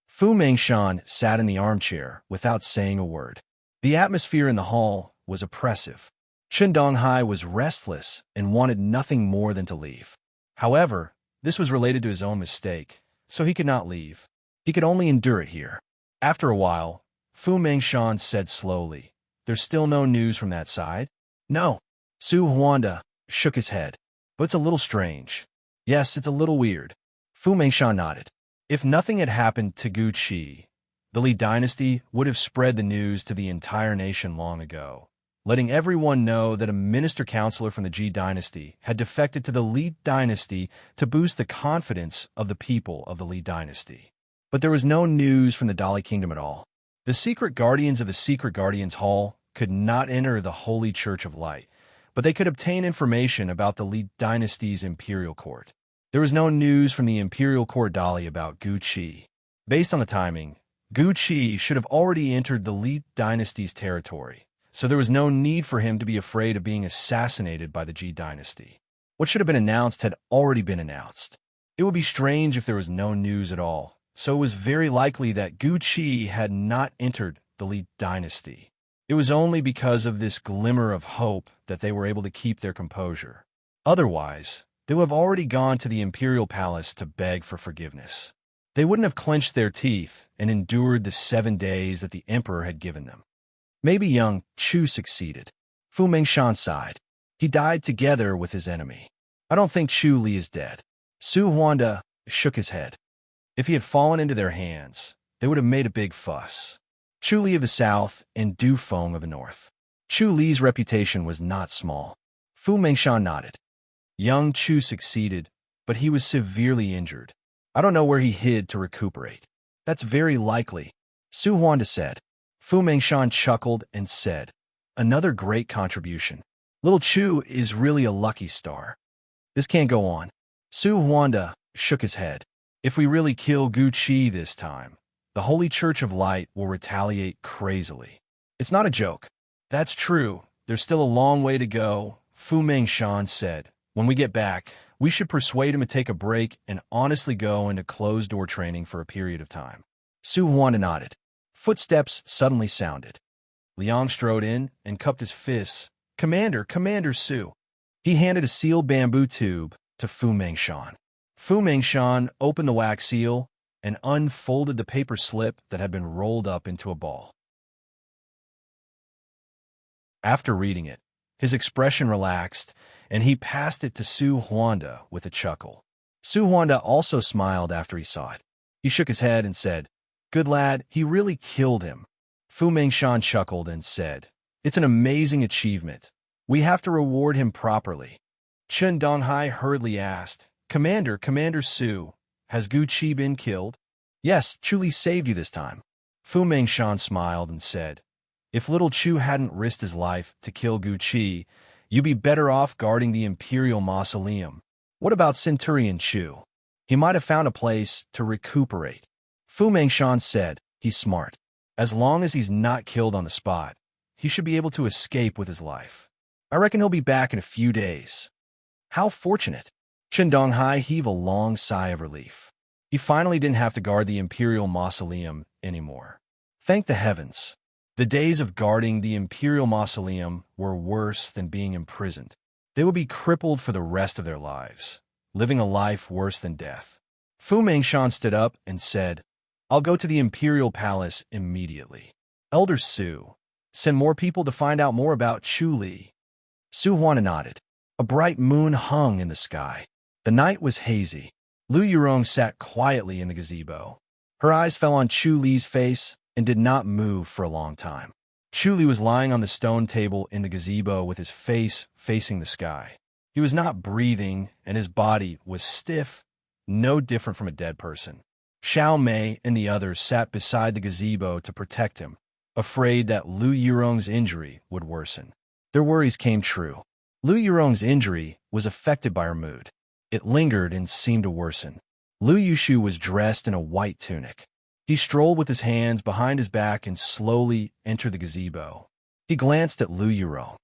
Fu Mengshan sat in the armchair without saying a word. The atmosphere in the hall was oppressive. Chen Donghai was restless and wanted nothing more than to leave. However, this was related to his own mistake, so he could not leave. He could only endure it here. After a while, Fu Mengshan said slowly, "There's still no news from that side?" "No." Su Huanda shook his head. "But it's a little strange." "Yes, it's a little weird." Fu Mengshan nodded. If nothing had happened to Gu Qi, the Li dynasty would have spread the news to the entire nation long ago, letting everyone know that a minister-counselor from the Ji dynasty had defected to the Li dynasty to boost the confidence of the people of the Li dynasty. But there was no news from the Dali Kingdom at all. The secret guardians of the Secret Guardians Hall could not enter the Holy Church of Light, but they could obtain information about the Li dynasty's imperial court. There was no news from the imperial court Dali about Gu Qi. Based on the timing, Gu Qi should have already entered the Li dynasty's territory, so there was no need for him to be afraid of being assassinated by the Ji dynasty. What should have been announced had already been announced. It would be strange if there was no news at all, so it was very likely that Gu Qi had not entered the Li dynasty. It was only because of this glimmer of hope that they were able to keep their composure. Otherwise, they would have already gone to the imperial palace to beg for forgiveness. They wouldn't have clenched their teeth and endured the 7 days that the emperor had given them. Maybe young Chu succeeded. Fu Mengshan sighed. He died together with his enemy. I don't think Chu Li is dead. Su Huanda shook his head. If he had fallen into their hands, they would have made a big fuss. Chu Li of the south and Du Feng of the north. Chu Li's reputation was not small. Fu Mengshan nodded. Young Chu succeeded, but he was severely injured. I don't know where he hid to recuperate. That's very likely, Su Huanda said. Fu Mengshan chuckled and said, "Another great contribution. Little Chu is really a lucky star. This can't go on." Su Huanda shook his head. If we really kill Gu Qi this time, the Holy Church of Light will retaliate crazily. It's not a joke. That's true. There's still a long way to go, Fu Mengshan said. When we get back, we should persuade him to take a break and honestly go into closed-door training for a period of time. Su Huanda nodded. Footsteps suddenly sounded. Liang strode in and cupped his fists. Commander Su. He handed a sealed bamboo tube to Fu Mengshan. Fu Mengshan opened the wax seal and unfolded the paper slip that had been rolled up into a ball. After reading it, his expression relaxed, and he passed it to Su Huanda with a chuckle. Su Huanda also smiled after he saw it. He shook his head and said, "Good lad, he really killed him." Fu Mengshan chuckled and said, "It's an amazing achievement. We have to reward him properly. Chen Donghai hurriedly asked, Commander Su, has Gu Qi been killed? Yes, Chu Li saved you this time. Fu Mengshan smiled and said, if little Chu hadn't risked his life to kill Gu Qi, you'd be better off guarding the Imperial Mausoleum. What about Centurion Chu? He might have found a place to recuperate. Fu Mengshan said, he's smart. As long as he's not killed on the spot, he should be able to escape with his life. I reckon he'll be back in a few days. How fortunate. Chen Donghai heaved a long sigh of relief. He finally didn't have to guard the Imperial Mausoleum anymore. Thank the heavens. The days of guarding the Imperial Mausoleum were worse than being imprisoned. They would be crippled for the rest of their lives, living a life worse than death. Fu Mengshan stood up and said, I'll go to the Imperial Palace immediately. Elder Su, send more people to find out more about Chu Li. Su Huan nodded. A bright moon hung in the sky. The night was hazy. Lu Yurong sat quietly in the gazebo. Her eyes fell on Chu Li's face and did not move for a long time. Chu Li was lying on the stone table in the gazebo with his face facing the sky. He was not breathing, and his body was stiff, no different from a dead person. Xiao Mei and the others sat beside the gazebo to protect him, afraid that Lu Yurong's injury would worsen. Their worries came true. Lu Yurong's injury was affected by her mood. It lingered and seemed to worsen. Lu Yushu was dressed in a white tunic. He strolled with his hands behind his back and slowly entered the gazebo. He glanced at Lu Yurong.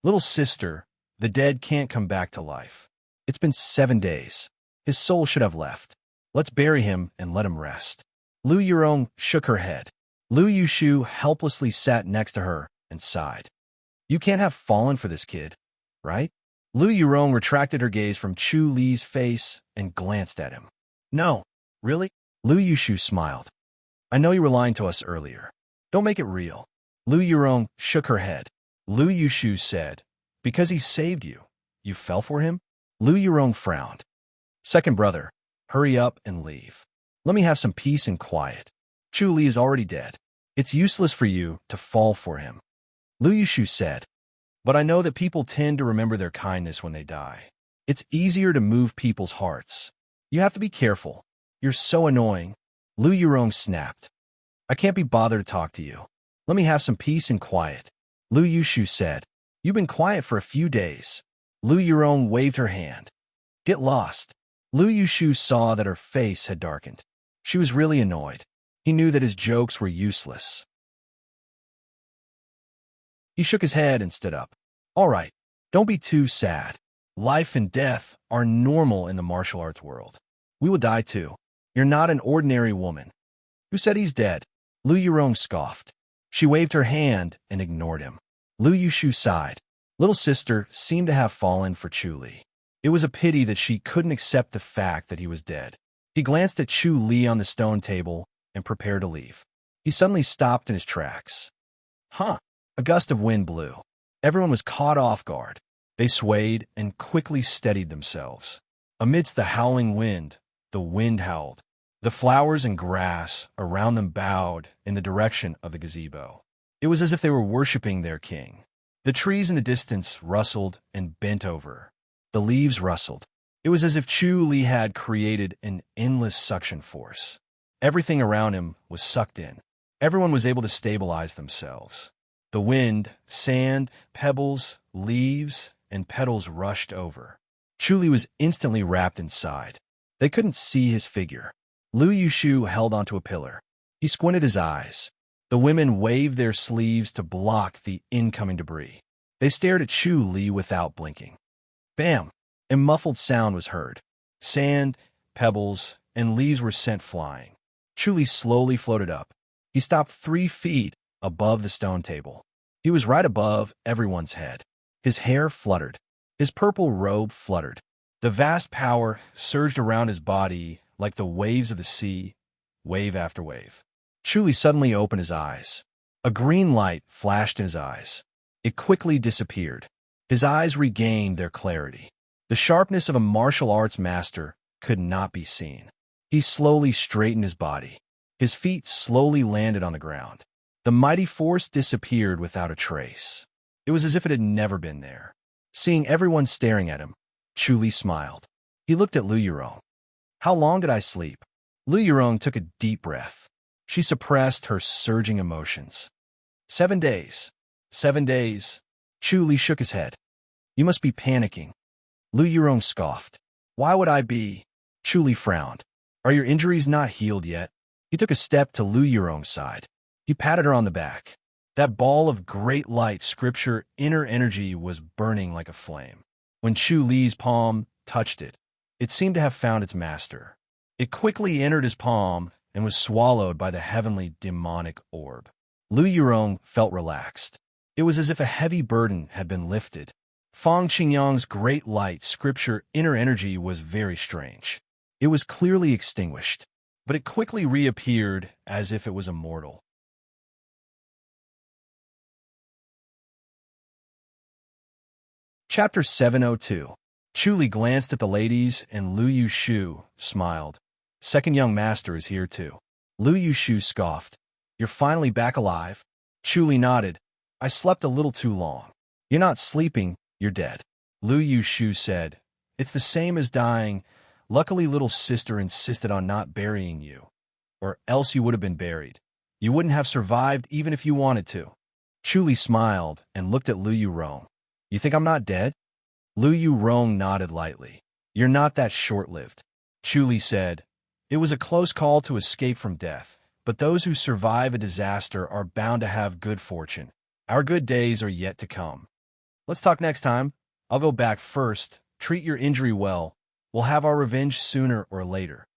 Little sister, the dead can't come back to life. It's been 7 days. His soul should have left. Let's bury him and let him rest. Lu Yurong shook her head. Lu Yushu helplessly sat next to her and sighed. You can't have fallen for this kid, right? Lu Yurong retracted her gaze from Chu Li's face and glanced at him. No, really? Lu Yushu smiled. I know you were lying to us earlier. Don't make it real. Lu Yurong shook her head. Lu Yushu said, because he saved you, you fell for him? Lu Yurong frowned. Second brother, hurry up and leave. Let me have some peace and quiet. Chu Li is already dead. It's useless for you to fall for him. Lu Yushu said, but I know that people tend to remember their kindness when they die. It's easier to move people's hearts. You have to be careful. You're so annoying. Lu Yurong snapped. I can't be bothered to talk to you. Let me have some peace and quiet. Lu Yushu said, you've been quiet for a few days. Lu Yurong waved her hand. Get lost. Lu Yushu saw that her face had darkened. She was really annoyed. He knew that his jokes were useless. He shook his head and stood up. All right, don't be too sad. Life and death are normal in the martial arts world. We will die too. You're not an ordinary woman. Who said he's dead? Lu Yurong scoffed. She waved her hand and ignored him. Lu Yushu sighed. Little sister seemed to have fallen for Chu Li. It was a pity that she couldn't accept the fact that he was dead. He glanced at Chu Li on the stone table and prepared to leave. He suddenly stopped in his tracks. Huh. A gust of wind blew. Everyone was caught off guard. They swayed and quickly steadied themselves. Amidst the howling wind, the wind howled. The flowers and grass around them bowed in the direction of the gazebo. It was as if they were worshiping their king. The trees in the distance rustled and bent over. The leaves rustled. It was as if Chu Li had created an endless suction force. Everything around him was sucked in. Everyone was able to stabilize themselves. The wind, sand, pebbles, leaves, and petals rushed over. Chu Li was instantly wrapped inside. They couldn't see his figure. Lu Yushu held onto a pillar. He squinted his eyes. The women waved their sleeves to block the incoming debris. They stared at Chu Li without blinking. Bam! A muffled sound was heard. Sand, pebbles, and leaves were sent flying. Chu Li slowly floated up. He stopped 3 feet above the stone table. He was right above everyone's head. His hair fluttered. His purple robe fluttered. The vast power surged around his body like the waves of the sea, wave after wave. Chu Li suddenly opened his eyes. A green light flashed in his eyes. It quickly disappeared. His eyes regained their clarity. The sharpness of a martial arts master could not be seen. He slowly straightened his body. His feet slowly landed on the ground. The mighty force disappeared without a trace. It was as if it had never been there. Seeing everyone staring at him, Chu Li smiled. He looked at Lu Yurong. How long did I sleep? Lu Yurong took a deep breath. She suppressed her surging emotions. 7 days. 7 days. Chu Li shook his head. You must be panicking. Lu Yurong scoffed. Why would I be? Chu Li frowned. Are your injuries not healed yet? He took a step to Lu Yurong's side. He patted her on the back. That ball of great light scripture inner energy was burning like a flame. When Chu Li's palm touched it, it seemed to have found its master. It quickly entered his palm and was swallowed by the heavenly demonic orb. Lu Yurong felt relaxed. It was as if a heavy burden had been lifted. Fang Qingyang's great light scripture inner energy was very strange. It was clearly extinguished, but it quickly reappeared as if it was immortal. Chapter 702. Chu Li glanced at the ladies, and Lu Yushu smiled. Second young master is here too. Lu Yushu scoffed. You're finally back alive? Chu Li nodded. I slept a little too long. You're not sleeping, you're dead. Lu Yushu said. It's the same as dying. Luckily, little sister insisted on not burying you, or else you would have been buried. You wouldn't have survived even if you wanted to. Chu Li smiled and looked at Lu Yurong. You think I'm not dead? Lu Yurong nodded lightly. You're not that short-lived. Chu Li said. It was a close call to escape from death, but those who survive a disaster are bound to have good fortune. Our good days are yet to come. Let's talk next time. I'll go back first. Treat your injury well. We'll have our revenge sooner or later.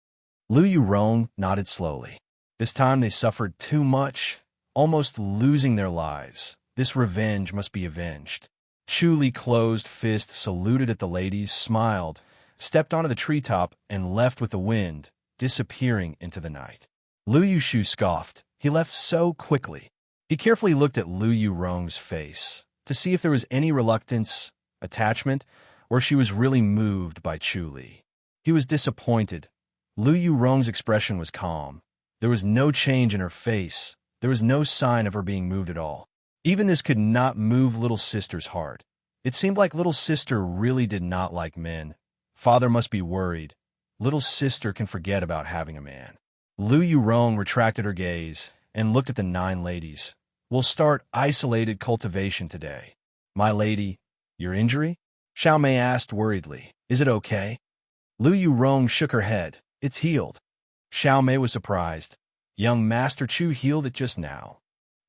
Lu Yurong nodded slowly. This time they suffered too much, almost losing their lives. This revenge must be avenged. Chu Li closed fist, saluted at the ladies, smiled, stepped onto the treetop, and left with the wind, disappearing into the night. Lu Yushu scoffed. He left so quickly. He carefully looked at Lu Yurong's face to see if there was any reluctance, attachment, or she was really moved by Chu Li. He was disappointed. Lu Yurong's expression was calm. There was no change in her face. There was no sign of her being moved at all. Even this could not move little sister's heart. It seemed like little sister really did not like men. Father must be worried. Little sister can forget about having a man. Lu Yurong retracted her gaze and looked at the 9 ladies. We'll start isolated cultivation today. My lady, your injury? Xiao Mei asked worriedly. Is it okay? Lu Yurong shook her head. It's healed. Xiao Mei was surprised. Young Master Chu healed it just now.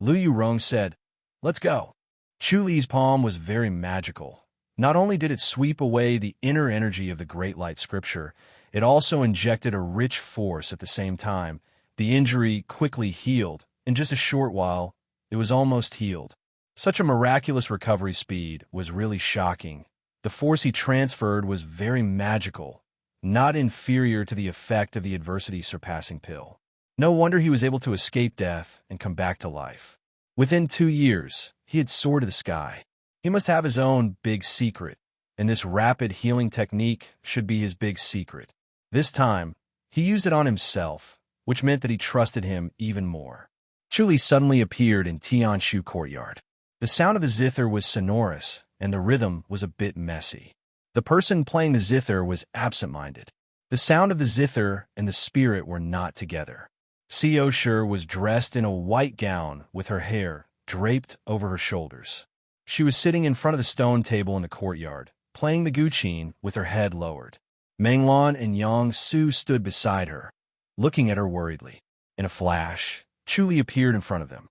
Lu Yurong said, Let's go. Chu Li's palm was very magical. Not only did it sweep away the inner energy of the Great Light Scripture, it also injected a rich force at the same time. The injury quickly healed. In just a short while, it was almost healed. Such a miraculous recovery speed was really shocking. The force he transferred was very magical, not inferior to the effect of the adversity-surpassing pill. No wonder he was able to escape death and come back to life. Within 2 years, he had soared to the sky. He must have his own big secret, and this rapid healing technique should be his big secret. This time, he used it on himself, which meant that he trusted him even more. Chu Li suddenly appeared in Tianshu courtyard. The sound of the zither was sonorous, and the rhythm was a bit messy. The person playing the zither was absent-minded. The sound of the zither and the spirit were not together. Xiao Shi was dressed in a white gown with her hair draped over her shoulders. She was sitting in front of the stone table in the courtyard, playing the guqin with her head lowered. Menglan and Yang Su stood beside her, looking at her worriedly. In a flash, Chu Li appeared in front of them.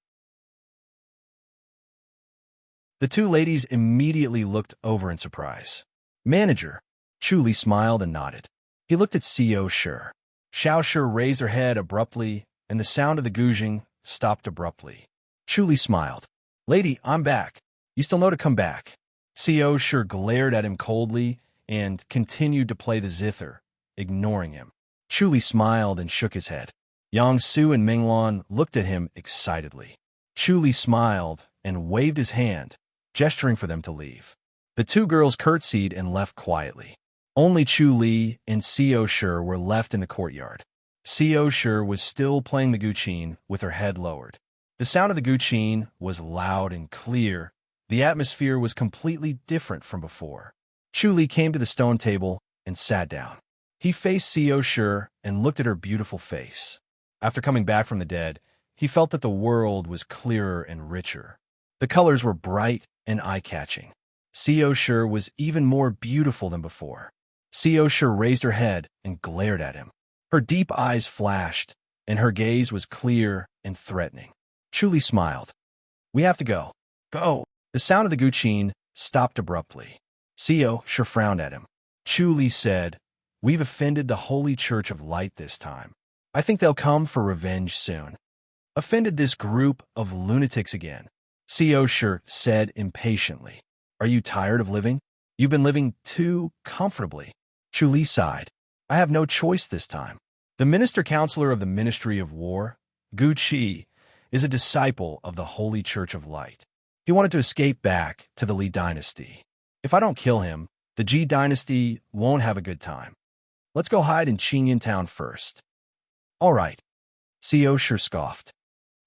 The 2 ladies immediately looked over in surprise. Manager. Chu Li smiled and nodded. He looked at Xiao Shi. Xiao Shi raised her head abruptly, and the sound of the guzheng stopped abruptly. Chu Li smiled. Lady, I'm back. You still know to come back. Xiao Shi glared at him coldly and continued to play the zither, ignoring him. Chu Li smiled and shook his head. Yang Su and Minglan looked at him excitedly. Chu Li smiled and waved his hand, gesturing for them to leave. The 2 girls curtsied and left quietly. Only Chu Li and Xiao Shi were left in the courtyard. Xiao Shi was still playing the guqin with her head lowered. The sound of the guqin was loud and clear. The atmosphere was completely different from before. Chu Li came to the stone table and sat down. He faced Xiao Shi and looked at her beautiful face. After coming back from the dead, he felt that the world was clearer and richer. The colors were bright and eye-catching. Xiao Shi was even more beautiful than before. Xiao Shi raised her head and glared at him. Her deep eyes flashed, and her gaze was clear and threatening. Chu Li smiled. "We have to go." "Go." The sound of the guqin stopped abruptly. Xiao Shi frowned at him. Chu Li said, "We've offended the Holy Church of Light this time. I think they'll come for revenge soon." "Offended this group of lunatics again," Xiao Shi said impatiently. "Are you tired of living? You've been living too comfortably." Chu Li sighed. "I have no choice this time." The minister-counselor of the Ministry of War, Gu Qi, is a disciple of the Holy Church of Light. He wanted to escape back to the Li dynasty. "If I don't kill him, the Ji dynasty won't have a good time. Let's go hide in Qingyan town first." "All right," Xiao Shi scoffed.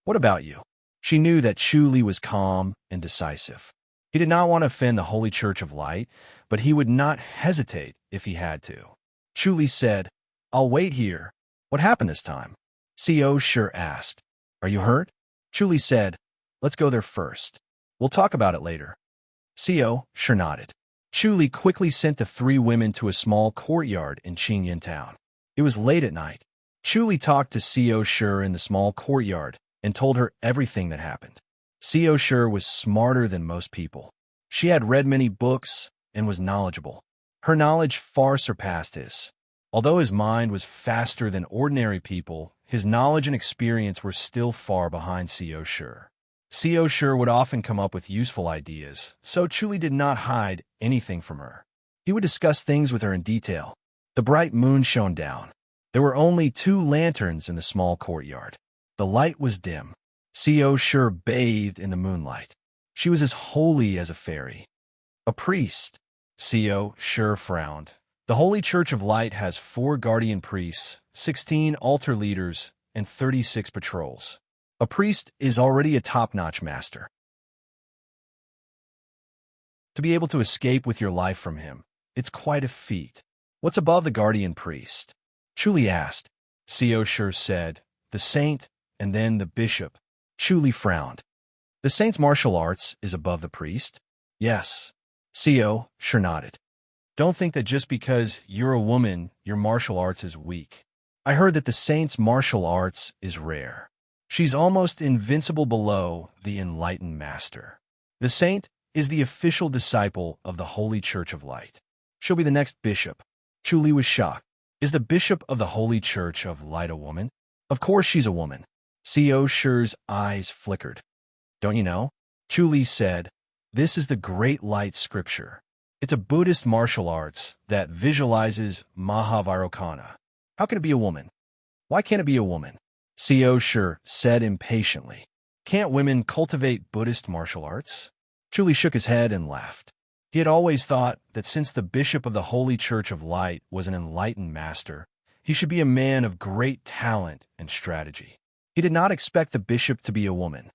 "What about you?" She knew that Chu Li was calm and decisive. He did not want to offend the Holy Church of Light, but he would not hesitate if he had to. Chu Li said, "I'll wait here." "What happened this time?" Xiao Shi asked. "Are you hurt?" Chu Li said, "Let's go there first. We'll talk about it later." Xiao Shi nodded. Chu Li quickly sent the three women to a small courtyard in Qingyan town. It was late at night. Chu Li talked to Xiao Shi in the small courtyard and told her everything that happened. Xiao Shi was smarter than most people. She had read many books and was knowledgeable. Her knowledge far surpassed his. Although his mind was faster than ordinary people, his knowledge and experience were still far behind Xiao Shi. Xiao Shi would often come up with useful ideas, so Chu Li did not hide anything from her. He would discuss things with her in detail. The bright moon shone down. There were only 2 lanterns in the small courtyard. The light was dim. Xiao Shi bathed in the moonlight. She was as holy as a fairy. "A priest." Xiao Shi frowned. "The Holy Church of Light has 4 guardian priests, 16 altar leaders, and 36 patrols. A priest is already a top-notch master. To be able to escape with your life from him, it's quite a feat." "What's above the guardian priest?" Chu Li asked. Xiao Shi said, "The saint, and then the bishop." Chu Li frowned. "The saint's martial arts is above the priest?" "Yes." Xiao Shi nodded. "Don't think that just because you're a woman, your martial arts is weak. I heard that the saint's martial arts is rare. She's almost invincible below the enlightened master. The saint is the official disciple of the Holy Church of Light. She'll be the next bishop." Chu Li was shocked. "Is the bishop of the Holy Church of Light a woman?" "Of course she's a woman." Xiao Shi's eyes flickered. "Don't you know?" Chu Li said, "This is the Great Light Scripture. It's a Buddhist martial arts that visualizes Mahavirokana. How can it be a woman?" "Why can't it be a woman?" Xiao Shi said impatiently. "Can't women cultivate Buddhist martial arts?" Chu Li shook his head and laughed. He had always thought that since the bishop of the Holy Church of Light was an enlightened master, he should be a man of great talent and strategy. He did not expect the bishop to be a woman,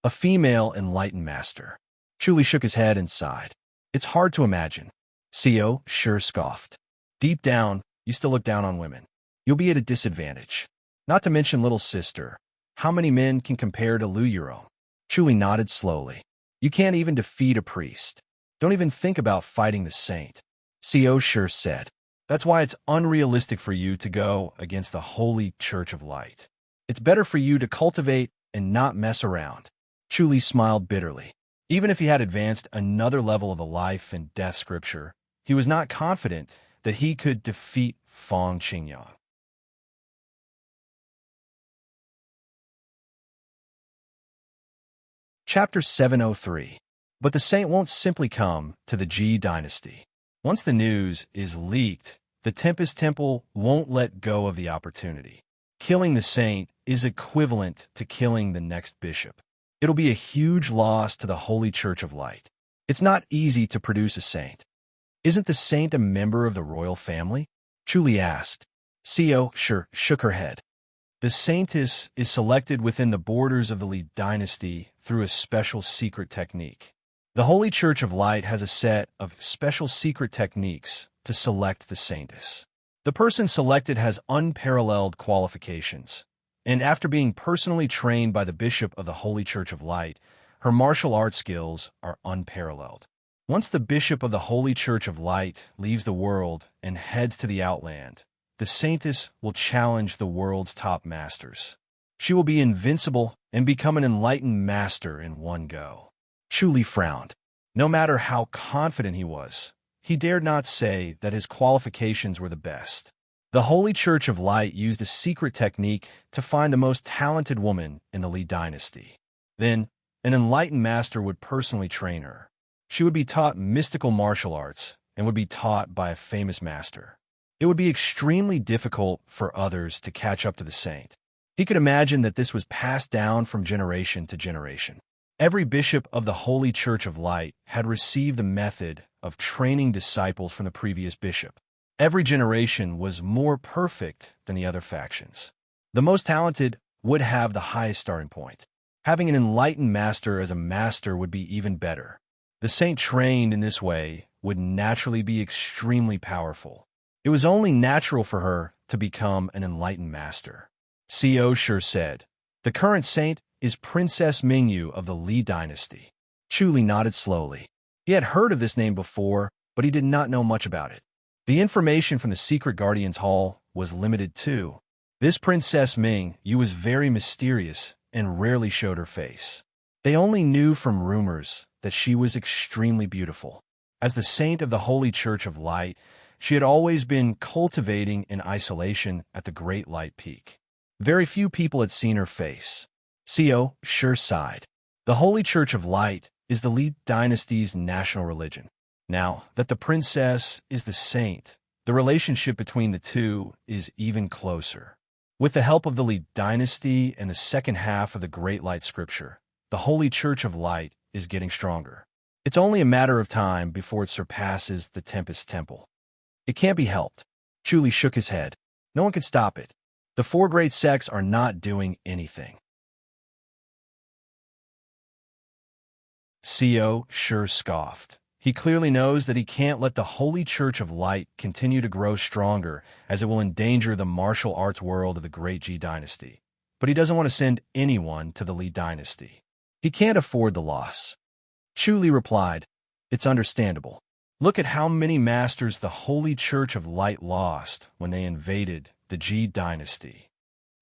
a female enlightened master. Chu Li shook his head and sighed. "It's hard to imagine." Xiao Shi scoffed. "Deep down, you still look down on women. You'll be at a disadvantage. Not to mention little sister. How many men can compare to Lu Yuro?" Chu Li nodded slowly. "You can't even defeat a priest. Don't even think about fighting the saint." Xiao Shi said. "That's why it's unrealistic for you to go against the Holy Church of Light. It's better for you to cultivate and not mess around." Chu Li smiled bitterly. Even if he had advanced another level of the life and death scripture, he was not confident that he could defeat Fong Qingyang. Chapter 703. But the saint won't simply come to the Ji dynasty. Once the news is leaked, the Tempest Temple won't let go of the opportunity. Killing the saint is equivalent to killing the next bishop. It'll be a huge loss to the Holy Church of Light. It's not easy to produce a saint. "Isn't the saint a member of the royal family?" Chu Li asked. Xiao Shi shook her head. "The saintess is selected within the borders of the Li dynasty through a special secret technique. The Holy Church of Light has a set of special secret techniques to select the saintess. The person selected has unparalleled qualifications, and after being personally trained by the Bishop of the Holy Church of Light, her martial arts skills are unparalleled. Once the Bishop of the Holy Church of Light leaves the world and heads to the Outland, the saintess will challenge the world's top masters. She will be invincible and become an enlightened master in one go. Chuli frowned. No matter how confident he was, he dared not say that his qualifications were the best. The Holy Church of Light used a secret technique to find the most talented woman in the Li dynasty. Then, an enlightened master would personally train her. She would be taught mystical martial arts and would be taught by a famous master. It would be extremely difficult for others to catch up to the saint. He could imagine that this was passed down from generation to generation. Every bishop of the Holy Church of Light had received the method of training disciples from the previous bishop. Every generation was more perfect than the other factions. The most talented would have the highest starting point. Having an enlightened master as a master would be even better. The saint trained in this way would naturally be extremely powerful. It was only natural for her to become an enlightened master. Co sure said, "The current saint is Princess Mingyu of the Li dynasty." Chuli nodded slowly. He had heard of this name before, but he did not know much about it. The information from the secret guardian's hall was limited too. This Princess Mingyu was very mysterious and rarely showed her face. They only knew from rumors that she was extremely beautiful. As the saint of the Holy Church of Light, she had always been cultivating in isolation at the Great Light Peak. Very few people had seen her face. Co sure sighed. The Holy Church of Light is the Li dynasty's national religion. Now that the princess is the saint, the relationship between the two is even closer. With the help of the Li dynasty and the second half of the Great Light Scripture, the Holy Church of Light is getting stronger. It's only a matter of time before it surpasses the Tempest Temple. It can't be helped. Chuli shook his head. No one can stop it. The four great sects are not doing anything. Co sure scoffed. He clearly knows that he can't let the Holy Church of Light continue to grow stronger, as it will endanger the martial arts world of the Great Ji dynasty. But he doesn't want to send anyone to the Li dynasty. He can't afford the loss. Chuli replied, "It's understandable. Look at how many masters the Holy Church of Light lost when they invaded the Ji dynasty."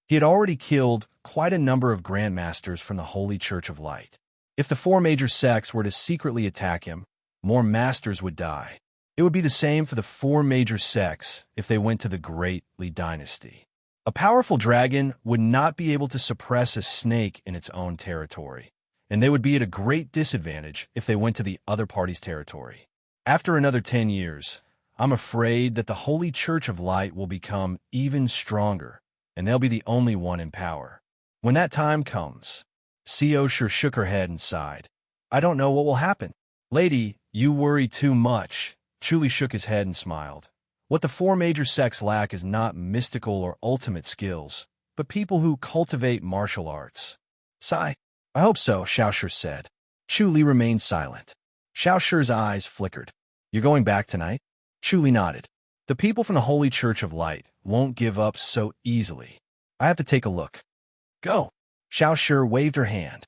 He had already killed quite a number of grandmasters from the Holy Church of Light. If the four major sects were to secretly attack him, more masters would die. It would be the same for the four major sects if they went to the Great Li dynasty. A powerful dragon would not be able to suppress a snake in its own territory, and they would be at a great disadvantage if they went to the other party's territory. After another 10 years, I'm afraid that the Holy Church of Light will become even stronger, and they'll be the only one in power. When that time comes, Co sure shook her head and sighed. "I don't know what will happen." "Lady, you worry too much." Chuli shook his head and smiled. "What the four major sects lack is not mystical or ultimate skills, but people who cultivate martial arts." "Sigh. I hope so," Xiaoshu said. Chuli remained silent. Xiaoshu's eyes flickered. "You're going back tonight?" Chuli nodded. "The people from the Holy Church of Light won't give up so easily. I have to take a look." "Go." Xiaoshu waved her hand.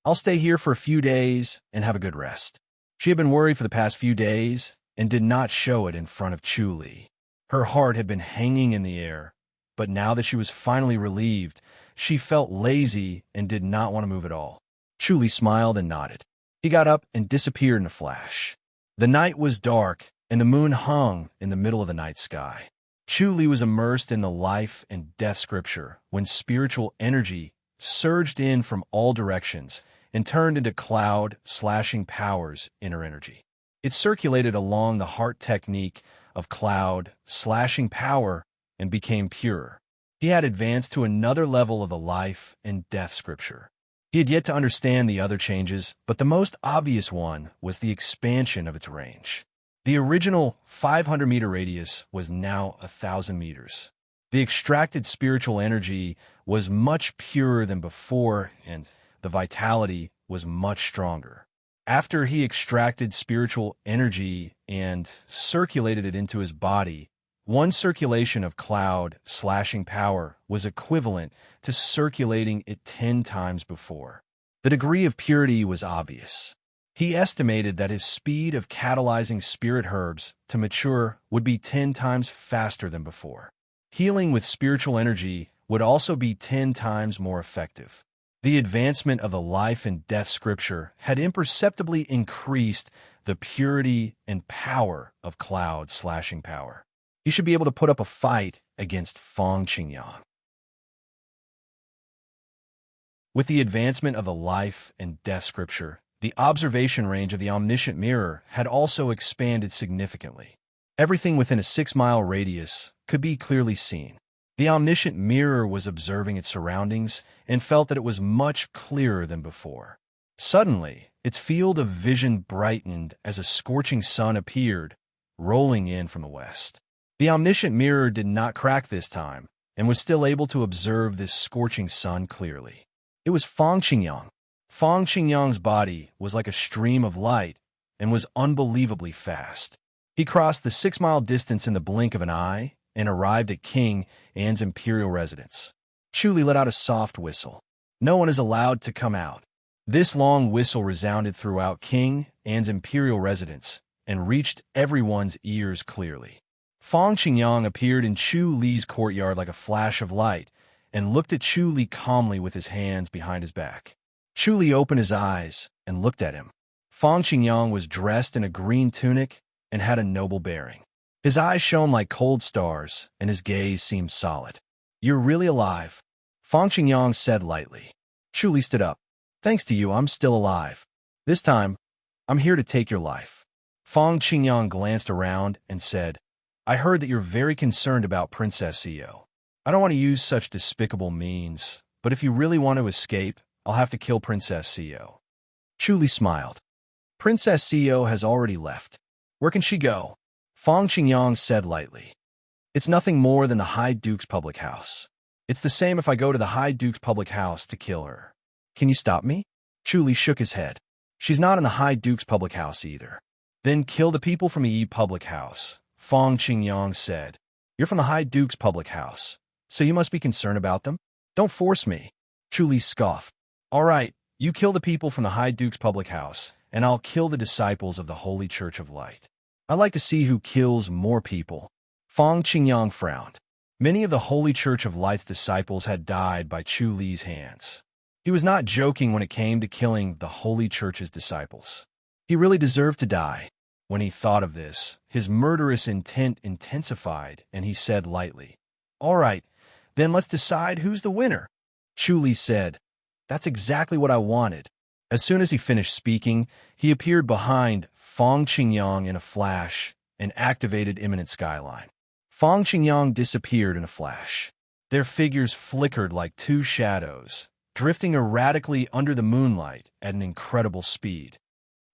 "I'll stay here for a few days and have a good rest." She had been worried for the past few days and did not show it in front of Chuli. Her heart had been hanging in the air, but now that she was finally relieved, she felt lazy and did not want to move at all. Chuli smiled and nodded. He got up and disappeared in a flash. The night was dark, and the moon hung in the middle of the night sky. Chuli was immersed in the life and death scripture when spiritual energy surged in from all directions and turned into cloud, slashing powers in her energy. It circulated along the heart technique of cloud, slashing power, and became pure. He had advanced to another level of the life and death scripture. He had yet to understand the other changes, but the most obvious one was the expansion of its range. The original 500-meter radius was now 1,000 meters. The extracted spiritual energy was much purer than before, and the vitality was much stronger. After he extracted spiritual energy and circulated it into his body, one circulation of Cloud slashing power was equivalent to circulating it 10 times before. The degree of purity was obvious. He estimated that his speed of catalyzing spirit herbs to mature would be 10 times faster than before. Healing with spiritual energy would also be 10 times more effective. The advancement of the life and death scripture had imperceptibly increased the purity and power of Cloud slashing power. He should be able to put up a fight against Feng Qingyang. With the advancement of the life and death scripture, the observation range of the omniscient mirror had also expanded significantly. Everything within a 6-mile radius could be clearly seen. The omniscient mirror was observing its surroundings and felt that it was much clearer than before. Suddenly, its field of vision brightened as a scorching sun appeared, rolling in from the west. The omniscient mirror did not crack this time and was still able to observe this scorching sun clearly. It was Feng Qingyang. Feng Qingyang's body was like a stream of light and was unbelievably fast. He crossed the 6-mile distance in the blink of an eye and arrived at King An's imperial residence. Chu Li let out a soft whistle. No one is allowed to come out. This long whistle resounded throughout King An's imperial residence and reached everyone's ears clearly. Feng Qingyang appeared in Chu Li's courtyard like a flash of light and looked at Chu Li calmly with his hands behind his back. Chu Li opened his eyes and looked at him. Feng Qingyang was dressed in a green tunic and had a noble bearing. His eyes shone like cold stars, and his gaze seemed solid. "You're really alive," Feng Qingyang said lightly. Chu Li stood up. "Thanks to you, I'm still alive. This time, I'm here to take your life." Feng Qingyang glanced around and said, "I heard that you're very concerned about Princess Io. I don't want to use such despicable means, but if you really want to escape, I'll have to kill Princess Io." Chu Li smiled. "Princess Io has already left. Where can she go?" Feng Qingyang said lightly. "It's nothing more than the High Duke's public house. It's the same if I go to the High Duke's public house to kill her. Can you stop me?" Chu Li shook his head. "She's not in the High Duke's public house either." "Then kill the people from the Yi public house," Feng Qingyang said. "You're from the High Duke's public house, so you must be concerned about them. Don't force me." Chu Li scoffed. "All right, you kill the people from the High Duke's public house, and I'll kill the disciples of the Holy Church of Light. I'd like to see who kills more people." Feng Qingyang frowned. Many of the Holy Church of Light's disciples had died by Chu Li's hands. He was not joking when it came to killing the Holy Church's disciples. He really deserved to die. When he thought of this, his murderous intent intensified, and he said lightly, "All right, then let's decide who's the winner." Chu Li said, "That's exactly what I wanted." As soon as he finished speaking, he appeared behind Feng Qingyang in a flash and activated Imminent Skyline. Feng Qingyang disappeared in a flash. Their figures flickered like two shadows, drifting erratically under the moonlight at an incredible speed.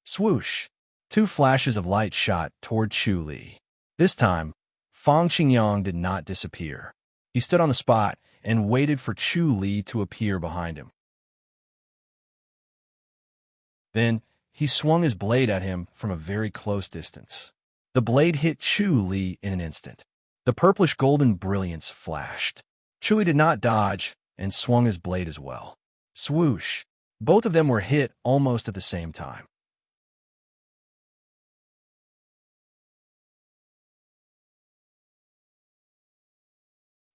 Swoosh! 2 flashes of light shot toward Chu Li. This time, Feng Qingyang did not disappear. He stood on the spot and waited for Chu Li to appear behind him. Then, he swung his blade at him from a very close distance. The blade hit Chu Li in an instant. The purplish-golden brilliance flashed. Chu Li did not dodge and swung his blade as well. Swoosh! Both of them were hit almost at the same time.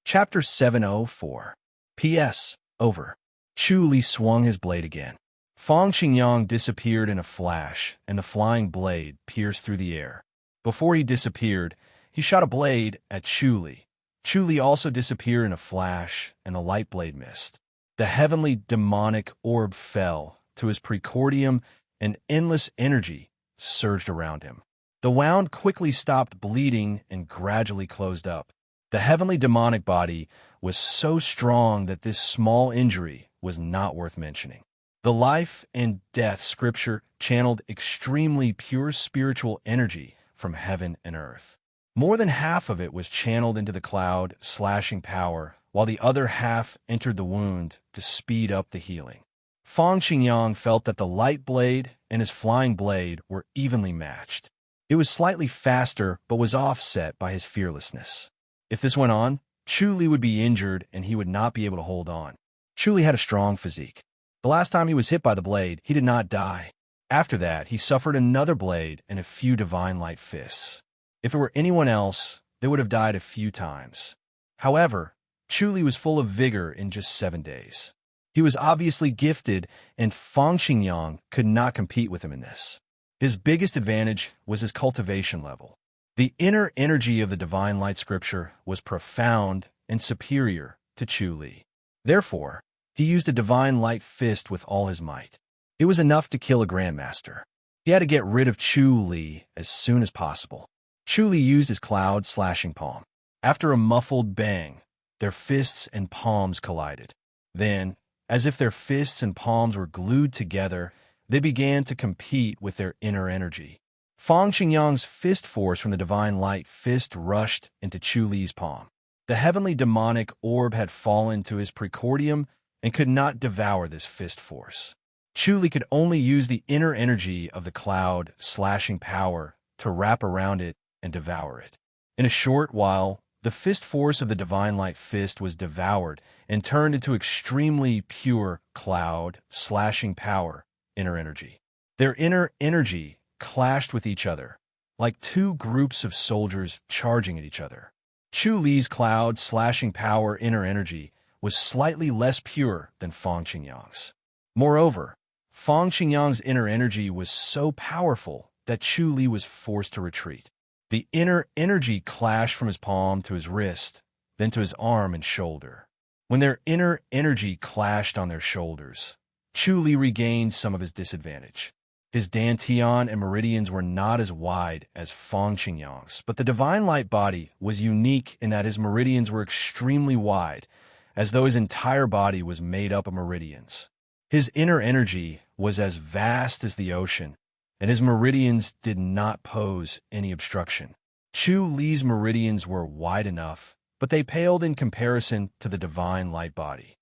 Chapter 704. P.S. Over. Chu Li swung his blade again. Feng Qingyang disappeared in a flash, and the flying blade pierced through the air. Before he disappeared, he shot a blade at Chu Li. Chu Li also disappeared in a flash, and the light blade missed. The heavenly demonic orb fell to his precordium, and endless energy surged around him. The wound quickly stopped bleeding and gradually closed up. The heavenly demonic body was so strong that this small injury was not worth mentioning. The life and death scripture channeled extremely pure spiritual energy from heaven and earth. More than half of it was channeled into the cloud, slashing power, while the other half entered the wound to speed up the healing. Fang Qingyang felt that the light blade and his flying blade were evenly matched. It was slightly faster, but was offset by his fearlessness. If this went on, Chu Li would be injured and he would not be able to hold on. Chu Li had a strong physique. The last time he was hit by the blade, he did not die. After that, he suffered another blade and a few divine light fists. If it were anyone else, they would have died a few times. However, Chu Li was full of vigor in just 7 days. He was obviously gifted, and Fang Qingyang could not compete with him in this. His biggest advantage was his cultivation level. The inner energy of the divine light scripture was profound and superior to Chu Li. Therefore, he used a divine light fist with all his might. It was enough to kill a grandmaster. He had to get rid of Chu Li as soon as possible. Chu Li used his cloud slashing palm. After a muffled bang, their fists and palms collided. Then, as if their fists and palms were glued together, they began to compete with their inner energy. Fang Qingyang's fist force from the divine light fist rushed into Chu Li's palm. The heavenly demonic orb had fallen to his precordium and could not devour this fist force. Chu Li could only use the inner energy of the cloud slashing power to wrap around it and devour it. In a short while, the fist force of the divine light fist was devoured and turned into extremely pure cloud slashing power inner energy. Their inner energy clashed with each other, like two groups of soldiers charging at each other. Chu Li's cloud slashing power inner energy was slightly less pure than Fang Qingyang's. Moreover, Fang Qingyang's inner energy was so powerful that Chu Li was forced to retreat. The inner energy clashed from his palm to his wrist, then to his arm and shoulder. When their inner energy clashed on their shoulders, Chu Li regained some of his disadvantage. His dantian and meridians were not as wide as Fang Qingyang's, but the divine light body was unique in that his meridians were extremely wide, as though his entire body was made up of meridians. His inner energy was as vast as the ocean, and his meridians did not pose any obstruction. Chu Li's meridians were wide enough, but they paled in comparison to the divine light body.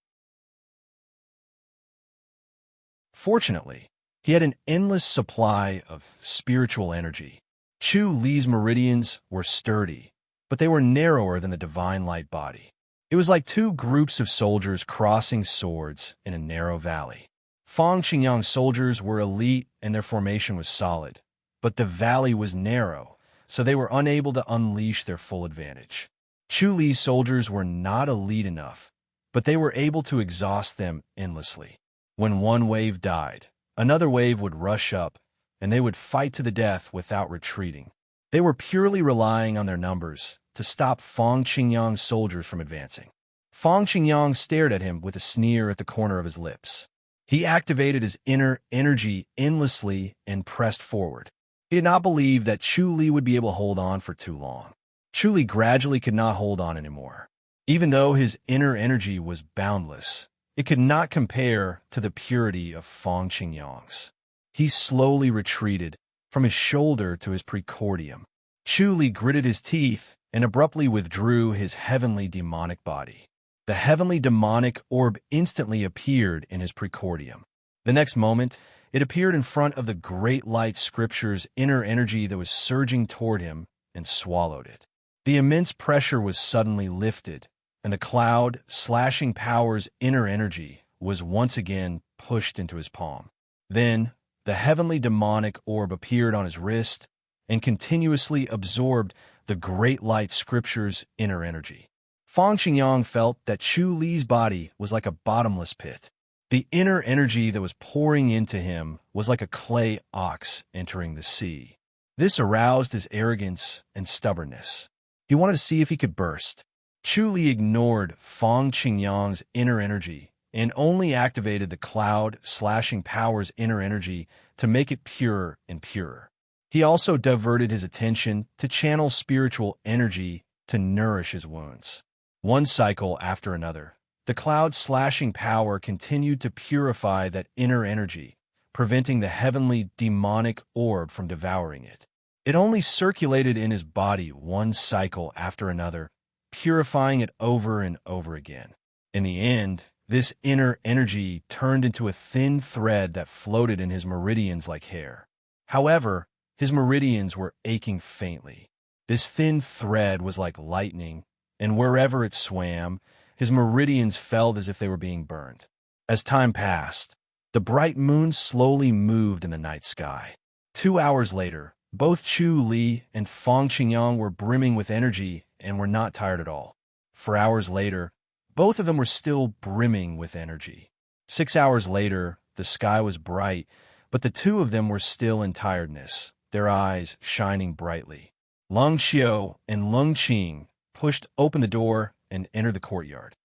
Fortunately, he had an endless supply of spiritual energy. Chu Li's meridians were sturdy, but they were narrower than the divine light body. It was like two groups of soldiers crossing swords in a narrow valley. Fang Qingyang's soldiers were elite and their formation was solid, but the valley was narrow, so they were unable to unleash their full advantage. Chu Li's soldiers were not elite enough, but they were able to exhaust them endlessly. When one wave died, another wave would rush up, and they would fight to the death without retreating. They were purely relying on their numbers to stop Fang Qingyang's soldiers from advancing. Fang Qingyang stared at him with a sneer at the corner of his lips. He activated his inner energy endlessly and pressed forward. He did not believe that Chu Li would be able to hold on for too long. Chu Li gradually could not hold on anymore. Even though his inner energy was boundless, it could not compare to the purity of Fang Qingyang's. He slowly retreated from his shoulder to his precordium. Chu Li gritted his teeth and abruptly withdrew his heavenly demonic body. The heavenly demonic orb instantly appeared in his precordium. The next moment, it appeared in front of the great light scripture's inner energy that was surging toward him and swallowed it. The immense pressure was suddenly lifted, and the cloud slashing power's inner energy was once again pushed into his palm. Then, the heavenly demonic orb appeared on his wrist and continuously absorbed the great light scripture's inner energy. Fang Qingyang felt that Chu Li's body was like a bottomless pit. The inner energy that was pouring into him was like a clay ox entering the sea. This aroused his arrogance and stubbornness. He wanted to see if he could burst. Chu Li ignored Fang Qingyang's inner energy and only activated the cloud slashing power's inner energy to make it purer and purer. He also diverted his attention to channel spiritual energy to nourish his wounds. One cycle after another, the cloud slashing power continued to purify that inner energy, preventing the heavenly demonic orb from devouring it. It only circulated in his body one cycle after another, purifying it over and over again. In the end, This inner energy turned into a thin thread that floated in his meridians like hair. However, his meridians were aching faintly. This thin thread was like lightning, and wherever it swam, his meridians felt as if they were being burned. As time passed, the bright moon slowly moved in the night sky. 2 hours later, both Chu Li and Fong Qingyang were brimming with energy and were not tired at all. 4 hours later, both of them were still brimming with energy. 6 hours later, the sky was bright, but the two of them were still in tiredness, their eyes shining brightly. Lung Xiao and Lung Qing pushed open the door and entered the courtyard.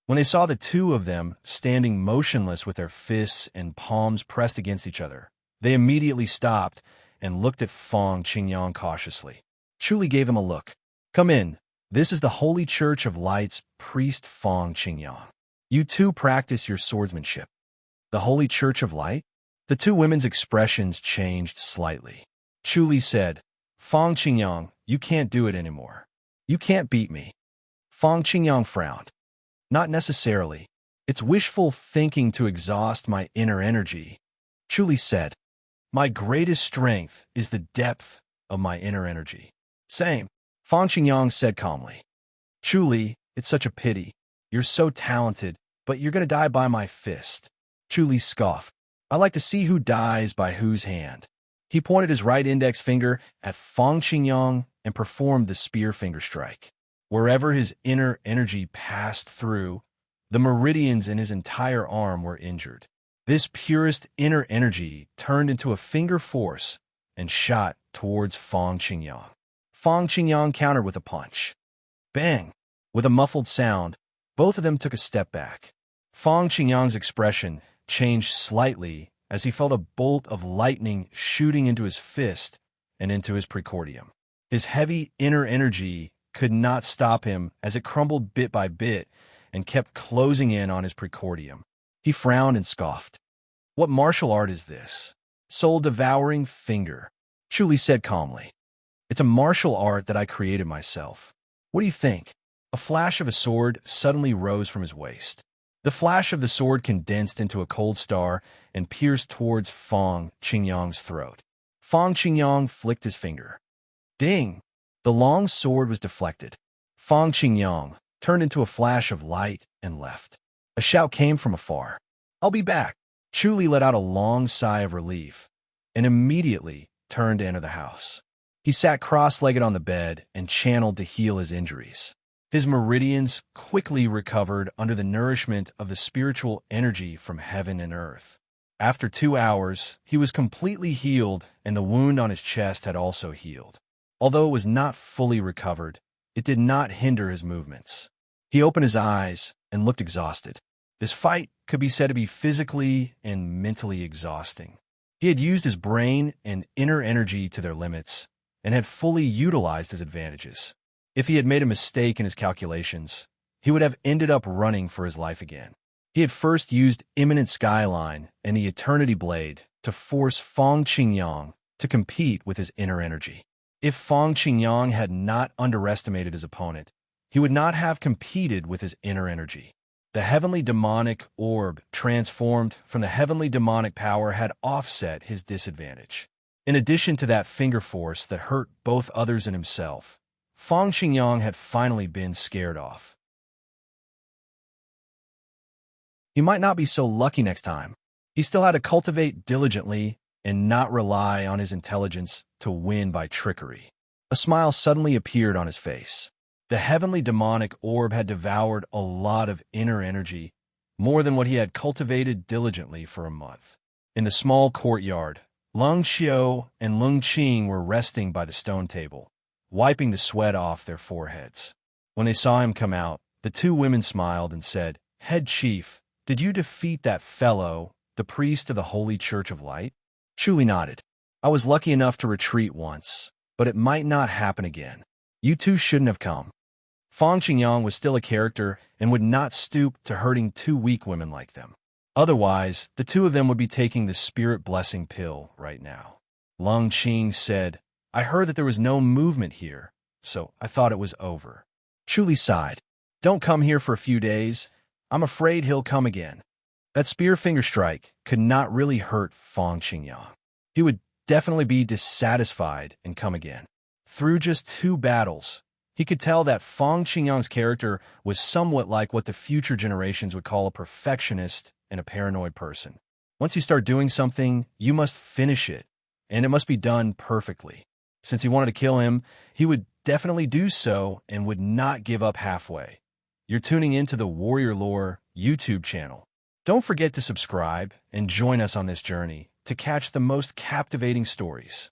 When they saw the two of them standing motionless with their fists and palms pressed against each other, they immediately stopped and looked at Fong Qingyang cautiously. Chu Li gave them a look. "Come in. This is the Holy Church of Light's priest Fong Qingyang. You two practice your swordsmanship." "The Holy Church of Light?" The two women's expressions changed slightly. Chu Li said, "Fong Qingyang, you can't do it anymore. You can't beat me." Fong Qingyang frowned. "Not necessarily. It's wishful thinking to exhaust my inner energy." Chu Li said, "My greatest strength is the depth of my inner energy." "Same," Fong Qingyang said calmly. "Chu Li, it's such a pity. You're so talented, but you're going to die by my fist." Chu Li scoffed. "I like to see who dies by whose hand." He pointed his right index finger at Fong Qingyang and performed the spear finger strike. Wherever his inner energy passed through, the meridians in his entire arm were injured. This purest inner energy turned into a finger force and shot towards Fong Qingyang. Fong Qingyang countered with a punch. Bang! With a muffled sound, both of them took a step back. Fong Qingyang's expression changed slightly as he felt a bolt of lightning shooting into his fist and into his precordium. His heavy inner energy could not stop him as it crumbled bit by bit and kept closing in on his precordium. He frowned and scoffed. "What martial art is this?" "Soul-devouring finger," Chu Li said calmly. "It's a martial art that I created myself. What do you think?" A flash of a sword suddenly rose from his waist. The flash of the sword condensed into a cold star and pierced towards Fong Qingyang's throat. Fong Qingyang flicked his finger. Ding! The long sword was deflected. Fong Qingyang turned into a flash of light and left. A shout came from afar. "I'll be back." Chu Li let out a long sigh of relief and immediately turned to enter the house. He sat cross-legged on the bed and channeled to heal his injuries. His meridians quickly recovered under the nourishment of the spiritual energy from heaven and earth. After 2 hours, he was completely healed, and the wound on his chest had also healed. Although it was not fully recovered, it did not hinder his movements. He opened his eyes and looked exhausted. This fight could be said to be physically and mentally exhausting. He had used his brain and inner energy to their limits and had fully utilized his advantages. If he had made a mistake in his calculations, he would have ended up running for his life again. He had first used Imminent Skyline and the Eternity Blade to force Fong Qingyang to compete with his inner energy. If Fong Qingyang had not underestimated his opponent, he would not have competed with his inner energy. The heavenly demonic orb transformed from the heavenly demonic power had offset his disadvantage. In addition to that finger force that hurt both others and himself, Fong Qingyang had finally been scared off. He might not be so lucky next time. He still had to cultivate diligently and not rely on his intelligence to win by trickery. A smile suddenly appeared on his face. The heavenly demonic orb had devoured a lot of inner energy, more than what he had cultivated diligently for a month. In the small courtyard, Lung Xiao and Lung Qing were resting by the stone table, wiping the sweat off their foreheads. When they saw him come out, the two women smiled and said, "Head Chief, did you defeat that fellow, the priest of the Holy Church of Light?" Chu Li nodded. "I was lucky enough to retreat once, but it might not happen again. You two shouldn't have come." Fong Qingyang was still a character and would not stoop to hurting two weak women like them. Otherwise, the two of them would be taking the spirit blessing pill right now. Lung Qing said, "I heard that there was no movement here, so I thought it was over." Chu Li sighed. Don't come here for a few days. I'm afraid he'll come again. That spear finger strike could not really hurt Feng Qingyang. He would definitely be dissatisfied and come again. Through just 2 battles, he could tell that Feng Qingyang's character was somewhat like what the future generations would call a perfectionist and a paranoid person. Once you start doing something, you must finish it, and it must be done perfectly. Since he wanted to kill him, he would definitely do so and would not give up halfway. You're tuning into the Warrior Lore YouTube channel. Don't forget to subscribe and join us on this journey to catch the most captivating stories.